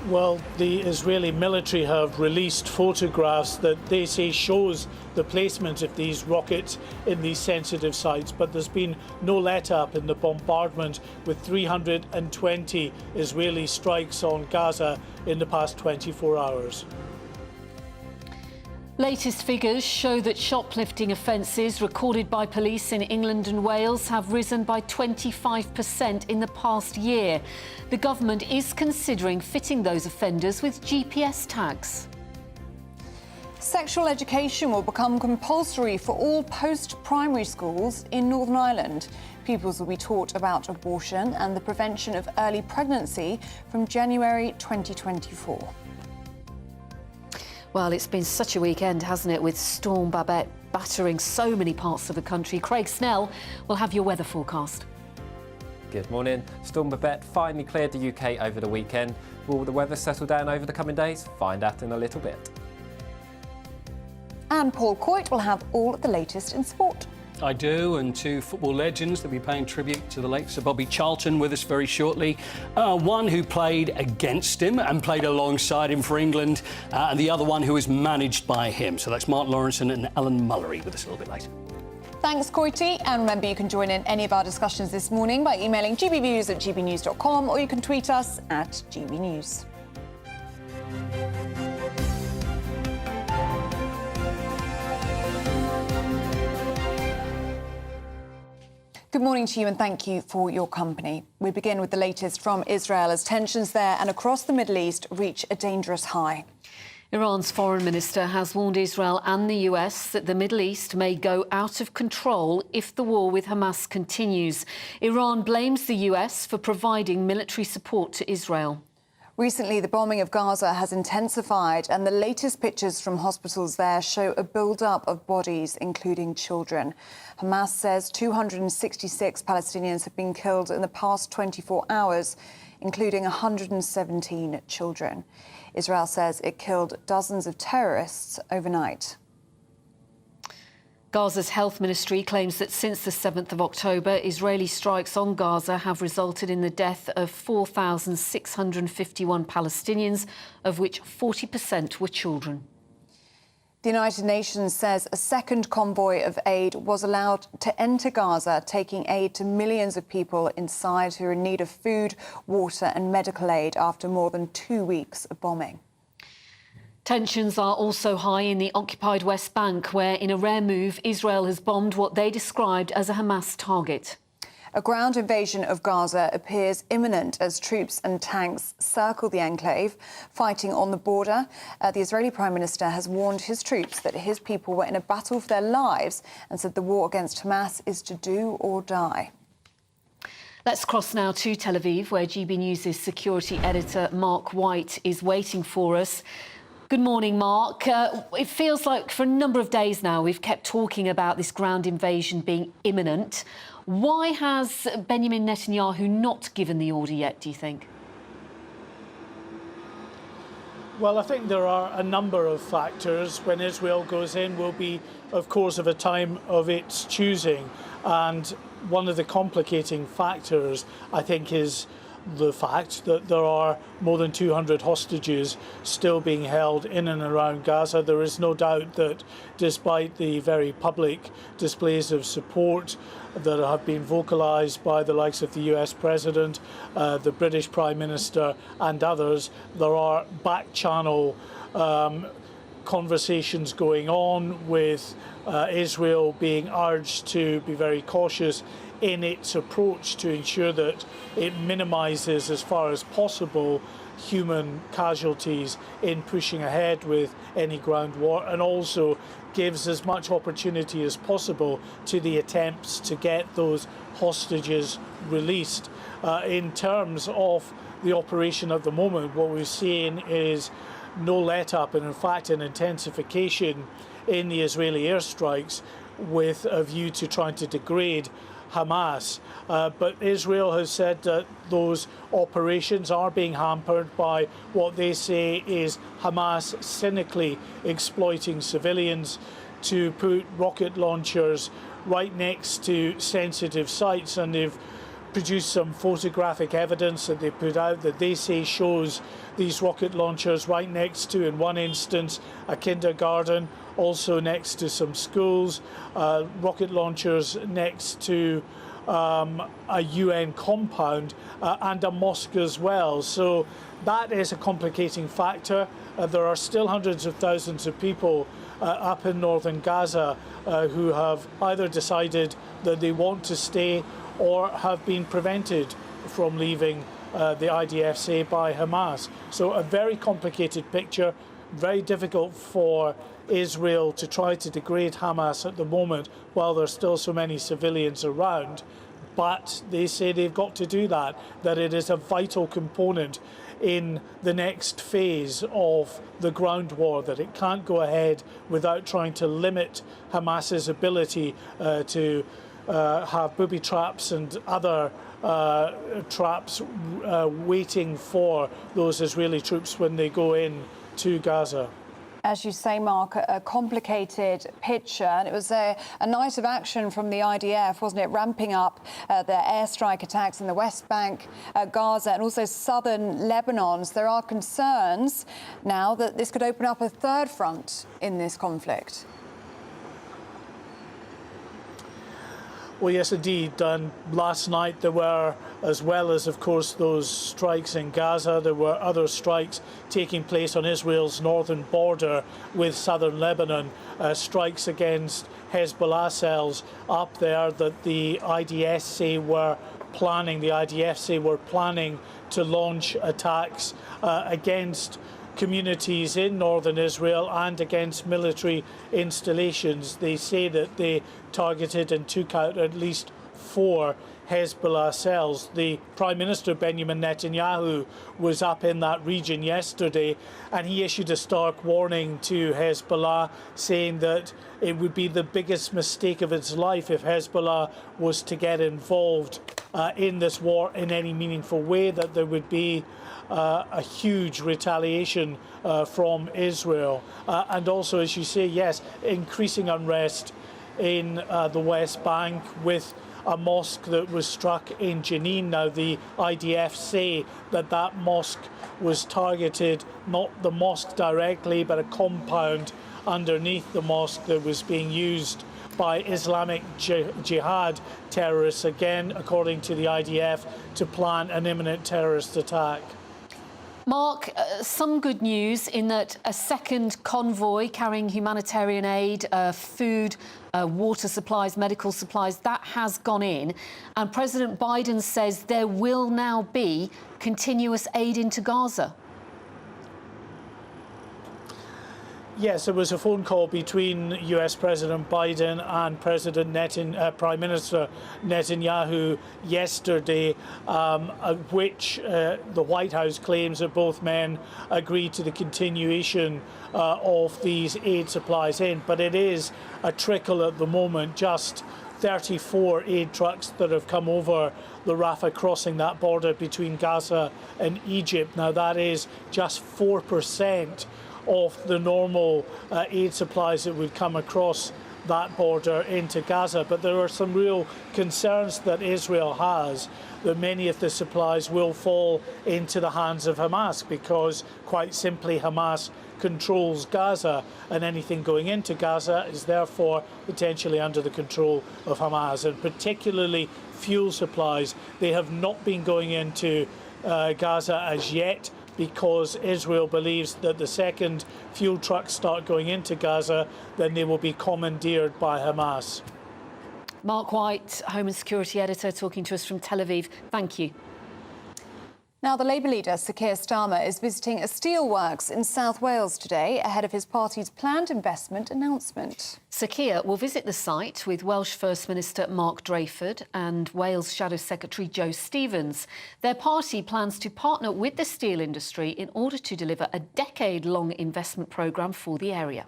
Well, the Israeli military have released photographs that they say shows the placement of these rockets in these sensitive sites, but there's been no let-up in the bombardment, with 320 Israeli strikes on Gaza in the past 24 hours. Latest figures show that shoplifting offences recorded by police in England and Wales have risen by 25% in the past year. The government is considering fitting those offenders with GPS tags. Sexual education will become compulsory for all post-primary schools in Northern Ireland. Pupils will be taught about abortion and the prevention of early pregnancy from January 2024. Well, it's been such a weekend, hasn't it, with Storm Babette battering so many parts of the country. Craig Snell will have your weather forecast. Good morning. Storm Babette finally cleared the UK over the weekend. Will the weather settle down over the coming days? Find out in a little bit. And Paul Coyte will have all of the latest in sport. I do, and two football legends that will be paying tribute to the late Sir Bobby Charlton with us very shortly. One who played against him and played alongside him for England, and the other one who was managed by him. So that's Mark Lawrenson and Alan Mullery with us a little bit later. Thanks, Coyte. And remember, you can join in any of our discussions this morning by emailing gbviews@gbnews.com, or you can tweet us at gbnews. Good morning to you and thank you for your company. We begin with the latest from Israel as tensions there and across the Middle East reach a dangerous high. Iran's foreign minister has warned Israel and the US that the Middle East may go out of control if the war with Hamas continues. Iran blames the US for providing military support to Israel. Recently, the bombing of Gaza has intensified, and the latest pictures from hospitals there show a build-up of bodies, including children. Hamas says 266 Palestinians have been killed in the past 24 hours, including 117 children. Israel says it killed dozens of terrorists overnight. Gaza's health ministry claims that since the 7th of October, Israeli strikes on Gaza have resulted in the death of 4,651 Palestinians, of which 40% were children. The United Nations says a second convoy of aid was allowed to enter Gaza, taking aid to millions of people inside who are in need of food, water and medical aid after more than 2 weeks of bombing. Tensions are also high in the occupied West Bank, where, in a rare move, Israel has bombed what they described as a Hamas target. A ground invasion of Gaza appears imminent as troops and tanks circle the enclave, fighting on the border. The Israeli Prime Minister has warned his troops that his people were in a battle for their lives and said the war against Hamas is to do or die. Let's cross now to Tel Aviv, where GB News' security editor Mark White is waiting for us. Good morning, Mark. It feels like for a number of days now we've kept talking about this ground invasion being imminent. Why has Benjamin Netanyahu not given the order yet, do you think? Well, I think there are a number of factors. When Israel goes in, will be, of course, of a time of its choosing. And one of the complicating factors, I think, is the fact that there are more than 200 hostages still being held in and around Gaza. There is no doubt that despite the very public displays of support that have been vocalised by the likes of the US President, the British Prime Minister and others, there are back-channel conversations going on with Israel being urged to be very cautious in its approach to ensure that it minimises as far as possible human casualties in pushing ahead with any ground war, and also gives as much opportunity as possible to the attempts to get those hostages released. In terms of the operation at the moment, what we're seeing is no let-up and in fact an intensification in the Israeli airstrikes with a view to trying to degrade Hamas. But Israel has said that those operations are being hampered by what they say is Hamas cynically exploiting civilians to put rocket launchers right next to sensitive sites, and they've produced some photographic evidence that they put out that they say shows these rocket launchers right next to, in one instance, a kindergarten, also next to some schools, rocket launchers next to a UN compound and a mosque as well. So that is a complicating factor. There are still hundreds of thousands of people up in northern Gaza who have either decided that they want to stay or have been prevented from leaving the IDF, say, by Hamas. So a very complicated picture, very difficult for Israel to try to degrade Hamas at the moment while there's still so many civilians around. But they say they've got to do that it is a vital component in the next phase of the ground war, that it can't go ahead without trying to limit Hamas's ability to have booby traps and other traps waiting for those Israeli troops when they go in to Gaza. As you say, Mark, a complicated picture. And it was a night of action from the IDF, wasn't it? Ramping up their airstrike attacks in the West Bank, Gaza, and also southern Lebanon. So there are concerns now that this could open up a third front in this conflict. Well, yes, indeed. And last night there were, as well as, of course, those strikes in Gaza, there were other strikes taking place on Israel's northern border with southern Lebanon, strikes against Hezbollah cells up there that the IDF say were planning to launch attacks against communities in northern Israel and against military installations. They say that they targeted and took out at least 4 Hezbollah cells. The Prime Minister Benjamin Netanyahu was up in that region yesterday, and he issued a stark warning to Hezbollah, saying that it would be the biggest mistake of its life if Hezbollah was to get involved in this war in any meaningful way, that there would be a huge retaliation from Israel. And also, as you say, yes, increasing unrest in the West Bank with a mosque that was struck in Jenin. Now, the IDF say that mosque was targeted, not the mosque directly, but a compound underneath the mosque that was being used by Islamic Jihad terrorists, again, according to the IDF, to plan an imminent terrorist attack. Mark, some good news in that a second convoy carrying humanitarian aid, food, water supplies, medical supplies, that has gone in. And President Biden says there will now be continuous aid into Gaza. Yes, there was a phone call between US President Biden and Prime Minister Netanyahu yesterday, which the White House claims that both men agreed to the continuation of these aid supplies in. But it is a trickle at the moment, just 34 aid trucks that have come over the Rafah crossing, that border between Gaza and Egypt. Now, that is just 4% of the normal aid supplies that would come across that border into Gaza. But there are some real concerns that Israel has that many of the supplies will fall into the hands of Hamas, because quite simply Hamas controls Gaza, and anything going into Gaza is therefore potentially under the control of Hamas. And particularly fuel supplies, they have not been going into Gaza as yet, because Israel believes that the second fuel trucks start going into Gaza, then they will be commandeered by Hamas. Mark White, Home and Security Editor, talking to us from Tel Aviv. Thank you. Now, the Labour leader, Sir Keir Starmer, is visiting a steelworks in South Wales today ahead of his party's planned investment announcement. Sir Keir will visit the site with Welsh First Minister Mark Drayford and Wales Shadow Secretary Joe Stevens. Their party plans to partner with the steel industry in order to deliver a decade-long investment programme for the area.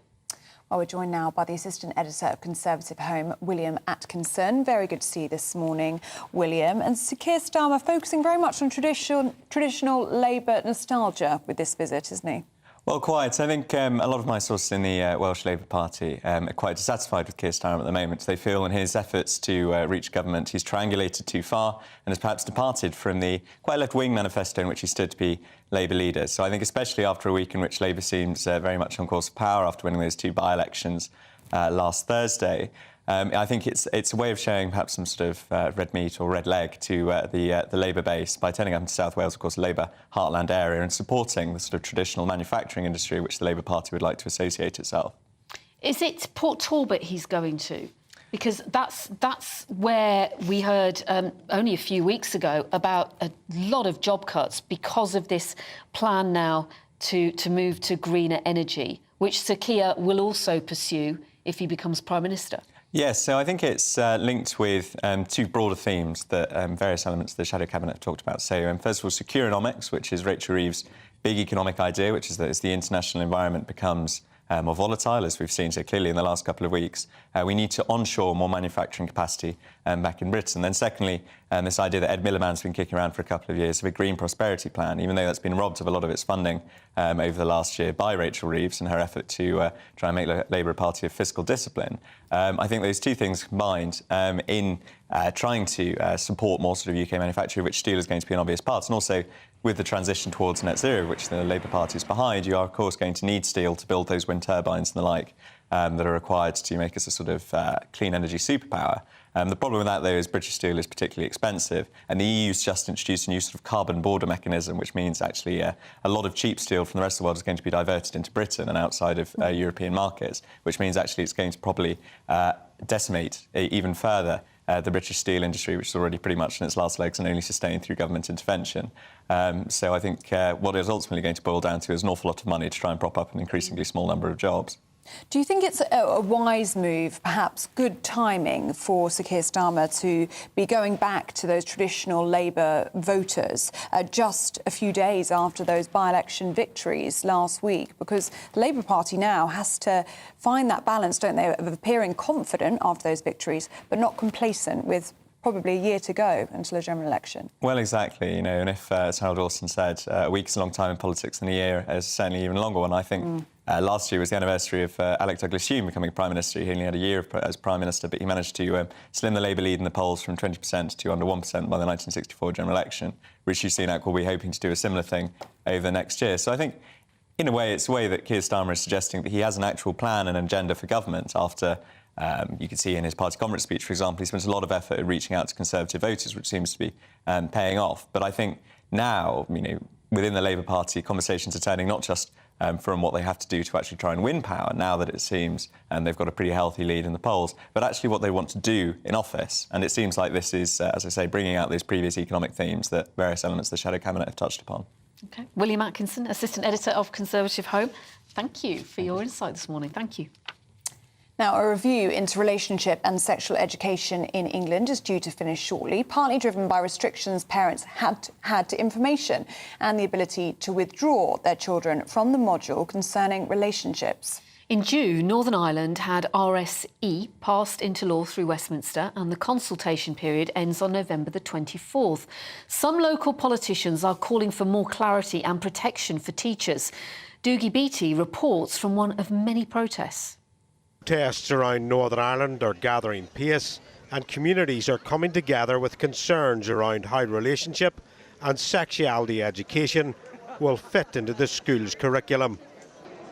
Well, we're joined now by the Assistant Editor of Conservative Home, William Atkinson. Very good to see you this morning, William. And Sir Keir Starmer focusing very much on traditional Labour nostalgia with this visit, isn't he? Well, quite. I think a lot of my sources in the Welsh Labour Party are quite dissatisfied with Keir Starmer at the moment. They feel in his efforts to reach government, he's triangulated too far and has perhaps departed from the quite left-wing manifesto in which he stood to be Labour leader. So I think especially after a week in which Labour seems very much on course for power after winning those 2 by-elections last Thursday, I think it's a way of showing perhaps some sort of red meat or red leg to the Labour base by turning up into South Wales, of course, a Labour heartland area, and supporting the sort of traditional manufacturing industry which the Labour Party would like to associate itself. Is it Port Talbot he's going to? Because that's where we heard only a few weeks ago about a lot of job cuts because of this plan now to move to greener energy, which Sir Keir will also pursue if he becomes Prime Minister. Yes, so I think it's linked with two broader themes that various elements of the Shadow Cabinet have talked about. So first of all, Securonomics, which is Rachel Reeves' big economic idea, which is that as the international environment becomes more volatile, as we've seen so clearly in the last couple of weeks, we need to onshore more manufacturing capacity back in Britain. Then secondly, this idea that Ed Miliband's been kicking around for a couple of years of a green prosperity plan, even though that's been robbed of a lot of its funding over the last year by Rachel Reeves and her effort to try and make Labour a party of fiscal discipline. I think those two things combined in trying to support more sort of UK manufacturing, which steel is going to be an obvious part, and also with the transition towards net zero, which the Labour Party is behind, you are, of course, going to need steel to build those wind turbines and the like that are required to make us a sort of clean energy superpower. The problem with that, though, is British steel is particularly expensive, and the EU's just introduced a new sort of carbon border mechanism, which means actually a lot of cheap steel from the rest of the world is going to be diverted into Britain and outside of European markets, which means actually it's going to probably decimate even further the British steel industry, which is already pretty much in its last legs and only sustained through government intervention. So I think what it's ultimately going to boil down to is an awful lot of money to try and prop up an increasingly small number of jobs. Do you think it's a wise move, perhaps good timing for Sir Keir Starmer to be going back to those traditional Labour voters just a few days after those by-election victories last week? Because the Labour Party now has to find that balance, don't they, of appearing confident after those victories, but not complacent with probably a year to go until a general election. Well, exactly, you know, and if, as Harold Dawson said, a week's a long time in politics and a year is certainly even a longer one. I think last year was the anniversary of Alec Douglas-Home becoming Prime Minister. He only had a year as Prime Minister, but he managed to slim the Labour lead in the polls from 20% to under 1% by the 1964 general election. Rishi Sunak will be hoping to do a similar thing over the next year. So I think, in a way, it's a way that Keir Starmer is suggesting that he has an actual plan and agenda for government after... you could see in his party conference speech, for example, he spent a lot of effort at reaching out to Conservative voters, which seems to be paying off. But I think now, you know, within the Labour Party, conversations are turning not just from what they have to do to actually try and win power, now that it seems they've got a pretty healthy lead in the polls, but actually what they want to do in office. And it seems like this is, as I say, bringing out those previous economic themes that various elements of the Shadow Cabinet have touched upon. OK. William Atkinson, Assistant Editor of Conservative Home, thank you for your insight this morning. Thank you. Now, a review into relationship and sexual education in England is due to finish shortly, partly driven by restrictions parents had to information and the ability to withdraw their children from the module concerning relationships. In June, Northern Ireland had RSE passed into law through Westminster, and the consultation period ends on November the 24th. Some local politicians are calling for more clarity and protection for teachers. Doogie Beattie reports from one of many protests. Protests around Northern Ireland are gathering pace, and communities are coming together with concerns around how relationship and sexuality education will fit into the school's curriculum.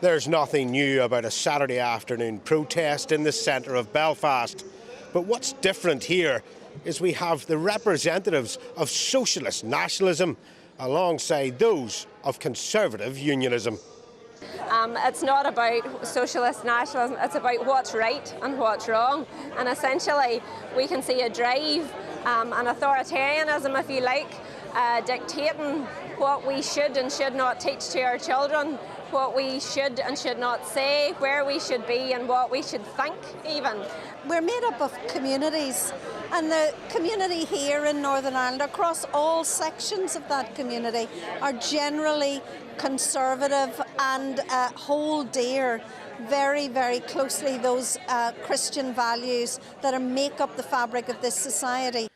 There's nothing new about a Saturday afternoon protest in the centre of Belfast. But what's different here is we have the representatives of socialist nationalism alongside those of conservative unionism. It's not about socialist nationalism, it's about what's right and what's wrong. And essentially, we can see a drive, an authoritarianism, if you like, dictating what we should and should not teach to our children, what we should and should not say, where we should be and what we should think even. We're made up of communities, and the community here in Northern Ireland, across all sections of that community, are generally conservative and hold dear very, very closely those Christian values that make up the fabric of this society.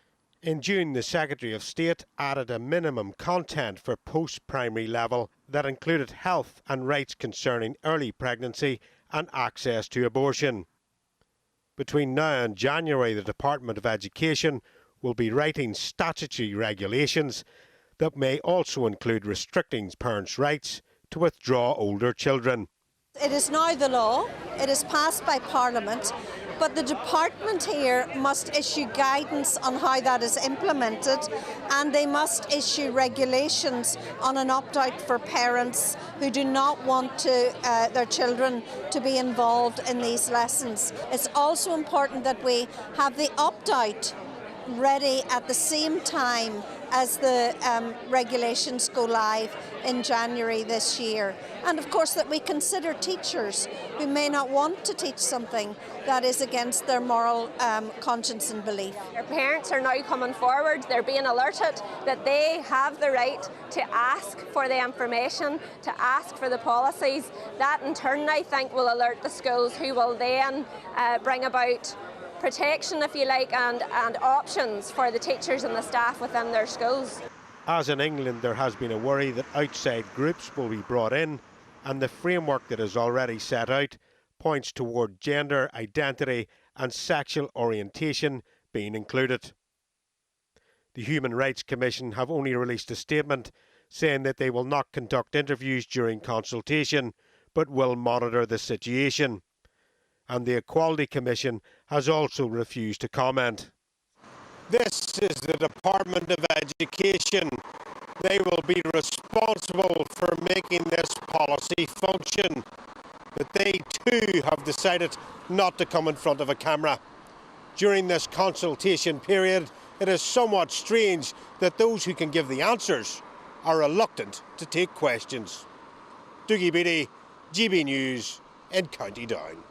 In June, the Secretary of State added a minimum content for post-primary level that included health and rights concerning early pregnancy and access to abortion. Between now and January, the Department of Education will be writing statutory regulations that may also include restricting parents' rights to withdraw older children. It is now the law. It is passed by Parliament. But the department here must issue guidance on how that is implemented, and they must issue regulations on an opt-out for parents who do not want their children to be involved in these lessons. It's also important that we have the opt-out ready at the same time as the regulations go live in January this year. And of course that we consider teachers who may not want to teach something that is against their moral conscience and belief. Our parents are now coming forward. They're being alerted that they have the right to ask for the information, to ask for the policies. That in turn, I think, will alert the schools, who will then bring about protection, if you like, and options for the teachers and the staff within their schools. As in England, there has been a worry that outside groups will be brought in, and the framework that is already set out points toward gender identity and sexual orientation being included. The Human Rights Commission have only released a statement saying that they will not conduct interviews during consultation, but will monitor the situation. And the Equality Commission has also refused to comment. This is the Department of Education. They will be responsible for making this policy function. But they too have decided not to come in front of a camera. During this consultation period, it is somewhat strange that those who can give the answers are reluctant to take questions. Dougie Beattie, GB News in County Down.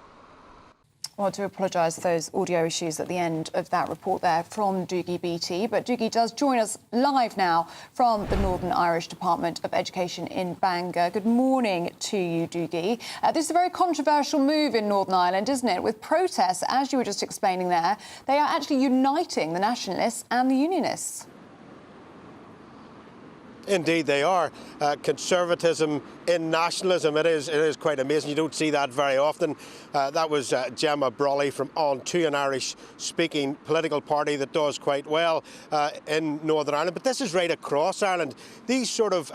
I want to apologise for those audio issues at the end of that report there from Dougie Beattie. But Dougie does join us live now from the Northern Irish Department of Education in Bangor. Good morning to you, Dougie. This is a very controversial move in Northern Ireland, isn't it? With protests, as you were just explaining there, they are actually uniting the nationalists and the unionists. Indeed, they are. Conservatism in nationalism, it is quite amazing. You don't see that very often. That was Gemma Brawley from On 2, an Irish-speaking political party that does quite well in Northern Ireland. But this is right across Ireland. These sort of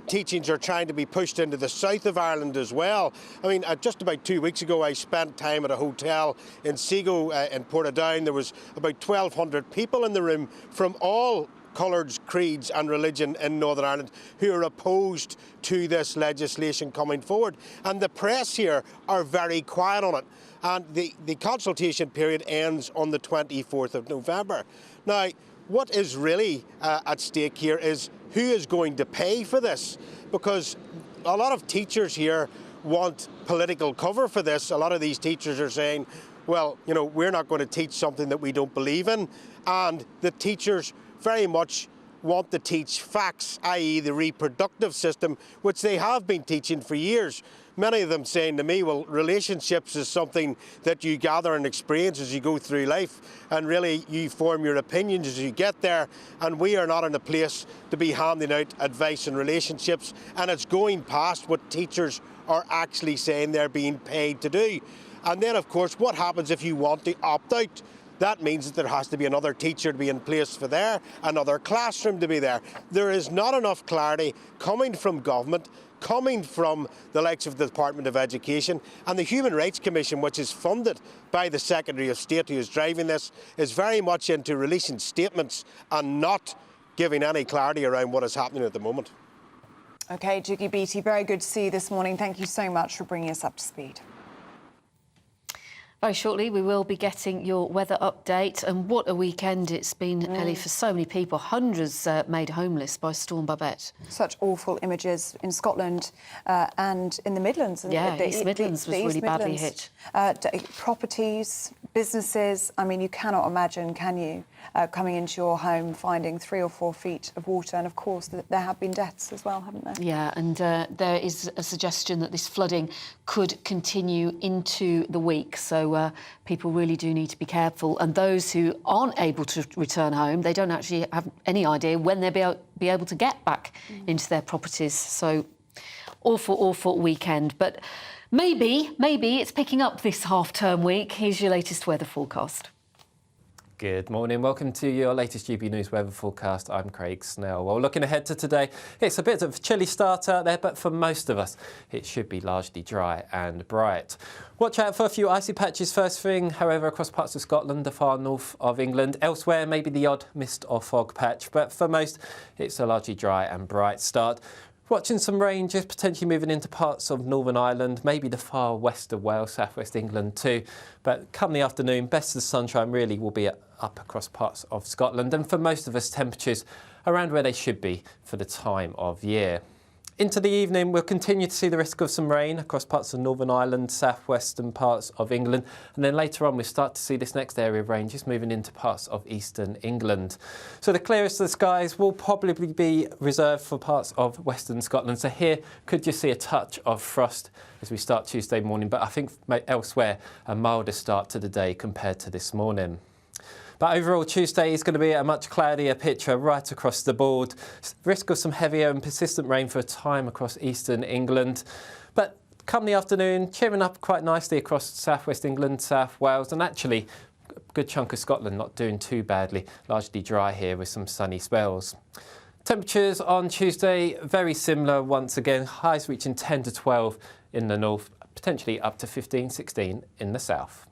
teachings are trying to be pushed into the south of Ireland as well. I mean, just about 2 weeks ago, I spent time at a hotel in Seago in Portadown. There was about 1,200 people in the room from all colours, creeds and religion in Northern Ireland who are opposed to this legislation coming forward. And the press here are very quiet on it. And the consultation period ends on the 24th of November. Now, what is really at stake here is who is going to pay for this? Because a lot of teachers here want political cover for this. A lot of these teachers are saying, well, you know, we're not going to teach something that we don't believe in. And the teachers very much want to teach facts, i.e. the reproductive system, which they have been teaching for years. Many of them saying to me, well, relationships is something that you gather and experience as you go through life, and really you form your opinions as you get there, and we are not in a place to be handing out advice on relationships, and it's going past what teachers are actually saying they're being paid to do. And then, of course, what happens if you want to opt out? That means that there has to be another teacher to be in place for there, another classroom to be there. There is not enough clarity coming from government, coming from the likes of the Department of Education, and the Human Rights Commission, which is funded by the Secretary of State who is driving this, is very much into releasing statements and not giving any clarity around what is happening at the moment. OK, Dougie Beattie, very good to see you this morning. Thank you so much for bringing us up to speed. Very shortly, we will be getting your weather update. And what a weekend it's been, Ellie, for so many people. Hundreds made homeless by Storm Babette. Such awful images in Scotland and in the Midlands. Yeah, the East Midlands was really badly hit. Properties, businesses. I mean, you cannot imagine, can you, coming into your home, finding 3 or 4 feet of water. And, of course, there have been deaths as well, haven't there? Yeah, and there is a suggestion that this flooding could continue into the week. So people really do need to be careful. And those who aren't able to return home, they don't actually have any idea when they'll be able to get back into their properties. So awful, awful weekend. But maybe it's picking up this half-term week. Here's your latest weather forecast. Good morning. Welcome to your latest GB News weather forecast. I'm Craig Snell. Well, looking ahead to today, it's a bit of a chilly start out there, but for most of us, it should be largely dry and bright. Watch out for a few icy patches first thing, however, across parts of Scotland, the far north of England. Elsewhere, maybe the odd mist or fog patch, but for most, it's a largely dry and bright start. Watching some rain just potentially moving into parts of Northern Ireland, maybe the far west of Wales, southwest England too. But come the afternoon, best of the sunshine really will be up across parts of Scotland. And for most of us, temperatures around where they should be for the time of year. Into the evening, we'll continue to see the risk of some rain across parts of Northern Ireland, southwestern parts of England. And then later on, we'll start to see this next area of rain just moving into parts of eastern England. So the clearest of the skies will probably be reserved for parts of western Scotland. So here could just see a touch of frost as we start Tuesday morning. But I think elsewhere, a milder start to the day compared to this morning. But overall, Tuesday is going to be a much cloudier picture right across the board. Risk of some heavier and persistent rain for a time across eastern England. But come the afternoon, cheering up quite nicely across southwest England, South Wales, and actually a good chunk of Scotland not doing too badly. Largely dry here with some sunny spells. Temperatures on Tuesday, very similar once again. Highs reaching 10 to 12 in the north, potentially up to 15, 16 in the south.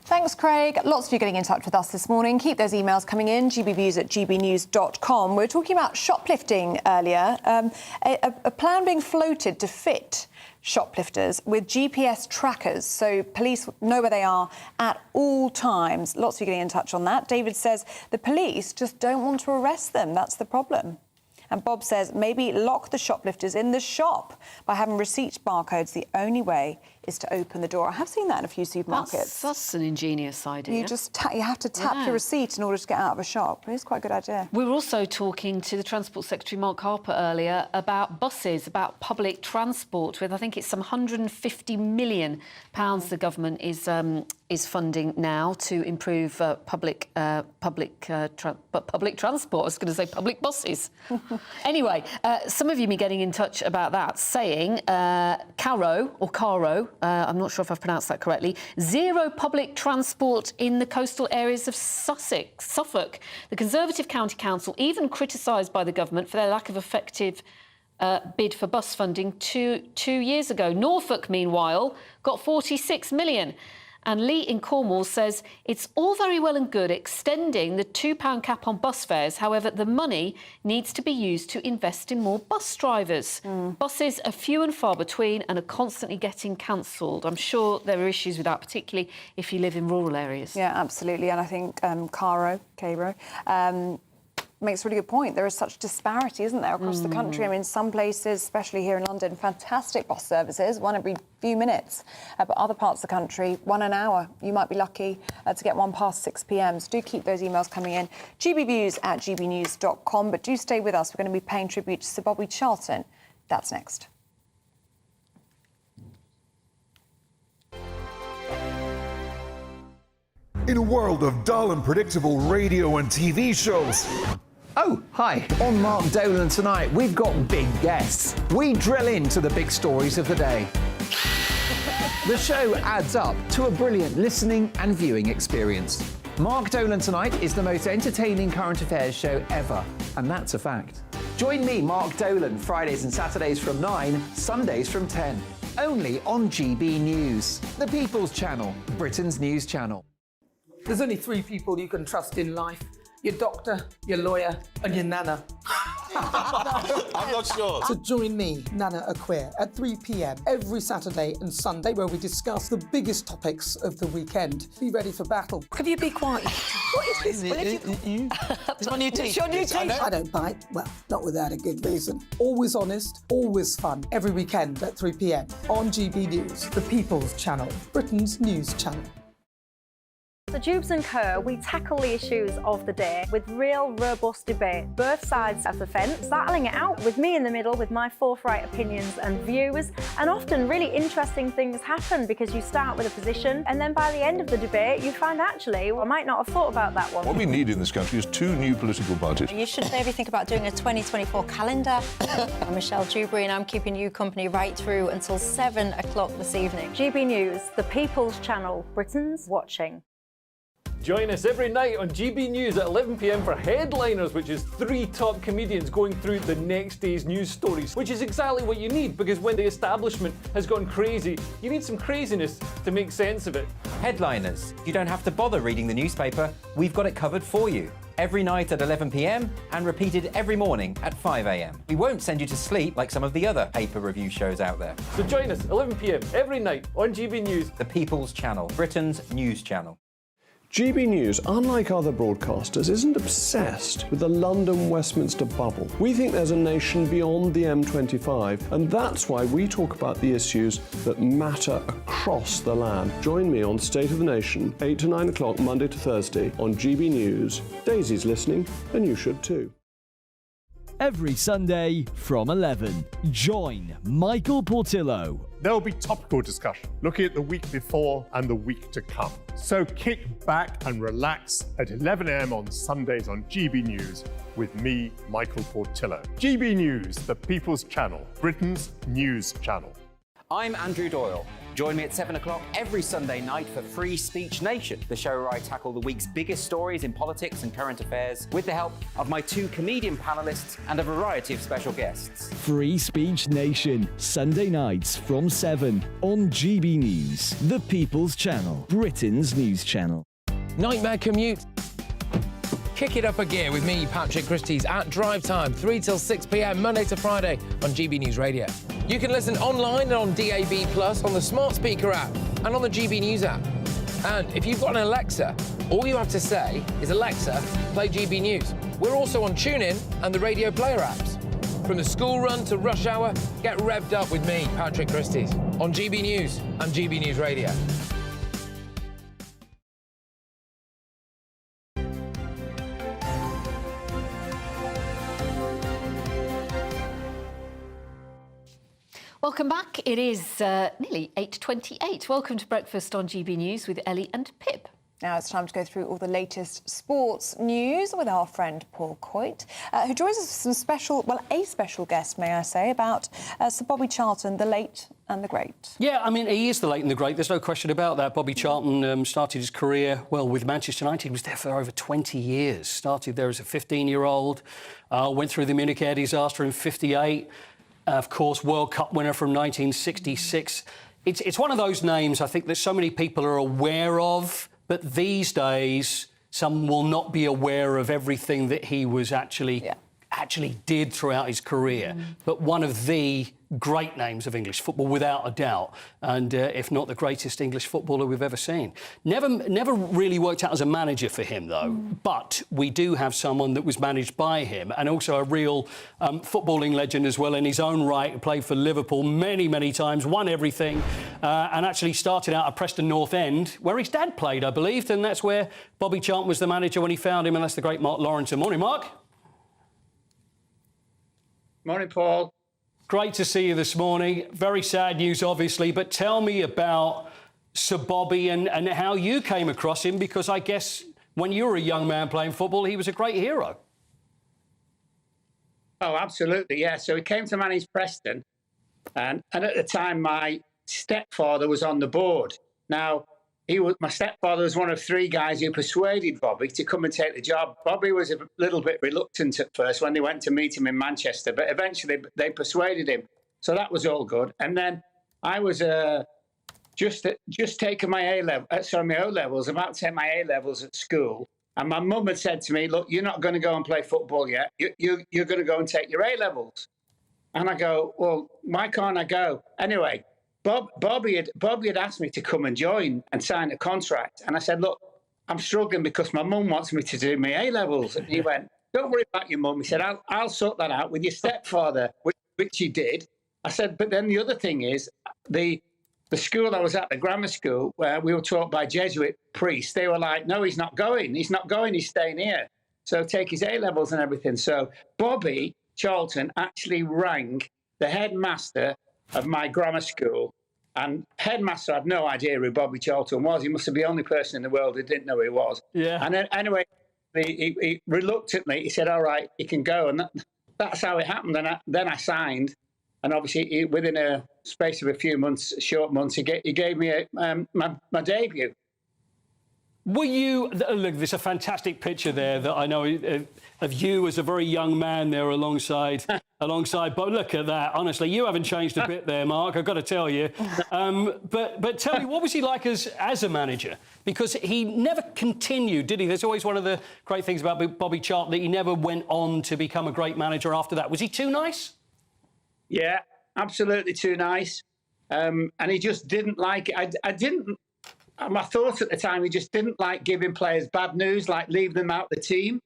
Thanks, Craig. Lots of you getting in touch with us this morning. Keep those emails coming in, gbviews@gbnews.com. We were talking about shoplifting earlier. A plan being floated to fit shoplifters with GPS trackers so police know where they are at all times. Lots of you getting in touch on that. David says the police just don't want to arrest them. That's the problem. And Bob says maybe lock the shoplifters in the shop by having receipt barcodes. The only way is to open the door. I have seen that in a few supermarkets. That's an ingenious idea. You have to tap your receipt in order to get out of a shop. It's quite a good idea. We were also talking to the Transport Secretary, Mark Harper, earlier about buses, about public transport, with I think it's some £150 million the government is funding now to improve public transport. I was going to say public buses. Anyway, some of you have been getting in touch about that, saying Caro, I'm not sure if I've pronounced that correctly, zero public transport in the coastal areas of Suffolk. The Conservative County Council even criticised by the government for their lack of effective bid for bus funding two years ago. Norfolk, meanwhile, got 46 million. And Lee in Cornwall says it's all very well and good extending the £2 cap on bus fares. However, the money needs to be used to invest in more bus drivers. Buses are few and far between and are constantly getting cancelled. I'm sure there are issues with that, particularly if you live in rural areas. Yeah, absolutely. And I think Cairo makes a really good point. There is such disparity, isn't there, across the country? I mean, some places, especially here in London, fantastic bus services, one every few minutes. But other parts of the country, one an hour. You might be lucky to get one past 6 p.m. So do keep those emails coming in. gbviews@gbnews.com. But do stay with us. We're going to be paying tribute to Sir Bobby Charlton. That's next. In a world of dull and predictable radio and TV shows. Oh, hi. On Mark Dolan tonight, we've got big guests. We drill into the big stories of the day. The show adds up to a brilliant listening and viewing experience. Mark Dolan Tonight is the most entertaining current affairs show ever, and that's a fact. Join me, Mark Dolan, Fridays and Saturdays from 9, Sundays from 10. Only on GB News, the People's Channel, Britain's news channel. There's only 3 people you can trust in life. Your doctor, your lawyer, and your nana. I'm not sure. So join me, Nana Aquare, at 3 p.m. every Saturday and Sunday, where we discuss the biggest topics of the weekend. Be ready for battle. Could you be quiet? What is this? It's my new teeth. It's your new teeth. I don't bite. Well, not without a good reason. Always honest, always fun. Every weekend at 3 p.m. on GB News, the People's Channel, Britain's news channel. So Jubes & Co, we tackle the issues of the day with real, robust debate, both sides of the fence, battling it out with me in the middle with my forthright opinions and views. And often really interesting things happen because you start with a position and then by the end of the debate you find actually, well, I might not have thought about that one. What we need in this country is 2 new political parties. You should maybe think about doing a 2024 calendar. I'm Michelle Dewberry and I'm keeping you company right through until 7 o'clock this evening. GB News, the People's Channel, Britain's watching. Join us every night on GB News at 11 p.m. for Headliners, which is 3 top comedians going through the next day's news stories, which is exactly what you need, because when the establishment has gone crazy, you need some craziness to make sense of it. Headliners. You don't have to bother reading the newspaper. We've got it covered for you. Every night at 11 p.m. and repeated every morning at 5 a.m. We won't send you to sleep like some of the other paper review shows out there. So join us 11 p.m. every night on GB News. The People's Channel, Britain's news channel. GB News, unlike other broadcasters, isn't obsessed with the London-Westminster bubble. We think there's a nation beyond the M25, and that's why we talk about the issues that matter across the land. Join me on State of the Nation, 8 to 9 o'clock, Monday to Thursday, on GB News. Daisy's listening, and you should too. Every Sunday from 11, join Michael Portillo. There will be topical discussion, looking at the week before and the week to come. So kick back and relax at 11 a.m. on Sundays on GB News with me, Michael Portillo. GB News, the People's Channel, Britain's news channel. I'm Andrew Doyle. Join me at 7 o'clock every Sunday night for Free Speech Nation, the show where I tackle the week's biggest stories in politics and current affairs with the help of my 2 comedian panellists and a variety of special guests. Free Speech Nation, Sunday nights from 7 on GB News, the People's Channel, Britain's news channel. Nightmare commute? Kick it up a gear with me, Patrick Christie's, at Drive Time, 3 till 6 p.m, Monday to Friday on GB News Radio. You can listen online and on DAB+, on the smart speaker app, and on the GB News app. And if you've got an Alexa, all you have to say is, Alexa, play GB News. We're also on TuneIn and the Radio Player apps. From the school run to rush hour, get revved up with me, Patrick Christie's, on GB News and GB News Radio. Welcome back. It is nearly 8:28. Welcome to Breakfast on GB News with Ellie and Pip. Now it's time to go through all the latest sports news with our friend Paul Coyte, who joins us with a special guest, may I say, about Sir Bobby Charlton, the late and the great. Yeah, I mean, he is the late and the great. There's no question about that. Bobby Charlton started his career, well, with Manchester United. He was there for over 20 years. Started there as a 15-year-old, went through the Munich air disaster in '58. Of course, World Cup winner from 1966. It's one of those names, I think, that so many people are aware of, but these days, some will not be aware of everything that he was actually did throughout his career. But one of the great names of English football, without a doubt, and if not the greatest English footballer we've ever seen. Never really worked out as a manager for him, though, but we do have someone that was managed by him, and also a real footballing legend as well in his own right, played for Liverpool many times, won everything, and actually started out at Preston North End, where his dad played, I believe, and that's where Bobby Charlton was the manager when he found him, and that's the great Mark Lawrence. Morning, Mark. Morning, Paul. Great to see you this morning. Very sad news, obviously, but tell me about Sir Bobby and how you came across him, because I guess when you were a young man playing football, he was a great hero. Oh, absolutely, yeah. So he came to manage Preston, and at the time, my stepfather was on the board. Now, my stepfather was one of 3 guys who persuaded Bobby to come and take the job. Bobby was a little bit reluctant at first when they went to meet him in Manchester, but eventually they persuaded him. So that was all good. And then I was just taking my O-levels, about to take my A-levels at school. And my mum had said to me, look, you're not going to go and play football yet. You're going to go and take your A-levels. And I go, well, why can't I go? Anyway, Bobby had asked me to come and join and sign a contract. And I said, look, I'm struggling because my mum wants me to do my A-levels. And he went, don't worry about your mum. He said, I'll sort that out with your stepfather, which he did. I said, but then the other thing is, the school I was at, the grammar school, where we were taught by Jesuit priests, they were like, no, he's not going. He's not going. He's staying here. So take his A-levels and everything. So Bobby Charlton actually rang the headmaster of my grammar school, and headmaster had no idea who Bobby Charlton was. He must have been the only person in the world who didn't know who he was. Yeah. And then anyway, he reluctantly, he said, all right, he can go. And that's how it happened. And then I signed. And obviously, within a space of a few months, short months, he gave me my debut. Were you, look, there's a fantastic picture there that I know of you as a very young man there alongside, but look at that, honestly, you haven't changed a bit there, Mark, I've got to tell you. But tell me, what was he like as a manager? Because he never continued, did he? There's always one of the great things about Bobby Charlton, that he never went on to become a great manager after that. Was he too nice? Yeah, absolutely too nice. And he just didn't like it. My thought at the time, he just didn't like giving players bad news, like leave them out the team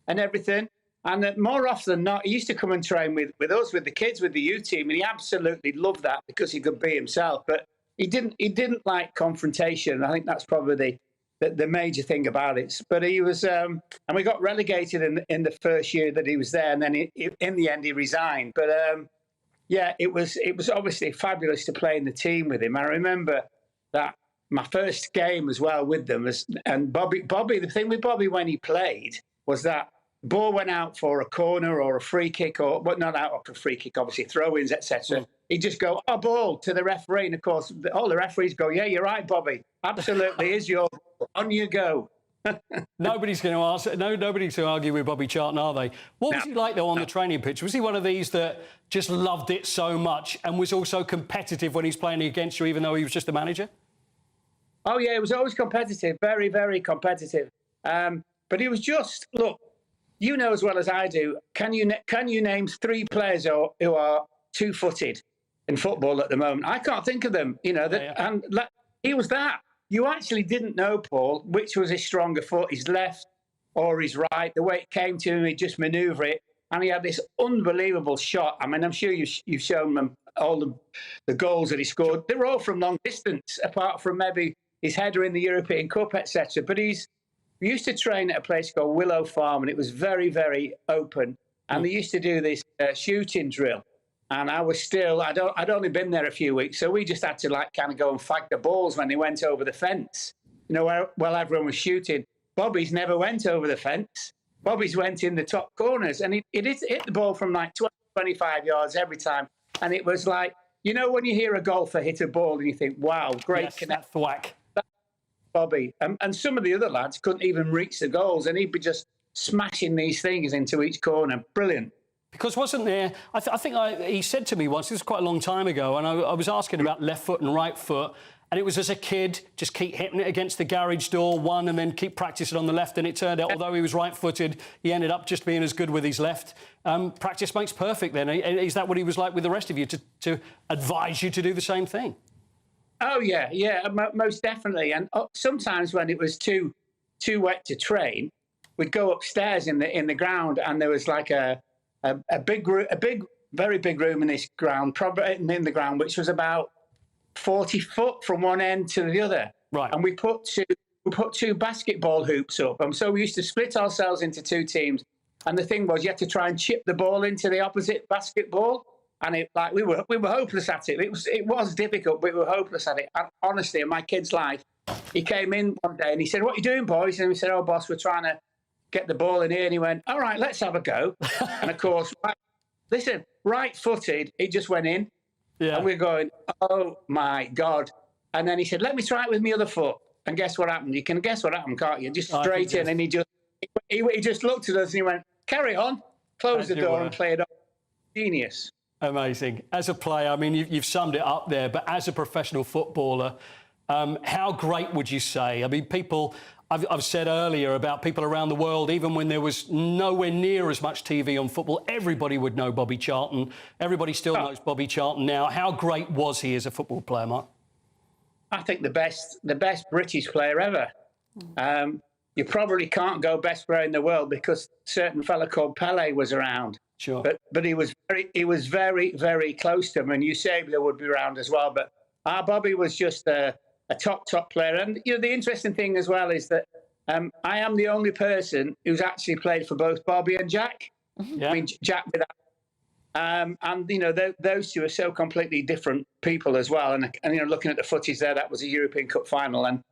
and everything. And more often than not, he used to come and train with us, with the kids, with the U team, and he absolutely loved that because he could be himself. But he didn't like confrontation. I think that's probably the major thing about it. But he was, and we got relegated in the first year that he was there, and then in the end he resigned. But yeah, it was obviously fabulous to play in the team with him. I remember that. My first game as well with them and Bobby, the thing with Bobby when he played was that ball went out for a corner or a free kick, but not out for a free kick, obviously throw-ins, etc. He'd just go, "Oh, ball," to the referee, and of course all the referees go, "Yeah, you're right, Bobby. Absolutely is your ball. On you go." Nobody's going to argue with Bobby Charlton, are they? What was he like though on the training pitch? Was he one of these that just loved it so much and was also competitive when he's playing against you, even though he was just a manager? Oh, yeah, it was always competitive, very, very competitive. But he was just, look, you know as well as I do, can you name 3 players who are two-footed in football at the moment? I can't think of them, you know. And he was that. You actually didn't know, Paul, which was his stronger foot, his left or his right. The way it came to him, he'd just manoeuvre it. And he had this unbelievable shot. I mean, I'm sure you've shown them all the goals that he scored. They were all from long distance, apart from maybe his header in the European Cup, etc. But we used to train at a place called Willow Farm, and it was very, very open. And they used to do this shooting drill. And I was still, I'd only been there a few weeks, so we just had to kind of go and flag the balls when they went over the fence. You know, while everyone was shooting. Bobby's never went over the fence. Bobby's went in the top corners, and he hit the ball from 20, 25 yards every time. And it was like, you know, when you hear a golfer hit a ball and you think, wow, great connect. Thwack. Bobby. And some of the other lads couldn't even reach the goals, and he'd be just smashing these things into each corner. Brilliant. Because wasn't there, I think he said to me once, this was quite a long time ago, and I was asking about left foot and right foot, and it was as a kid, just keep hitting it against the garage door, one, and then keep practicing on the left, and it turned out, although he was right-footed, he ended up just being as good with his left. Practice makes perfect then. Is that what he was like with the rest of you, to advise you to do the same thing? Oh, yeah, most definitely. And sometimes when it was too wet to train, we'd go upstairs in the ground, and there was like a very big room in this ground, probably in the ground, which was about 40 foot from one end to the other. Right. And we put two basketball hoops up, and so we used to split ourselves into 2 teams. And the thing was, you had to try and chip the ball into the opposite basketball. And we were hopeless at it. It was difficult, but we were hopeless at it. And honestly, in my kid's life, he came in one day and he said, "What are you doing, boys?" And we said, "Oh, boss, we're trying to get the ball in here." And he went, "All right, let's have a go." And of course, listen, right-footed, it just went in. Yeah. And we're going, "Oh my God!" And then he said, "Let me try it with my other foot." And guess what happened? You can guess what happened, can't you? Just straight in, and he just looked at us and he went, "Carry on." Closed the door and played on. Genius. Amazing. As a player, I mean, you've summed it up there, but as a professional footballer, how great would you say? I mean, I've said earlier about people around the world, even when there was nowhere near as much TV on football, everybody would know Bobby Charlton. Everybody still knows Bobby Charlton now. How great was he as a football player, Mark? I think the best British player ever. You probably can't go best player in the world because a certain fella called Pele was around. Sure. But he was very, very close to him, and Eusebio would be around as well. But our Bobby was just a top player. And you know, the interesting thing as well is that I am the only person who's actually played for both Bobby and Jack. Yeah. I mean, Jack with that. And you know, those two are so completely different people as well. And you know, looking at the footage there, that was a European Cup final, and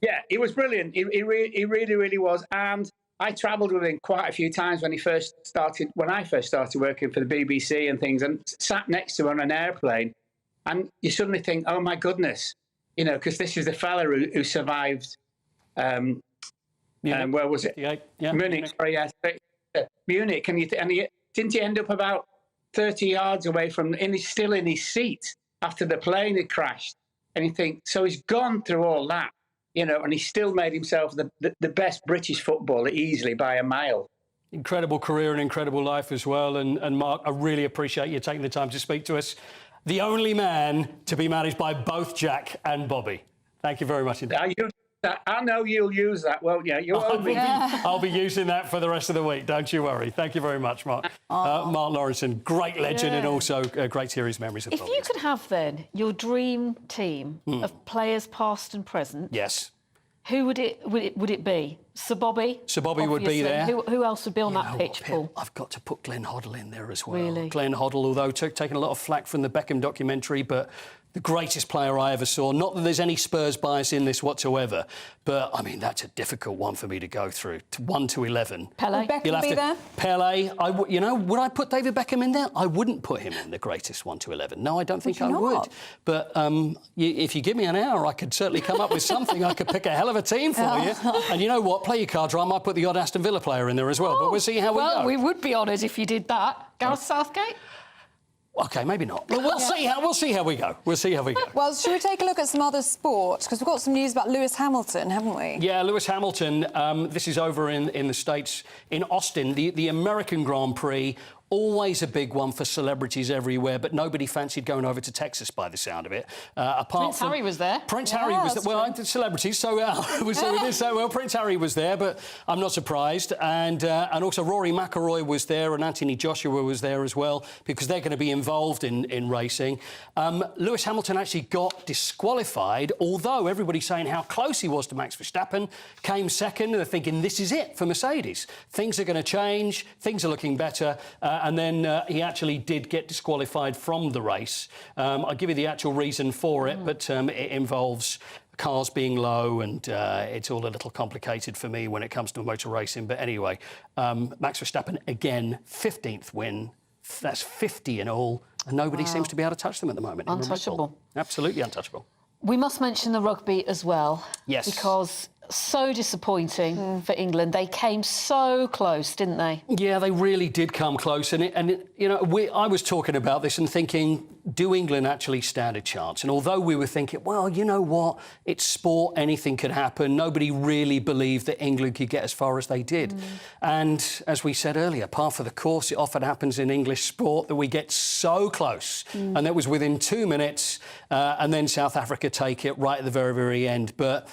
yeah, he was brilliant. He really was. And I travelled with him quite a few times when I first started working for the BBC and things, and sat next to him on an airplane. And you suddenly think, oh my goodness, you know, because this is the fella who survived And where was it? Yeah, Munich. Sorry, yes. Munich. And didn't he end up about 30 yards away from, and he's still in his seat after the plane had crashed. And you think, so he's gone through all that, and he still made himself the best British footballer easily by a mile. Incredible career and incredible life as well. And Mark, I really appreciate you taking the time to speak to us. The only man to be managed by both Jack and Bobby. Thank you very much indeed. I know you'll use that, won't you? I'll be using that for the rest of the week. Don't you worry. Thank you very much, Mark. Mark Lawrenson, great legend and also great series memories of If you could have then your dream team of players past and present, yes, who would it be? Sir Bobby? Sir Bobby would be there. Who else would be on that pitch, Paul? I've got to put Glenn Hoddle in there as well. Really? Glenn Hoddle, although taking a lot of flack from the Beckham documentary, but the greatest player I ever saw. Not that there's any Spurs bias in this whatsoever, but, I mean, that's a difficult one for me to go through. 1 to 11. Pele? Would Beckham be there? Pele. Would I put David Beckham in there? I wouldn't put him in the greatest 1 to 11. No, I don't think I would. But if you give me an hour, I could certainly come up with something. I could pick a hell of a team for you. And you know what? Play your cards right. I might put the odd Aston Villa player in there as well. But we'll see how we go. Well, we would be honoured if you did that. Gareth Southgate? OK, maybe not. But we'll see how we go. We'll see how we go. Well, should we take a look at some other sport? Because we've got some news about Lewis Hamilton, haven't we? Yeah, Lewis Hamilton. This is over in the States, in Austin, the American Grand Prix. Always a big one for celebrities everywhere, but nobody fancied going over to Texas by the sound of it. Prince Harry was there. Prince Harry was there. Well, celebrities, so Prince Harry was there, but I'm not surprised. And also Rory McIlroy was there, and Anthony Joshua was there as well, because they're going to be involved in racing. Lewis Hamilton actually got disqualified, although everybody's saying how close he was to Max Verstappen. Came second, and they're thinking this is it for Mercedes. Things are going to change. Things are looking better. And then he actually did get disqualified from the race. I'll give you the actual reason for it, but it involves cars being low, and it's all a little complicated for me when it comes to motor racing. But anyway, Max Verstappen, again, 15th win. That's 50 in all, and nobody seems to be able to touch them at the moment. Untouchable. Absolutely untouchable. We must mention the rugby as well. Yes. Because so disappointing for England. They came so close, didn't they? Yeah, they really did come close. I was talking about this and thinking, do England actually stand a chance? And although we were thinking, well, you know what, it's sport, anything could happen, nobody really believed that England could get as far as they did. And as we said earlier, par for the course, it often happens in English sport that we get so close. And that was within 2 minutes, and then South Africa take it right at the very, very end. But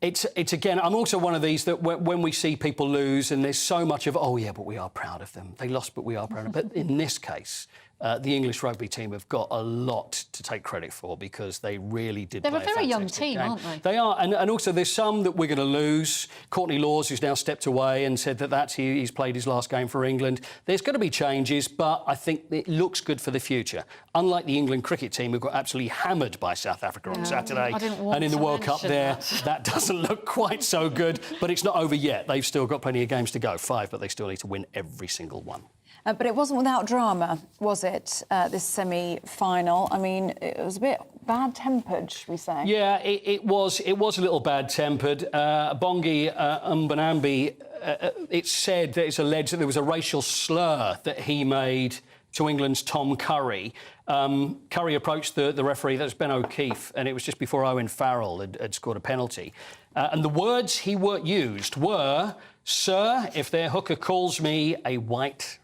it's again, I'm also one of these that when we see people lose and there's so much of, oh, yeah, but we are proud of them. They lost, but we are proud of them. But in this case, the English rugby team have got a lot to take credit for, because they really did play a They're a very young fantastic team, game. aren't they? They are. And also there's some that we're going to lose. Courtney Laws, who's now stepped away and said that he's played his last game for England. There's going to be changes, but I think it looks good for the future. Unlike the England cricket team, who got absolutely hammered by South Africa on Saturday. And in the World Cup there, that doesn't look quite so good. But it's not over yet. They've still got plenty of games to go. 5, but they still need to win every single one. But it wasn't without drama, was it, this semi-final? I mean, it was a bit bad-tempered, should we say? Yeah, it was a little bad-tempered. Bongi Mbonambi, it's said that it's alleged that there was a racial slur that he made to England's Tom Curry. Curry approached the referee, that was Ben O'Keefe, and it was just before Owen Farrell had scored a penalty. And the words he used were, "Sir, if their hooker calls me a white...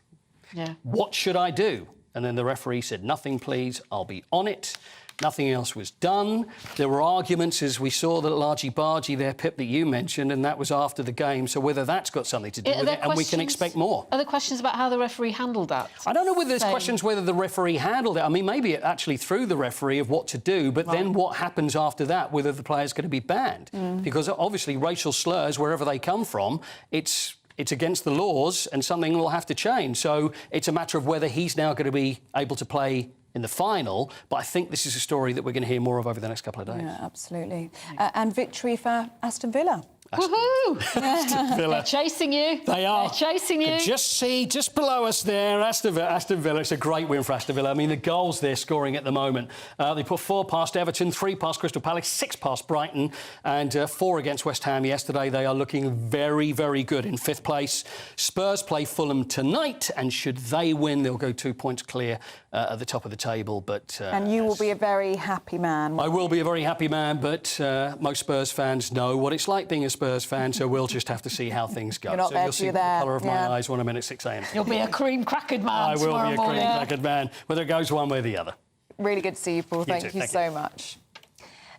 what should I do?" And then the referee said, "Nothing, please, I'll be on it." Nothing else was done. There were arguments, as we saw, that Largy-Bargy there, Pip, that you mentioned, and that was after the game. So whether that's got something to do with it, and we can expect more. Are there questions about how the referee handled that? I don't know whether there's questions whether the referee handled it. I mean, maybe it actually threw the referee of what to do, but then what happens after that, whether the player's going to be banned. Because obviously racial slurs, wherever they come from, it's against the laws and something will have to change. So it's a matter of whether he's now going to be able to play in the final, but I think this is a story that we're going to hear more of over the next couple of days. Yeah, absolutely. And victory for Aston Villa. Woohoo! Aston Villa. They're chasing you. They are. They're chasing you. Just below us there, Aston Villa. It's a great win for Aston Villa. I mean, the goals they're scoring at the moment. They put 4 past Everton, 3 past Crystal Palace, 6 past Brighton, and 4 against West Ham yesterday. They are looking very, very good in 5th place. Spurs play Fulham tonight, and should they win, they'll go 2 points clear at the top of the table. But and you will be a very happy man. I will be a very happy man, but most Spurs fans know what it's like being a Spurs fan, so we'll just have to see how things go. You're not so there you'll till see you're the there. colour of my eyes when I'm in at 6 a.m. You'll be a cream-crackered man I will tomorrow be a morning. cream-crackered man, whether it goes one way or the other. Really good to see you, Paul. Thank you thank so much.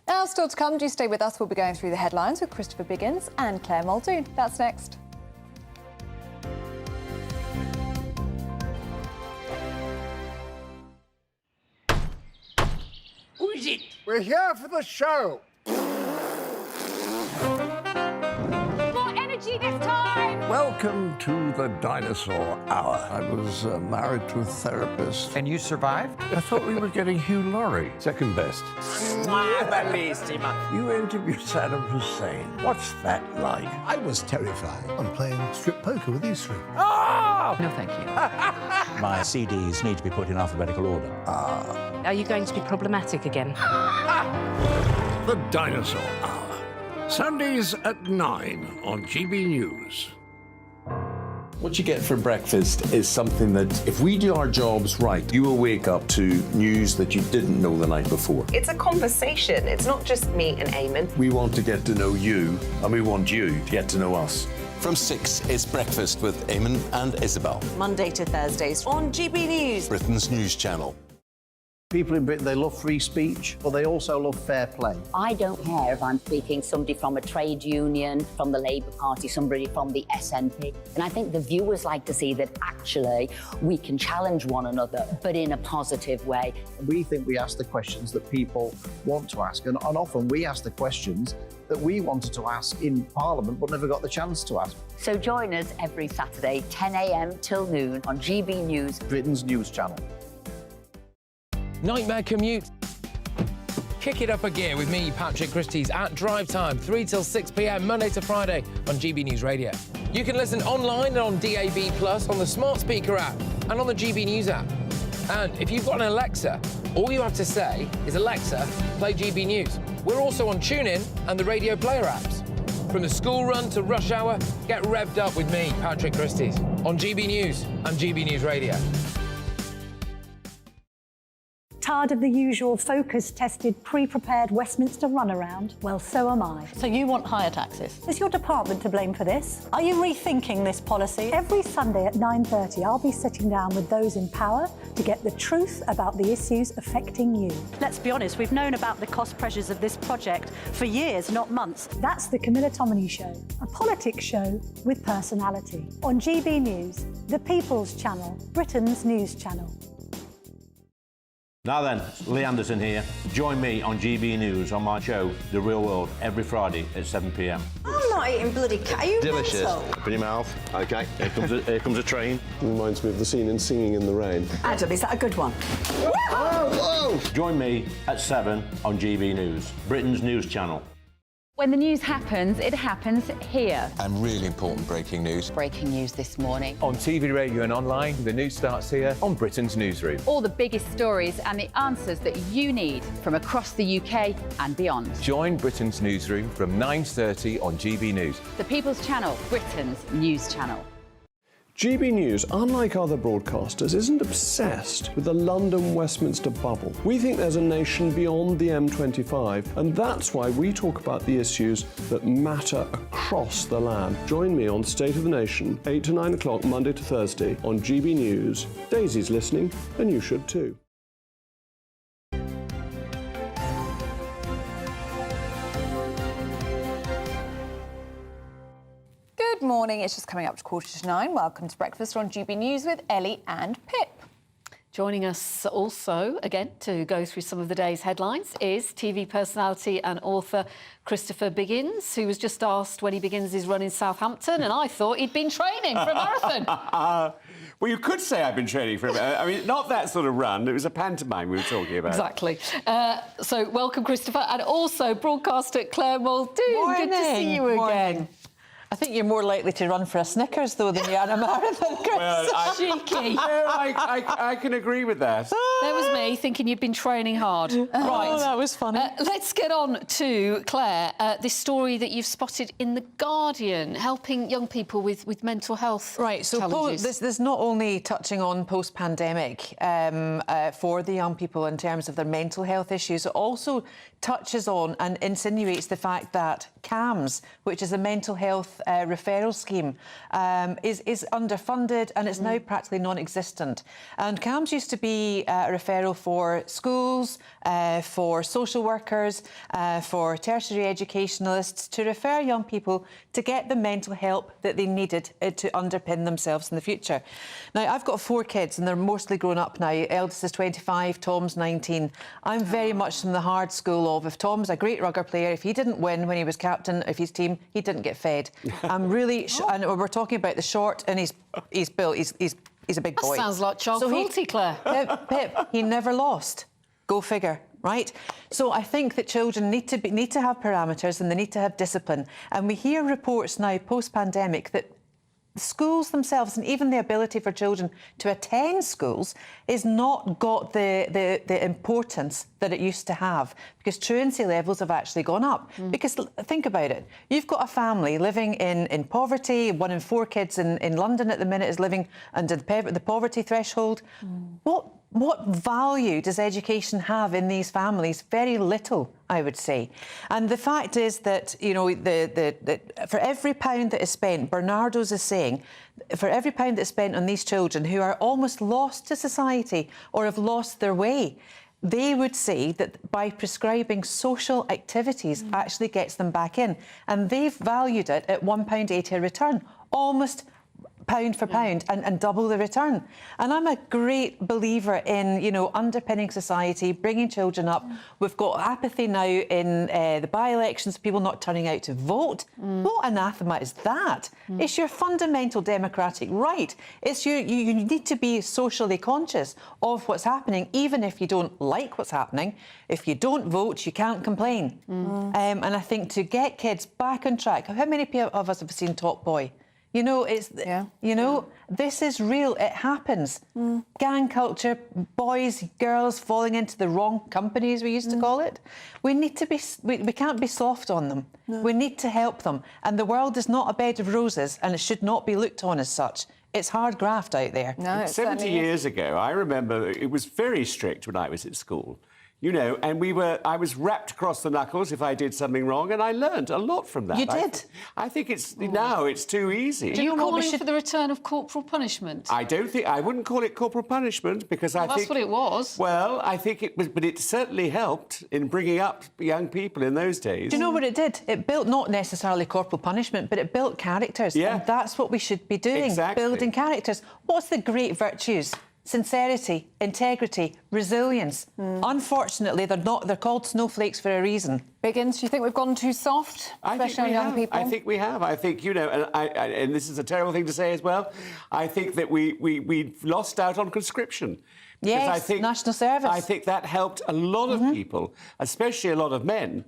Now, still to come, do stay with us. We'll be going through the headlines with Christopher Biggins and Claire Muldoon. That's next. Who is it? We're here for the show. More energy this time! Welcome to the Dinosaur Hour. I was married to a therapist. And you survived? I thought we were getting Hugh Laurie. Second best. You interviewed Saddam Hussein. What's that like? I was terrified. I'm playing strip poker with these three. Oh! No, thank you. My CDs need to be put in alphabetical order. Are you going to be problematic again? The Dinosaur Hour. Sundays at 9 on GB News. What you get for breakfast is something that, if we do our jobs right, you will wake up to news that you didn't know the night before. It's a conversation. It's not just me and Eamonn. We want to get to know you, and we want you to get to know us. From 6, it's Breakfast with Eamonn and Isabel. Monday to Thursdays on GB News. Britain's news channel. People in Britain, they love free speech, but they also love fair play. I don't care if I'm speaking somebody from a trade union, from the Labour Party, somebody from the SNP. And I think the viewers like to see that actually we can challenge one another, but in a positive way. We think we ask the questions that people want to ask, and often we ask the questions that we wanted to ask in Parliament but never got the chance to ask. So join us every Saturday, 10 a.m. till noon on GB News, Britain's news channel. Nightmare commute. Kick it up a gear with me, Patrick Christie's, at drive time, 3 till 6 p.m, Monday to Friday on GB News Radio. You can listen online and on DAB+, on the smart speaker app and on the GB News app. And if you've got an Alexa, all you have to say is, Alexa, play GB News. We're also on TuneIn and the Radio Player apps. From the school run to rush hour, get revved up with me, Patrick Christie's, on GB News and GB News Radio. Tired of the usual focus-tested, pre-prepared Westminster runaround? Well, so am I. So you want higher taxes? Is your department to blame for this? Are you rethinking this policy? Every Sunday at 9:30, I'll be sitting down with those in power to get the truth about the issues affecting you. Let's be honest, we've known about the cost pressures of this project for years, not months. That's the Camilla Tominey Show, a politics show with personality. On GB News, the People's Channel, Britain's news channel. Now then, Lee Anderson here. Join me on GB News on my show, The Real World, every Friday at 7 p.m. I'm not eating bloody cat. Are you Delicious. mental? Open your mouth. OK, here comes a train. Reminds me of the scene in Singing in the Rain. Adam, is that a good one? Whoa! Join me at 7 on GB News, Britain's news channel. When the news happens, it happens here. And really important breaking news. Breaking news this morning. On TV, radio and online, the news starts here on Britain's Newsroom. All the biggest stories and the answers that you need from across the UK and beyond. Join Britain's Newsroom from 9:30 on GB News. The People's Channel, Britain's news channel. GB News, unlike other broadcasters, isn't obsessed with the London-Westminster bubble. We think there's a nation beyond the M25, and that's why we talk about the issues that matter across the land. Join me on State of the Nation, 8 to 9 o'clock, Monday to Thursday, on GB News. Daisy's listening, and you should too. Good morning. It's just coming up to 9:15. Welcome to Breakfast on GB News with Ellie and Pip. Joining us also, again, to go through some of the day's headlines is TV personality and author Christopher Biggins, who was just asked when he begins his run in Southampton, and I thought he'd been training for a marathon. Well, you could say I've been training for I mean, not that sort of run. It was a pantomime we were talking about. Exactly. So welcome, Christopher, and also broadcaster Claire Muldoon. Good to see you again. I think you're more likely to run for a Snickers, though, than you are a marathon, Chris. Well, Cheeky. I can agree with that. There was me thinking you'd been training hard. Right. Oh, that was funny. Let's get on to, Claire, this story that you've spotted in The Guardian, helping young people with mental health challenges. This is not only touching on post-pandemic for the young people in terms of their mental health issues, it also touches on and insinuates the fact that CAMS, which is a mental health referral scheme, is underfunded and it's now practically non-existent. And CAMS used to be a referral for schools, for social workers, for tertiary educationalists to refer young people to get the mental help that they needed to underpin themselves in the future. Now, I've got 4 kids and they're mostly grown up now. Eldest is 25, Tom's 19. I'm very much from the hard school of, if Tom's a great rugger player, if he didn't win when he was captain of his team, he didn't get fed. I'm really, and we're talking about the short, and he's built, he's a big boy. That sounds like child cruelty, Claire. Pip, he never lost. Go figure. Right? So I think that children need to have parameters and they need to have discipline. And we hear reports now, post-pandemic, that schools themselves and even the ability for children to attend schools is not got the importance that it used to have, because truancy levels have actually gone up. Because think about it, you've got a family living in poverty, 1 in 4 kids in London at the minute is living under the poverty threshold. What value does education have in these families? Very little, I would say. And the fact is that, you know, for every pound that is spent, Bernardo's is saying, for every pound that's spent on these children who are almost lost to society or have lost their way, they would say that by prescribing social activities actually gets them back in. And they've valued it at £1.80 a return, almost pound for pound, and double the return. And I'm a great believer in, you know, underpinning society, bringing children up. We've got apathy now in the by-elections, people not turning out to vote. What anathema is that? It's your fundamental democratic right. It's you need to be socially conscious of what's happening, even if you don't like what's happening. If you don't vote, you can't complain. And I think to get kids back on track, how many of us have seen Top Boy? You know, this is real. It happens. Gang culture, boys, girls falling into the wrong company, as we used to call it. We need to be. We can't be soft on them. We need to help them. And the world is not a bed of roses, and it should not be looked on as such. It's hard graft out there. No, 70 years ago, I remember it was very strict when I was at school. You know, and I was wrapped across the knuckles if I did something wrong, and I learned a lot from that. You did? I think now it's too easy. Do you call for the return of corporal punishment? I wouldn't call it corporal punishment, because I think... That's what it was. Well, I think it was, but it certainly helped in bringing up young people in those days. Do you know what it did? It built not necessarily corporal punishment, but it built characters. Yeah. And that's what we should be doing, building characters. What's the great virtues? Sincerity, integrity, resilience. Unfortunately, they're called snowflakes for a reason. Biggins, do you think we've gone too soft, especially on young people? I think we have. I think, you know, and this is a terrible thing to say as well, I think that we lost out on conscription. Yes, I think, national service. I think that helped a lot of people, especially a lot of men,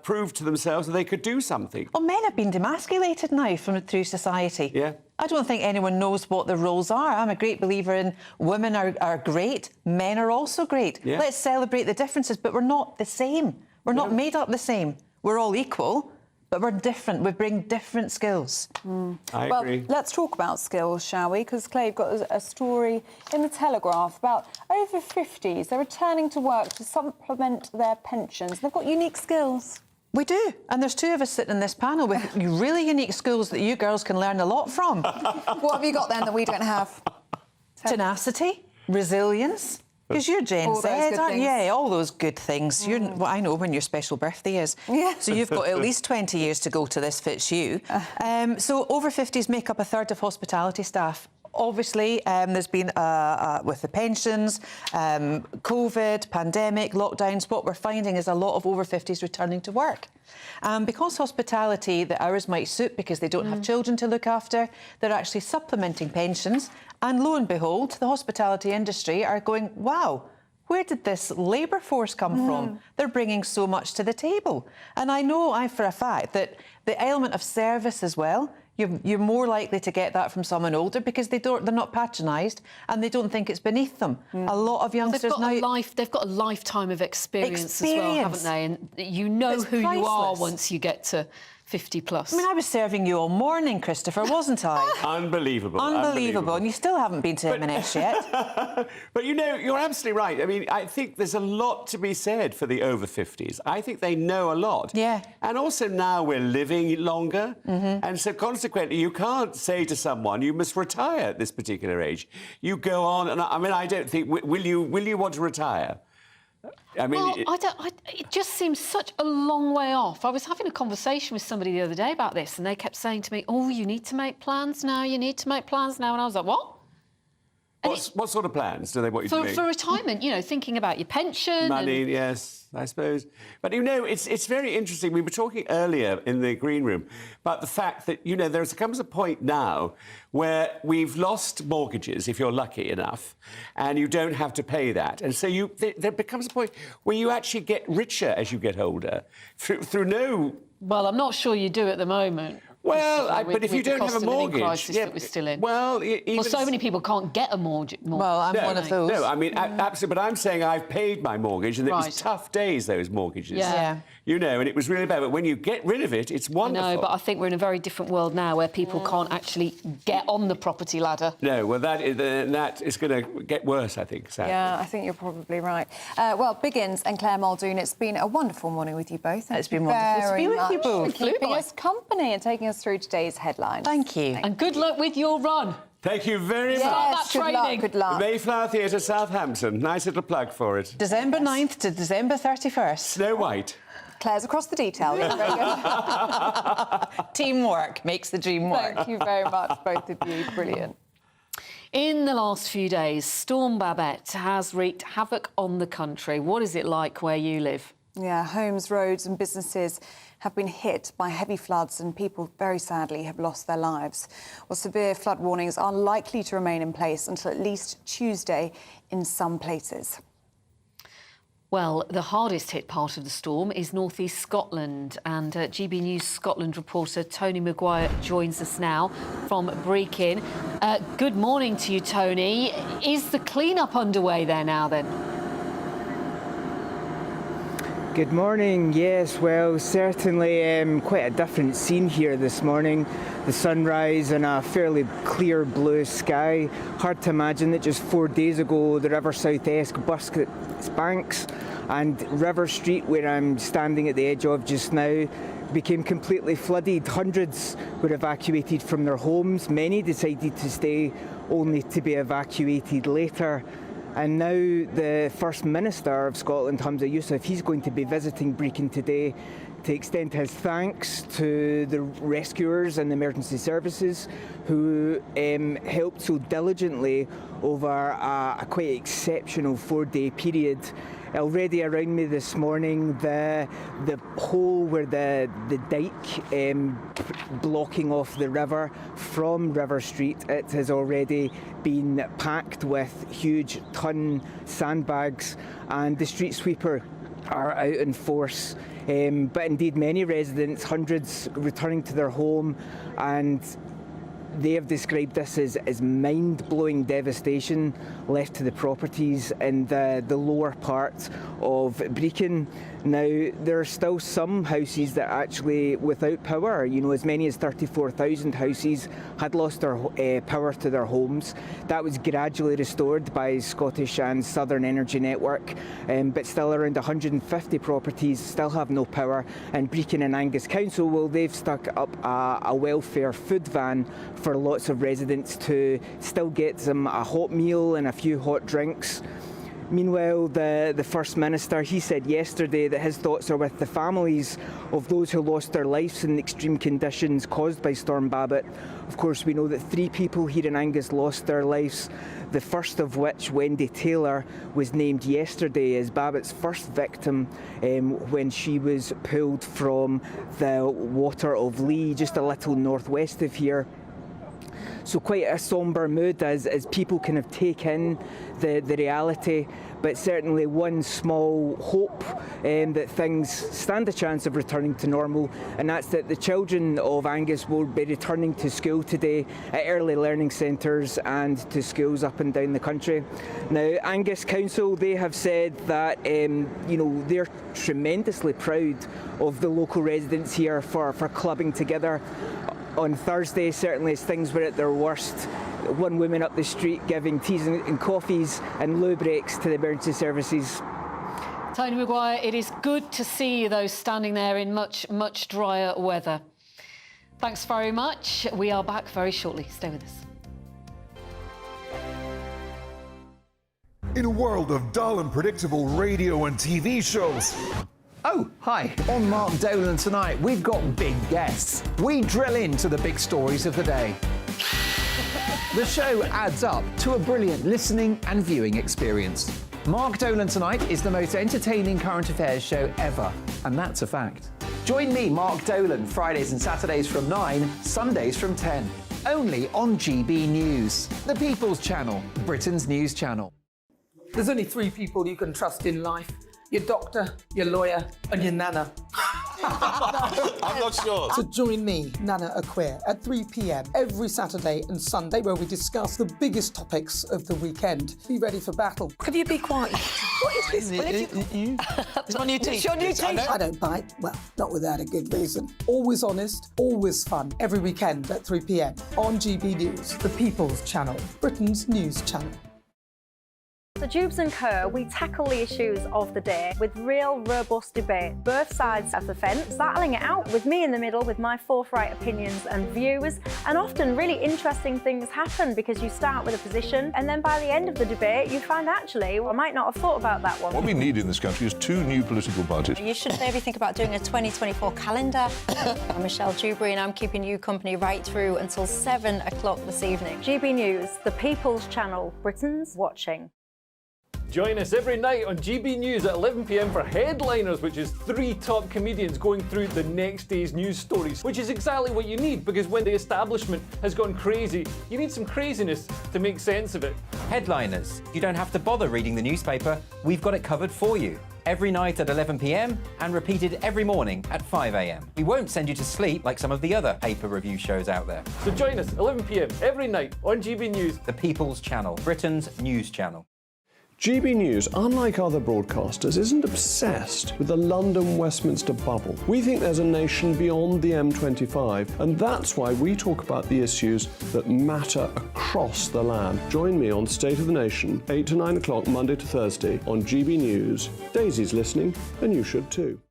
prove to themselves that they could do something. Well, men have been demasculated now through society. Yeah. I don't think anyone knows what their roles are. I'm a great believer in women are great, men are also great. Yeah. Let's celebrate the differences, but we're not the same. We're not made up the same. We're all equal, but we're different. We bring different skills. I agree. Well, let's talk about skills, shall we? Because, Claire, you've got a story in The Telegraph about over 50s. They're returning to work to supplement their pensions. They've got unique skills. We do. And there's 2 of us sitting in this panel with really unique skills that you girls can learn a lot from. What have you got then that we don't have? Tenacity, resilience. Because you're Gen Z, aren't you? Yeah, all those good things. Well, I know when your special birthday is. Yeah. So you've got at least 20 years to go to This Fits You. So over 50s make up a third of hospitality staff. Obviously, there's been, with the pensions, COVID, pandemic, lockdowns, what we're finding is a lot of over 50s returning to work. Because hospitality, the hours might suit because they don't have children to look after, they're actually supplementing pensions. And lo and behold, the hospitality industry are going, wow, where did this labour force come from? They're bringing so much to the table. And I know for a fact that the element of service as well, you're more likely to get that from someone older because they're not patronised and they don't think it's beneath them. A lot of youngsters they've got a lifetime of experience as well, haven't they? And you know It's who priceless. you are once you get to 50 plus. I mean, I was serving you all morning, Christopher, wasn't I? Unbelievable. Unbelievable. And you still haven't been to M&S yet. But, you know, you're absolutely right. I mean, I think there's a lot to be said for the over 50s. I think they know a lot. Yeah. And also now we're living longer. And so consequently, you can't say to someone, you must retire at this particular age. You go on, and I mean, I don't think, will you want to retire? I mean, it just seems such a long way off. I was having a conversation with somebody the other day about this, and they kept saying to me, "Oh, you need to make plans now. You need to make plans now." And I was like, "What?" What sort of plans do they want you to make? For retirement, you know, thinking about your pension. Money, yes, I suppose. But, you know, it's very interesting. We were talking earlier in the green room about the fact that, you know, there comes a point now where we've lost mortgages, if you're lucky enough, and you don't have to pay that. And so there becomes a point where you actually get richer as you get older through no... Well, I'm not sure you do at the moment. Well, but if you don't have a mortgage... that we're still in. Well, so many people can't get a mortgage. Well, I'm one of those. No, I mean, absolutely. But I'm saying I've paid my mortgage, and it was tough days, those mortgages. Yeah. You know, and it was really bad. But when you get rid of it, it's wonderful. No, but I think we're in a very different world now where people can't actually get on the property ladder. No, well, that is going to get worse, I think, sadly. Yeah, I think you're probably right. Well, Biggins and Claire Muldoon, it's been a wonderful morning with you both. It's been wonderful to be with you both. For keeping us company and taking us through today's headlines. Thank you. And good luck with your run. Thank you very much. Yes, good luck, good luck. Mayflower Theatre, Southampton. Nice little plug for it. December 9th to December 31st. Snow White. Claire's across the details. Very good. Teamwork makes the dream work. Thank you very much, both of you. Brilliant. In the last few days, Storm Babette has wreaked havoc on the country. What is it like where you live? Yeah, homes, roads and businesses have been hit by heavy floods and people, very sadly, have lost their lives. Well, severe flood warnings are likely to remain in place until at least Tuesday in some places. Well, the hardest hit part of the storm is North East Scotland, and GB News Scotland reporter Tony Maguire joins us now from Brechin. Good morning to you, Tony. Is the clean-up underway there now, then? Good morning. Yes, well, certainly quite a different scene here this morning. The sunrise and a fairly clear blue sky. Hard to imagine that just 4 days ago the River South-esque burst its banks, and River Street, where I'm standing at the edge of just now, became completely flooded. Hundreds were evacuated from their homes. Many decided to stay only to be evacuated later. And now the First Minister of Scotland, Hamza Yousaf, he's going to be visiting Brechin today to extend his thanks to the rescuers and the emergency services who helped so diligently over a quite exceptional 4-day period. Already around me this morning, the hole where the dike blocking off the river from River Street, it has already been packed with huge ton sandbags, and the street sweeper are out in force. But indeed many residents, hundreds, returning to their home, and they have described this as mind-blowing devastation left to the properties in the lower part of Brechin. Now, there are still some houses that are actually without power. You know, as many as 34,000 houses had lost their power to their homes. That was gradually restored by Scottish and Southern Energy Network, but still around 150 properties still have no power. And Brechin and Angus Council, well, they've stuck up a welfare food van for lots of residents to still get them a hot meal and a few hot drinks. Meanwhile, the First Minister, he said yesterday that his thoughts are with the families of those who lost their lives in extreme conditions caused by Storm Babbitt. Of course, we know that 3 people here in Angus lost their lives, the first of which, Wendy Taylor, was named yesterday as Babbitt's first victim when she was pulled from the water of Lee, just a little northwest of here. So quite a sombre mood as people kind of take in the reality, but certainly one small hope that things stand a chance of returning to normal, and that's that the children of Angus will be returning to school today at early learning centres and to schools up and down the country. Now, Angus Council, they have said that they're tremendously proud of the local residents here for clubbing together. On Thursday, certainly as things were at their worst, one woman up the street giving teas and coffees and loo breaks to the emergency services. Tony Maguire, it is good to see you, though, standing there in much, much drier weather. Thanks very much. We are back very shortly. Stay with us. In a world of dull and predictable radio and TV shows. Oh, hi. On Mark Dolan tonight, we've got big guests. We drill into the big stories of the day. The show adds up to a brilliant listening and viewing experience. Mark Dolan Tonight is the most entertaining current affairs show ever, and that's a fact. Join me, Mark Dolan, Fridays and Saturdays from 9, Sundays from 10. Only on GB News, the People's Channel, Britain's news channel. There's only 3 people you can trust in life. Your doctor, your lawyer, and your nana. I'm not sure. So join me, Nana Aquare, at 3 p.m. every Saturday and Sunday, where we discuss the biggest topics of the weekend. Be ready for battle. Could you be quiet? What is this? It's my new teeth. It's your new teeth. I don't bite. Well, not without a good reason. Always honest, always fun. Every weekend at 3 p.m. on GB News, the People's Channel, Britain's news channel. The Jubes and Kerr, we tackle the issues of the day with real, robust debate, both sides of the fence, battling it out with me in the middle with my forthright opinions and views. And often really interesting things happen because you start with a position and then by the end of the debate you find actually, well, I might not have thought about that one. What we need in this country is 2 new political parties. You should maybe think about doing a 2024 calendar. I'm Michelle Dewberry and I'm keeping you company right through until 7 o'clock this evening. GB News, the People's Channel, Britain's watching. Join us every night on GB News at 11 p.m. for Headliners, which is 3 top comedians going through the next day's news stories, which is exactly what you need, because when the establishment has gone crazy, you need some craziness to make sense of it. Headliners. You don't have to bother reading the newspaper. We've got it covered for you. Every night at 11 p.m. and repeated every morning at 5 a.m. We won't send you to sleep like some of the other paper review shows out there. So join us 11 p.m. every night on GB News. The People's Channel, Britain's news channel. GB News, unlike other broadcasters, isn't obsessed with the London-Westminster bubble. We think there's a nation beyond the M25, and that's why we talk about the issues that matter across the land. Join me on State of the Nation, 8 to 9 o'clock, Monday to Thursday, on GB News. Daisy's listening, and you should too.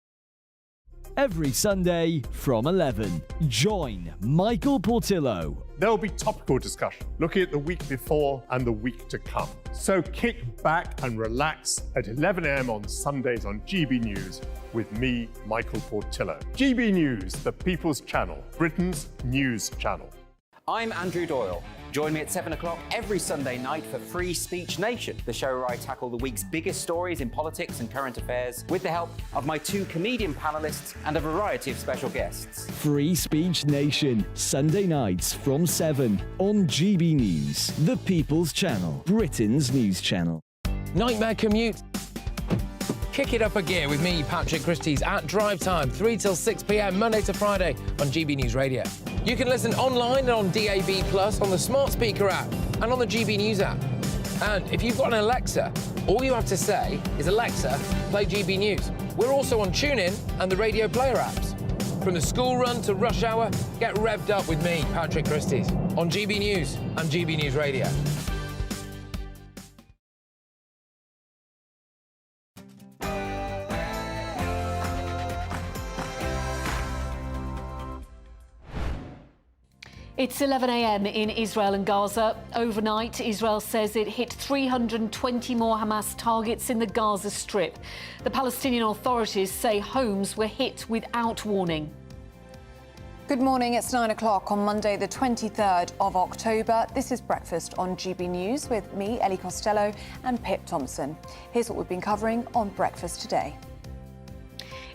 Every Sunday from 11, join Michael Portillo. There will be topical discussion, looking at the week before and the week to come. So kick back and relax at 11 a.m. on Sundays on GB News with me, Michael Portillo. GB News, the People's Channel, Britain's news channel. I'm Andrew Doyle. Join me at 7 o'clock every Sunday night for Free Speech Nation, the show where I tackle the week's biggest stories in politics and current affairs with the help of my 2 comedian panellists and a variety of special guests. Free Speech Nation, Sunday nights from 7 on GB News, the People's Channel, Britain's news channel. Nightmare commute? Kick it up a gear with me, Patrick Christie's, at drive time, 3 till 6 p.m, Monday to Friday on GB News Radio. You can listen online and on DAB+, on the smart speaker app, and on the GB News app. And if you've got an Alexa, all you have to say is, Alexa, play GB News. We're also on TuneIn and the Radio Player apps. From the school run to rush hour, get revved up with me, Patrick Christie's, on GB News and GB News Radio. It's 11 a.m. in Israel and Gaza. Overnight, Israel says it hit 320 more Hamas targets in the Gaza Strip. The Palestinian authorities say homes were hit without warning. Good morning, it's 9 o'clock on Monday the 23rd of October. This is Breakfast on GB News with me, Ellie Costello, and Pip Thompson. Here's what we've been covering on Breakfast today.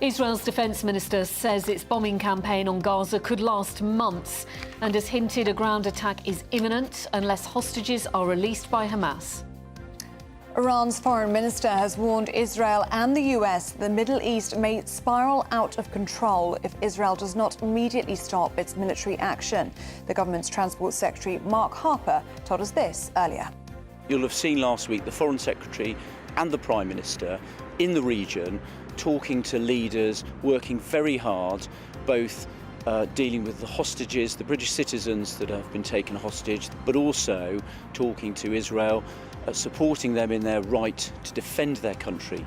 Israel's defence minister says its bombing campaign on Gaza could last months and has hinted a ground attack is imminent unless hostages are released by Hamas. Iran's foreign minister has warned Israel and the US the Middle East may spiral out of control if Israel does not immediately stop its military action. The government's Transport Secretary Mark Harper told us this earlier. You'll have seen last week the Foreign Secretary and the Prime Minister in the region talking to leaders, working very hard, both dealing with the hostages, the British citizens that have been taken hostage, but also talking to Israel, supporting them in their right to defend their country.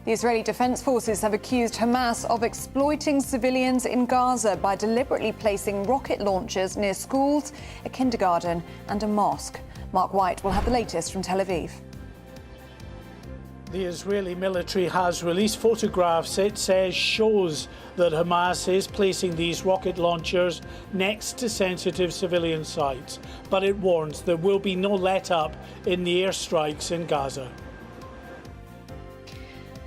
The Israeli Defense Forces have accused Hamas of exploiting civilians in Gaza by deliberately placing rocket launchers near schools, a kindergarten and a mosque. Mark White will have the latest from Tel Aviv. The Israeli military has released photographs it says shows that Hamas is placing these rocket launchers next to sensitive civilian sites, but it warns there will be no let-up in the airstrikes in Gaza.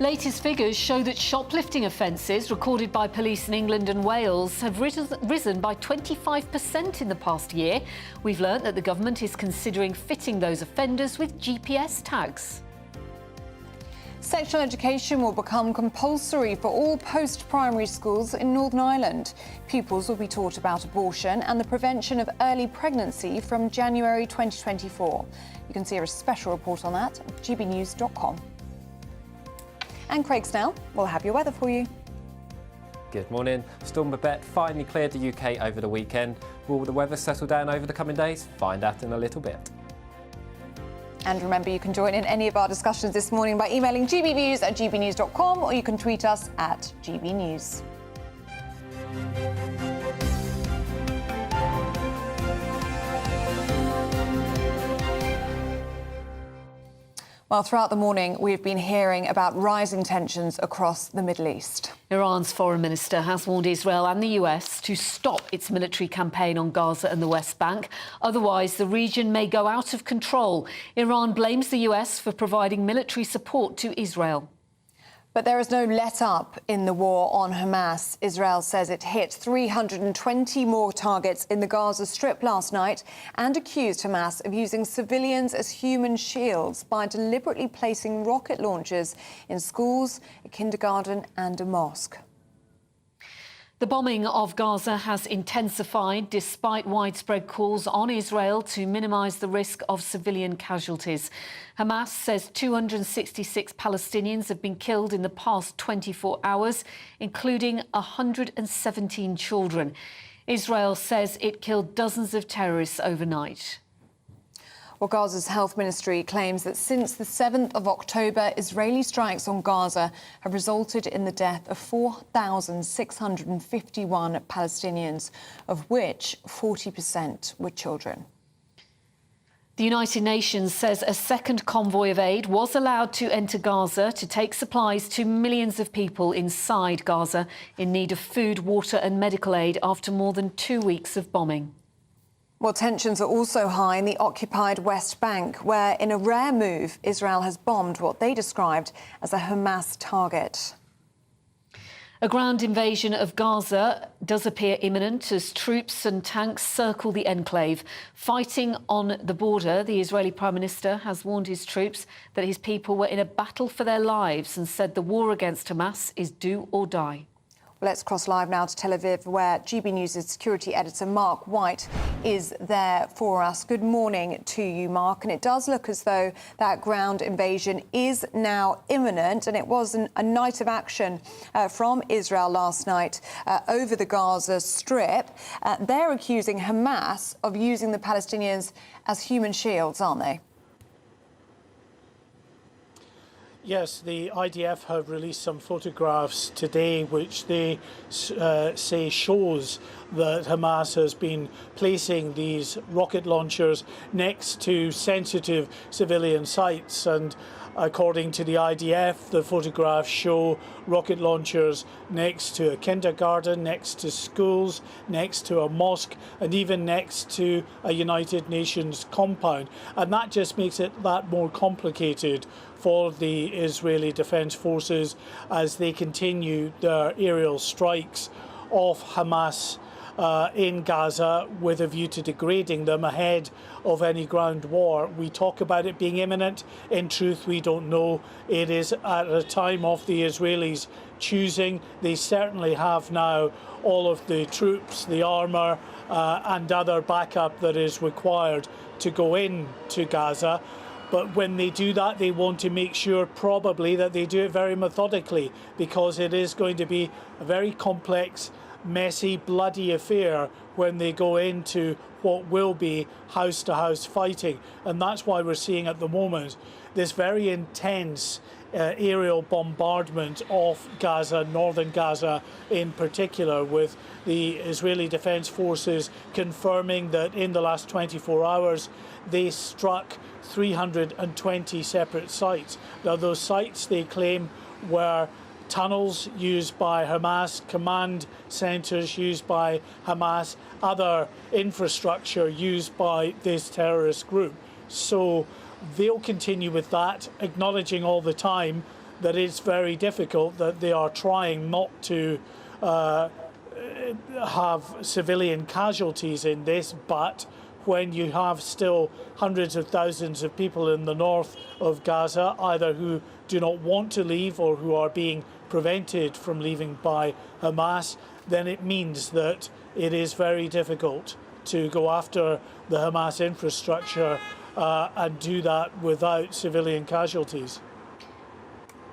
Latest figures show that shoplifting offences recorded by police in England and Wales have risen by 25% in the past year. We've learnt that the government is considering fitting those offenders with GPS tags. Sexual education will become compulsory for all post-primary schools in Northern Ireland. Pupils will be taught about abortion and the prevention of early pregnancy from January 2024. You can see a special report on that at gbnews.com. And Craig Snell will have your weather for you. Good morning. Storm Babette finally cleared the UK over the weekend. Will the weather settle down over the coming days? Find out in a little bit. And remember, you can join in any of our discussions this morning by emailing gbnews@gbnews.com, or you can tweet us at gbnews. Well, throughout the morning, we've been hearing about rising tensions across the Middle East. Iran's foreign minister has warned Israel and the US to stop its military campaign on Gaza and the West Bank. Otherwise, the region may go out of control. Iran blames the US for providing military support to Israel. But there is no let-up in the war on Hamas. Israel says it hit 320 more targets in the Gaza Strip last night and accused Hamas of using civilians as human shields by deliberately placing rocket launchers in schools, a kindergarten and a mosque. The bombing of Gaza has intensified despite widespread calls on Israel to minimise the risk of civilian casualties. Hamas says 266 Palestinians have been killed in the past 24 hours, including 117 children. Israel says it killed dozens of terrorists overnight. Well, Gaza's health ministry claims that since the 7th of October, Israeli strikes on Gaza have resulted in the death of 4,651 Palestinians, of which 40% were children. The United Nations says a second convoy of aid was allowed to enter Gaza to take supplies to millions of people inside Gaza in need of food, water and medical aid after more than 2 weeks of bombing. Well, tensions are also high in the occupied West Bank, where, in a rare move, Israel has bombed what they described as a Hamas target. A ground invasion of Gaza does appear imminent as troops and tanks circle the enclave. Fighting on the border, the Israeli Prime Minister has warned his troops that his people were in a battle for their lives and said the war against Hamas is do or die. Let's cross live now to Tel Aviv, where GB News' security editor Mark White is there for us. Good morning to you, Mark. And it does look as though that ground invasion is now imminent. And it was a night of action from Israel last night over the Gaza Strip. They're accusing Hamas of using the Palestinians as human shields, aren't they? Yes, the IDF have released some photographs today which they say shows that Hamas has been placing these rocket launchers next to sensitive civilian sites. And according to the IDF, the photographs show rocket launchers next to a kindergarten, next to schools, next to a mosque, and even next to a United Nations compound. And that just makes it that more complicated for the Israeli Defense Forces as they continue their aerial strikes of Hamas in Gaza with a view to degrading them ahead of any ground war. We talk about it being imminent. In truth, we don't know. It is at a time of the Israelis choosing. They certainly have now all of the troops, the armour and other backup that is required to go into Gaza. But when they do that, they want to make sure probably that they do it very methodically, because it is going to be a very complex, messy, bloody affair when they go into what will be house-to-house fighting. And that's why we're seeing at the moment this very intense aerial bombardment of Gaza, northern Gaza in particular, with the Israeli Defense Forces confirming that in the last 24 hours they struck 320 separate sites. Now, those sites, they claim, were tunnels used by Hamas, command centres used by Hamas, other infrastructure used by this terrorist group. So they'll continue with that, acknowledging all the time that it's very difficult, that they are trying not to have civilian casualties in this, but when you have still hundreds of thousands of people in the north of Gaza, either who do not want to leave or who are being prevented from leaving by Hamas, then it means that it is very difficult to go after the Hamas infrastructure and do that without civilian casualties.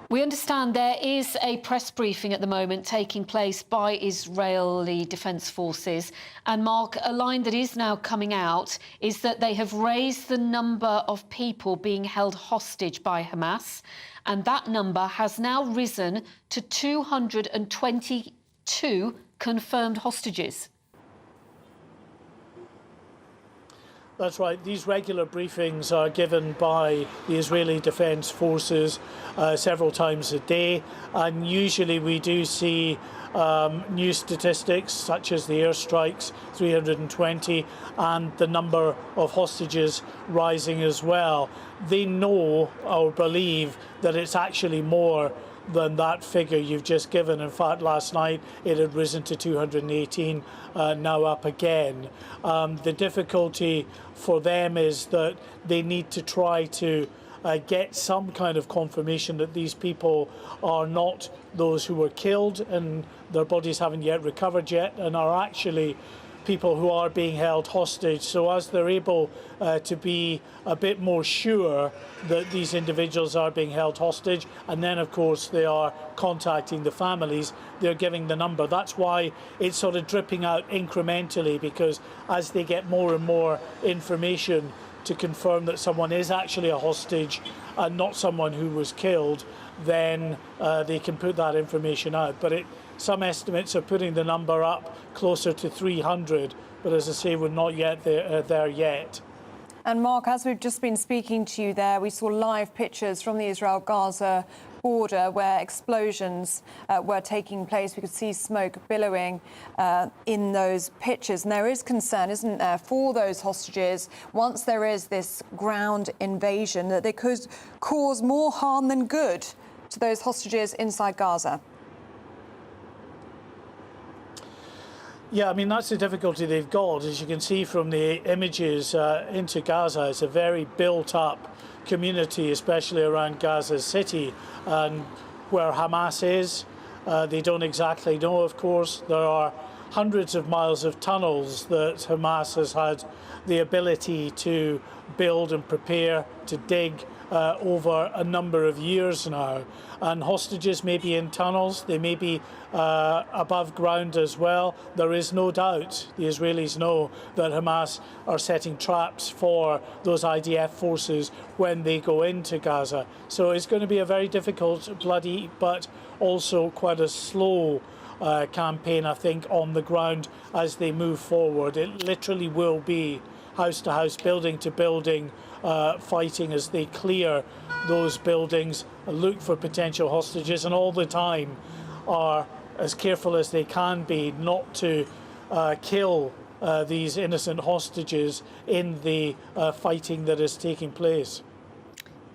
We understand there is a press briefing at the moment taking place by Israeli Defense Forces. And Mark, a line that is now coming out is that they have raised the number of people being held hostage by Hamas. And that number has now risen to 222 confirmed hostages. That's right. These regular briefings are given by the Israeli Defense Forces several times a day, and usually we do see new statistics such as the airstrikes, 320, and the number of hostages rising as well. They know or believe that it's actually more than that figure you've just given. In fact, last night it had risen to 218, now up again. The difficulty for them is that they need to try to get some kind of confirmation that these people are not those who were killed and their bodies haven't yet recovered yet, and are actually people who are being held hostage. So as they're able to be a bit more sure that these individuals are being held hostage, and then of course they are contacting the families, they're giving the number. That's why it's sort of dripping out incrementally, because as they get more and more information to confirm that someone is actually a hostage and not someone who was killed, then they can put that information out. But some estimates are putting the number up closer to 300, but as I say, we're not yet there yet. And Mark, as we've just been speaking to you there, we saw live pictures from the Israel-Gaza border where explosions were taking place. We could see smoke billowing in those pictures. And there is concern, isn't there, for those hostages, once there is this ground invasion, that they could cause more harm than good to those hostages inside Gaza. Yeah, I mean, that's the difficulty they've got. As you can see from the images into Gaza, it's a very built-up community, especially around Gaza City. And where Hamas is, they don't exactly know, of course. There are hundreds of miles of tunnels that Hamas has had the ability to build and prepare to dig over a number of years now. And hostages may be in tunnels, they may be above ground as well. There is no doubt, the Israelis know, that Hamas are setting traps for those IDF forces when they go into Gaza. So it's going to be a very difficult, bloody, but also quite a slow campaign, I think, on the ground as they move forward. It literally will be house to house, building to building, fighting as they clear those buildings, look for potential hostages, and all the time are as careful as they can be not to kill these innocent hostages in the fighting that is taking place.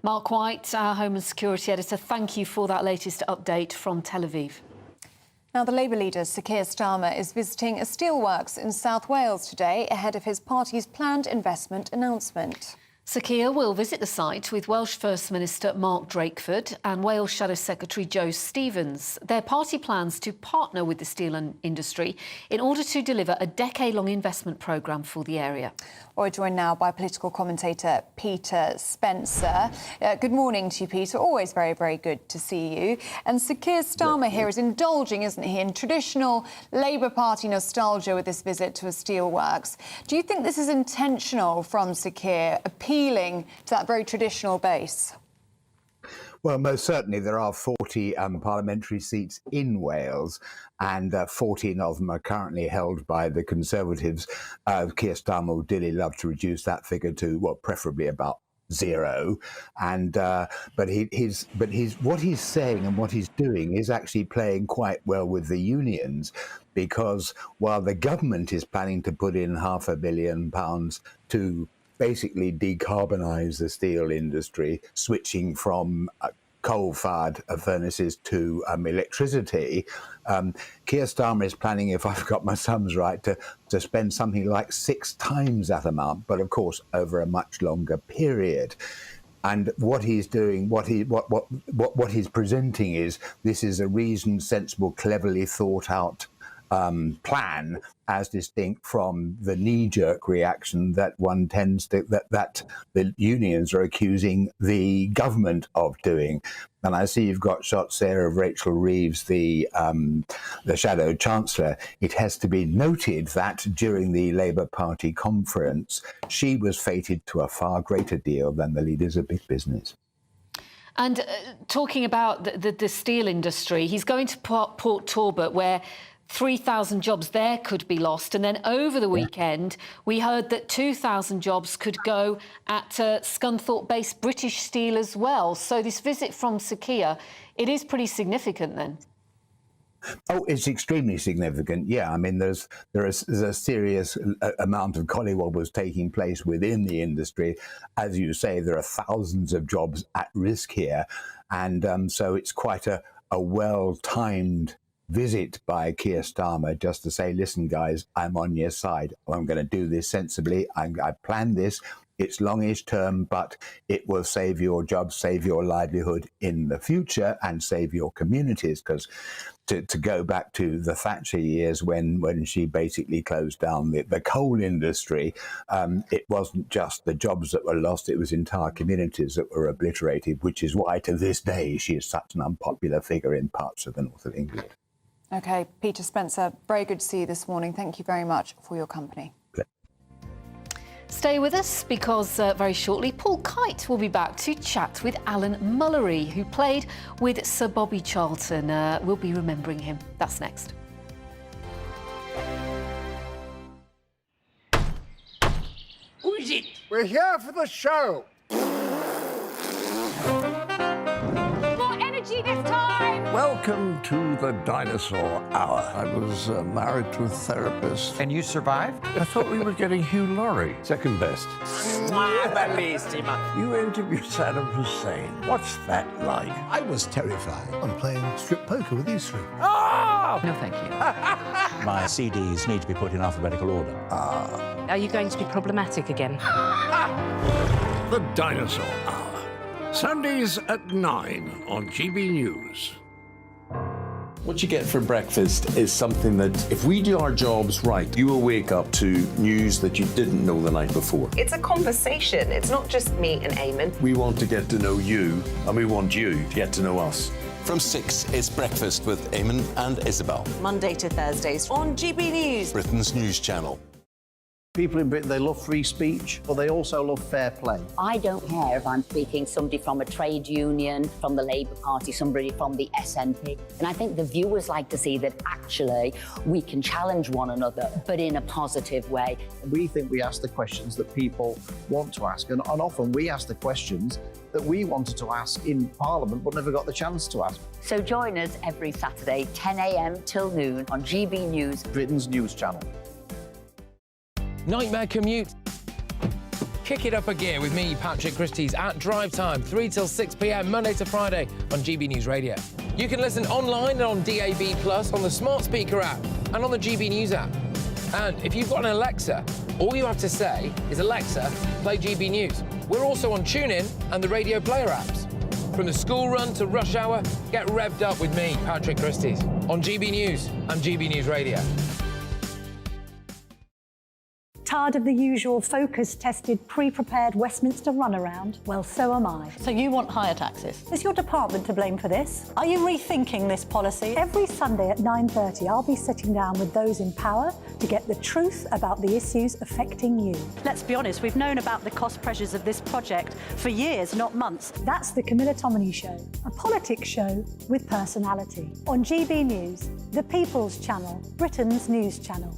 Mark White, our Home and Security Editor, thank you for that latest update from Tel Aviv. Now, the Labour leader, Sir Keir Starmer, is visiting a steelworks in South Wales today ahead of his party's planned investment announcement. Sir Keir will visit the site with Welsh First Minister Mark Drakeford and Wales Shadow Secretary Joe Stevens. Their party plans to partner with the steel industry in order to deliver a decade-long investment programme for the area. We're joined now by political commentator Peter Spencer. Good morning to you, Peter. Always very, very good to see you. And Sir Keir Starmer here is indulging, isn't he, in traditional Labour Party nostalgia with this visit to a steelworks. Do you think this is intentional from Sir Keir, appealing to that very traditional base? Well, most certainly there are 40 parliamentary seats in Wales, and 14 of them are currently held by the Conservatives. Keir Starmer would dearly love to reduce that figure to, well, preferably about 0. And but what he's saying and what he's doing is actually playing quite well with the unions, because while the government is planning to put in £500 million to basically decarbonise the steel industry, switching from coal-fired furnaces to electricity, Keir Starmer is planning, if I've got my sums right, to spend something like 6 times that amount, but of course over a much longer period. And what he's doing, what he's presenting is, this is a reasoned, sensible, cleverly thought out plan, as distinct from the knee-jerk reaction that one tends to that the unions are accusing the government of doing. And I see you've got shots there of Rachel Reeves, the Shadow Chancellor. It has to be noted that during the Labour Party conference, she was fated to a far greater deal than the leaders of big business. And talking about the steel industry, he's going to Port Talbot, where 3,000 jobs there could be lost. And then over the weekend, we heard that 2,000 jobs could go at Scunthorpe-based British Steel as well. So this visit from Sir Keir, it is pretty significant then. Oh, it's extremely significant. Yeah, I mean, there's a serious amount of collywobbles taking place within the industry. As you say, there are thousands of jobs at risk here. And so it's quite a well-timed visit by Keir Starmer, just to say, listen, guys, I'm on your side. I'm going to do this sensibly. I planned this. It's longish term, but it will save your job, save your livelihood in the future, and save your communities. Because to go back to the Thatcher years, when she basically closed down the coal industry, it wasn't just the jobs that were lost, it was entire communities that were obliterated, which is why to this day she is such an unpopular figure in parts of the north of England. OK, Peter Spencer, very good to see you this morning. Thank you very much for your company. Stay with us, because very shortly Paul Kite will be back to chat with Alan Mullery, who played with Sir Bobby Charlton. We'll be remembering him. That's next. Who is it? We're here for the show. More energy this time! Welcome to the dinosaur hour. I was married to a therapist. And you survived? I thought we were getting Hugh Laurie. Second best. You interviewed Saddam Hussein. What's that like? I was terrified. I'm playing strip poker with these three. Oh! No, thank you. My CDs need to be put in alphabetical order. Are you going to be problematic again? The Dinosaur Hour. Sundays at 9 on GBNews. What you get for breakfast is something that, if we do our jobs right, you will wake up to news that you didn't know the night before. It's a conversation. It's not just me and Eamonn. We want to get to know you, and we want you to get to know us. From 6, it's Breakfast with Eamonn and Isabel. Monday to Thursdays on GB News. Britain's news channel. People in Britain, they love free speech, but they also love fair play. I don't care if I'm speaking somebody from a trade union, from the Labour Party, somebody from the SNP. And I think the viewers like to see that actually we can challenge one another, but in a positive way. We think we ask the questions that people want to ask, and often we ask the questions that we wanted to ask in Parliament but never got the chance to ask. So join us every Saturday, 10 a.m. till noon on GB News, Britain's news channel. Nightmare commute? Kick it up a gear with me, Patrick Christie's at Drive Time, 3 till 6 p.m, Monday to Friday on GB News Radio. You can listen online and on DAB+, on the smart speaker app and on the GB News app. And if you've got an Alexa, all you have to say is, Alexa, play GB News. We're also on TuneIn and the Radio Player apps. From the school run to rush hour, get revved up with me, Patrick Christie's, on GB News and GB News Radio. Tired of the usual focus-tested, pre-prepared Westminster runaround? Well, so am I. So you want higher taxes? Is your department to blame for this? Are you rethinking this policy? Every Sunday at 9:30, I'll be sitting down with those in power to get the truth about the issues affecting you. Let's be honest, we've known about the cost pressures of this project for years, not months. That's the Camilla Tominey Show, a politics show with personality. On GB News, the People's Channel, Britain's news channel.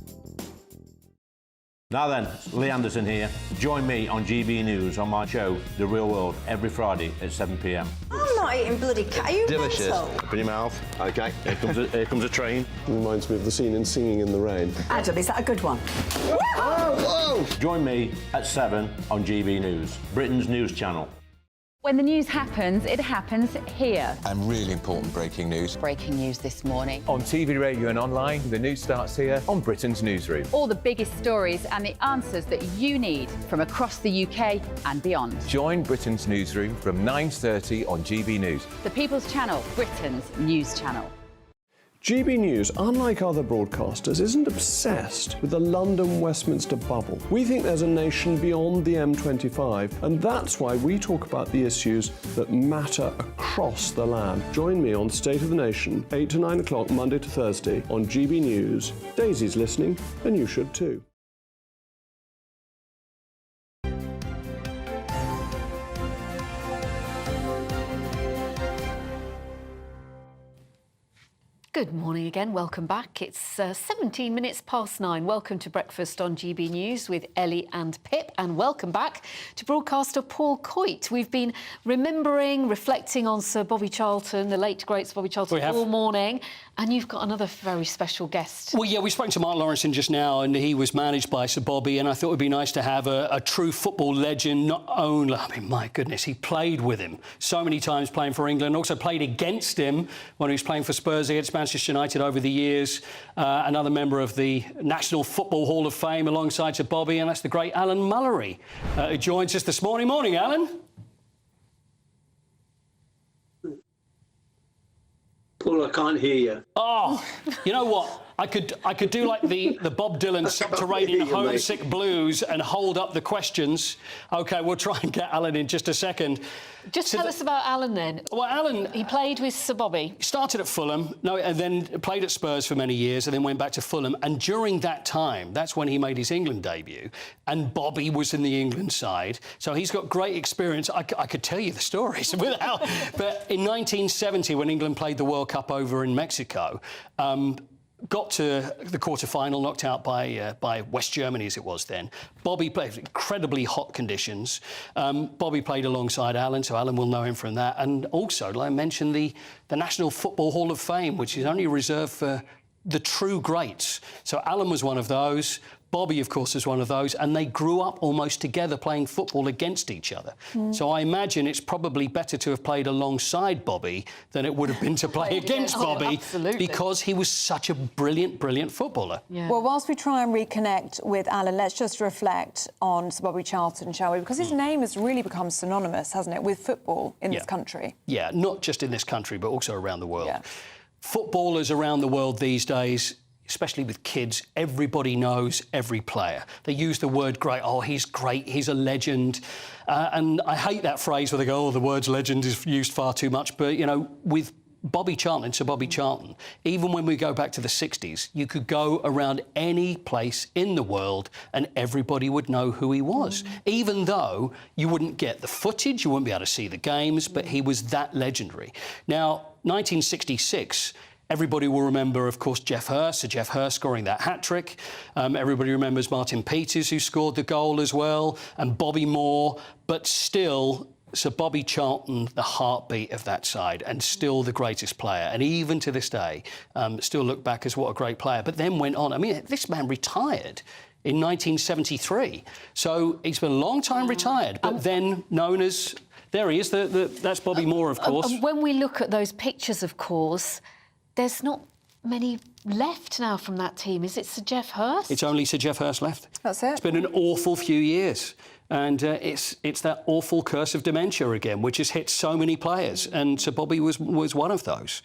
Now then, Lee Anderson here. Join me on GB News on my show, The Real World, every Friday at 7 p.m. I'm not eating bloody cat. Are you Delicious. mental? Open your mouth. OK, here comes a train. Reminds me of the scene in Singing in the Rain. Adam, is that a good one? Whoa! Join me at 7 on GB News, Britain's news channel. When the news happens, it happens here. And really important breaking news. Breaking news this morning. On TV, radio and online, the news starts here on Britain's Newsroom. All the biggest stories and the answers that you need from across the UK and beyond. Join Britain's Newsroom from 9:30 on GB News. The People's Channel, Britain's news channel. GB News, unlike other broadcasters, isn't obsessed with the London-Westminster bubble. We think there's a nation beyond the M25, and that's why we talk about the issues that matter across the land. Join me on State of the Nation, 8 to 9 o'clock, Monday to Thursday, on GB News. Daisy's listening, and you should too. Good morning again, welcome back. It's 17 minutes past 9. Welcome to Breakfast on GB News with Ellie and Pip, and welcome back to broadcaster Paul Coyte. We've been remembering, reflecting on Sir Bobby Charlton, the late great Sir Bobby Charlton, all morning, and you've got another very special guest. Well, yeah, we spoke to Mark Lawrenson just now, and he was managed by Sir Bobby, and I thought it would be nice to have a true football legend, not only, I mean, my goodness, he played with him so many times playing for England, also played against him when he was playing for Spurs against Manchester United over the years. Another member of the National Football Hall of Fame alongside Sir Bobby, and that's the great Alan Mullery, who joins us this morning. Morning, Alan. Paul, I can't hear you. Oh, you know what? I could do like the Bob Dylan Subterranean Homesick Blues and hold up the questions. OK, we'll try and get Alan in just a second. Just tell us about Alan then. Well, Alan... He played with Sir Bobby. Started at Fulham, and then played at Spurs for many years, and then went back to Fulham. And during that time, that's when he made his England debut. And Bobby was in the England side. So he's got great experience. I could tell you the stories without... But in 1970, when England played the World Cup over in Mexico... got to the quarter-final, knocked out by West Germany, as it was then. Bobby played incredibly hot conditions. Bobby played alongside Alan, so Alan will know him from that. And also, like I mentioned, the National Football Hall of Fame, which is only reserved for the true greats. So Alan was one of those. Bobby, of course, is one of those, and they grew up almost together playing football against each other. So I imagine it's probably better to have played alongside Bobby than it would have been to play against Bobby, because he was such a brilliant, brilliant footballer. Yeah. Well, whilst we try and reconnect with Alan, let's just reflect on Sir Bobby Charlton, shall we? Because his name has really become synonymous, hasn't it, with football in this country? Yeah, not just in this country, but also around the world. Footballers around the world these days, especially with kids, everybody knows every player. They use the word great. Oh, he's great, he's a legend. And I hate that phrase where they go, oh, the word legend is used far too much. But, you know, with Bobby Charlton to Bobby Charlton, even when we go back to the 60s, you could go around any place in the world and everybody would know who he was, even though you wouldn't get the footage, you wouldn't be able to see the games, but he was that legendary. Now, 1966, everybody will remember, of course, Geoff Hurst, Sir Geoff Hurst scoring that hat-trick. Everybody remembers Martin Peters, who scored the goal as well, and Bobby Moore, but still, Sir Bobby Charlton, the heartbeat of that side, and still the greatest player. And even to this day, still look back as what a great player. But then went on. I mean, this man retired in 1973. So he's been a long time retired, but then known as... There he is. That's Bobby Moore, of course. When we look at those pictures, of course, there's not many left now from that team. Is it Sir Geoff Hurst? It's only Sir Geoff Hurst left. That's it. It's been an awful few years. And it's that awful curse of dementia again, which has hit so many players. And Sir Bobby was one of those.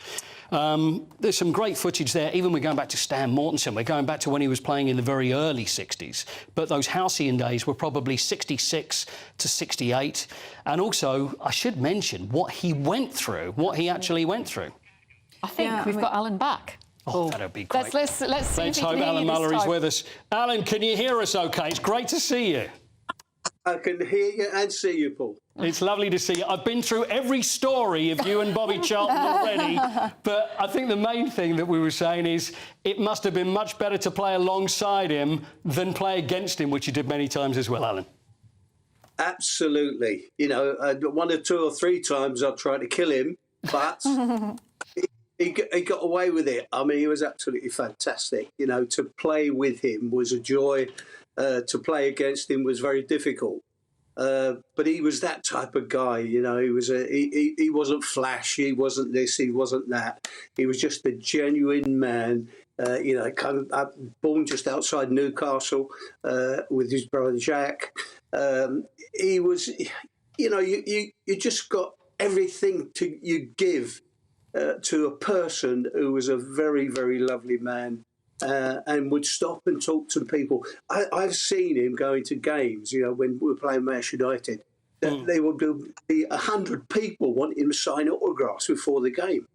There's some great footage there. Even we're going back to Stan Mortensen. We're going back to when he was playing in the very early 60s. But those halcyon days were probably 66 to 68. And also, I should mention what he went through, what he actually went through. I think we've got Alan back. Oh, that'd be great. Let's see Let's if he hope can hear Alan you this Mallory's time. with us. Alan, can you hear us OK? It's great to see you. I can hear you and see you, Paul. It's lovely to see you. I've been through every story of you and Bobby Charlton already, but I think the main thing that we were saying is it must have been much better to play alongside him than play against him, which you did many times as well, Alan. Absolutely. You know, 1 or 2 or 3 times I've tried to kill him, but he got away with it. I mean, he was absolutely fantastic. You know, to play with him was a joy. To play against him was very difficult. But he was that type of guy, you know. He wasn't flash, he wasn't this, he wasn't that. He was just a genuine man. You know, kind of born just outside Newcastle with his brother Jack. He was, you know, you just got everything you give to a person who was a very, very lovely man. And would stop and talk to people. I've seen him going to games, you know, when we were playing Manchester United. There would be 100 people wanting him to sign autographs before the game,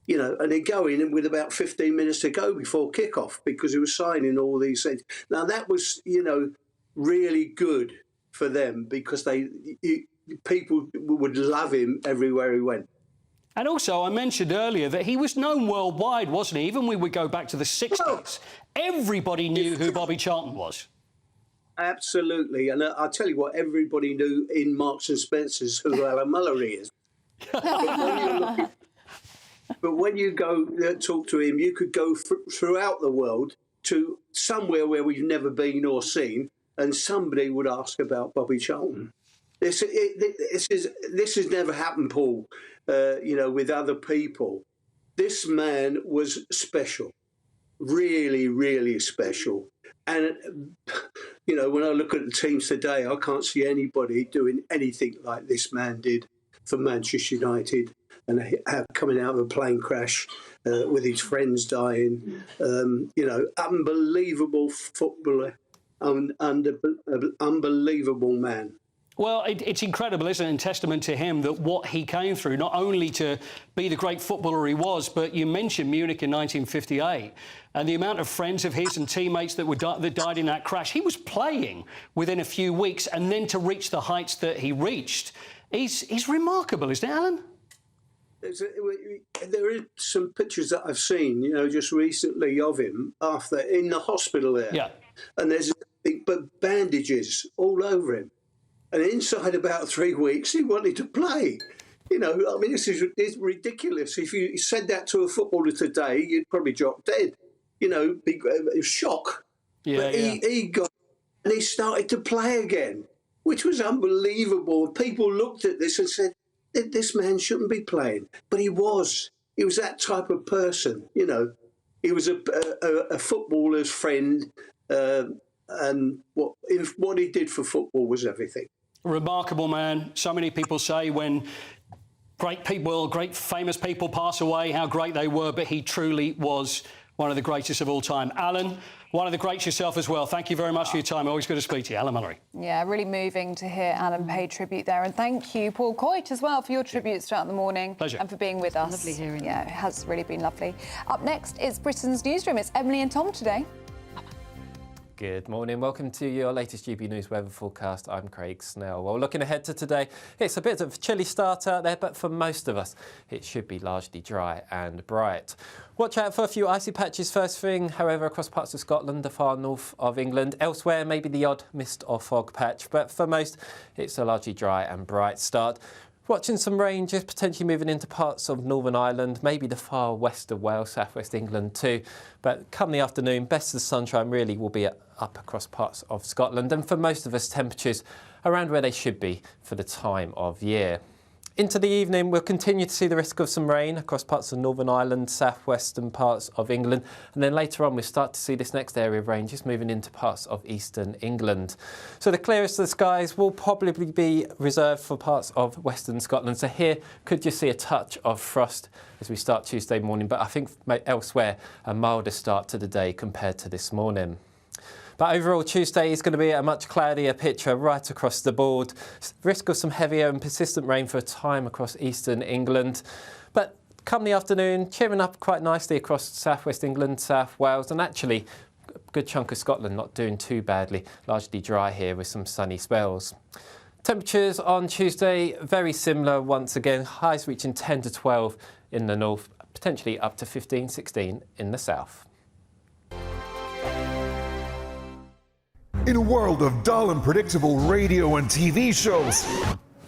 you know, and they'd go in with about 15 minutes to go before kickoff because he was signing all these things. Now, that was, you know, really good for them because people would love him everywhere he went. And also, I mentioned earlier that he was known worldwide, wasn't he? Even when we go back to the 60s, everybody knew who Bobby Charlton was. Absolutely. And I'll tell you what, everybody knew in Marks and Spencer's who Alan Mallory is. But when you go talk to him, you could go throughout the world to somewhere where we've never been or seen, and somebody would ask about Bobby Charlton. This has never happened, Paul. You know, with other people. This man was special, really, really special. And, you know, when I look at the teams today, I can't see anybody doing anything like this man did for Manchester United and coming out of a plane crash with his friends dying. You know, unbelievable footballer, unbelievable man. Well, it's incredible, isn't it, and testament to him that what he came through, not only to be the great footballer he was, but you mentioned Munich in 1958 and the amount of friends of his and teammates that died in that crash. He was playing within a few weeks, and then to reach the heights that he reached, he's remarkable, isn't it, Alan? There are some pictures that I've seen, you know, just recently of him after in the hospital there. Yeah. And there's bandages all over him. And inside about 3 weeks, he wanted to play. You know, I mean, it's ridiculous. If you said that to a footballer today, you'd probably drop dead. You know, shock. Yeah, but he got, and he started to play again, which was unbelievable. People looked at this and said, this man shouldn't be playing. But he was. He was that type of person, you know. He was a footballer's friend, and what he did for football was everything. Remarkable man. So many people say when great people, great famous people pass away, how great they were, but he truly was one of the greatest of all time. Alan, One of the greats yourself as well. Thank you very much for your time. Always good to speak to you. Alan Mullery. Yeah, really moving to hear Alan pay tribute there. And thank you, Paul Coit, as well, for your tributes throughout the morning. Pleasure. And for being with us. Lovely hearing Yeah, it has really been lovely. Up next is Britain's Newsroom. It's Emily and Tom today. Good morning. Welcome to your latest GB News weather forecast. I'm Craig Snell. Well, looking ahead to today, it's a bit of a chilly start out there, but for most of us, it should be largely dry and bright. Watch out for a few icy patches first thing, however, across parts of Scotland, the far north of England. Elsewhere, maybe the odd mist or fog patch, but for most, it's a largely dry and bright start. Watching some rain just potentially moving into parts of Northern Ireland, maybe the far west of Wales, southwest England too. But come the afternoon, best of the sunshine really will be up across parts of Scotland. And for most of us, temperatures around where they should be for the time of year. Into the evening, we'll continue to see the risk of some rain across parts of Northern Ireland, southwestern parts of England. And then later on, we'll start to see this next area of rain just moving into parts of eastern England. So the clearest of the skies will probably be reserved for parts of western Scotland. So here could just see a touch of frost as we start Tuesday morning. But I think elsewhere, a milder start to the day compared to this morning. But overall, Tuesday is going to be a much cloudier picture right across the board. Risk of some heavier and persistent rain for a time across eastern England. But come the afternoon, cheering up quite nicely across southwest England, South Wales, and actually a good chunk of Scotland not doing too badly. Largely dry here with some sunny spells. Temperatures on Tuesday, very similar once again. Highs reaching 10 to 12 in the north, potentially up to 15, 16 in the south. In a world of dull and predictable radio and TV shows.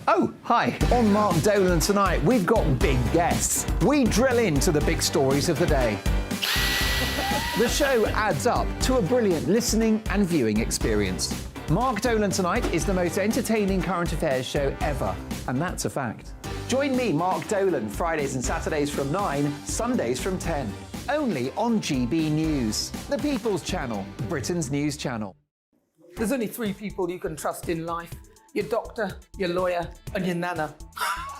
Oh, hi. On Mark Dolan tonight, we've got big guests. We drill into the big stories of the day. The show adds up to a brilliant listening and viewing experience. Mark Dolan Tonight is the most entertaining current affairs show ever, and that's a fact. Join me, Mark Dolan, Fridays and Saturdays from 9, Sundays from 10. Only on GB News, the People's Channel, Britain's news channel. There's only 3 people you can trust in life. Your doctor, your lawyer, and your nana.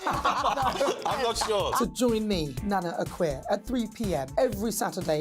I'm not sure. So join me, Nana Acquare, at 3 p.m. every Saturday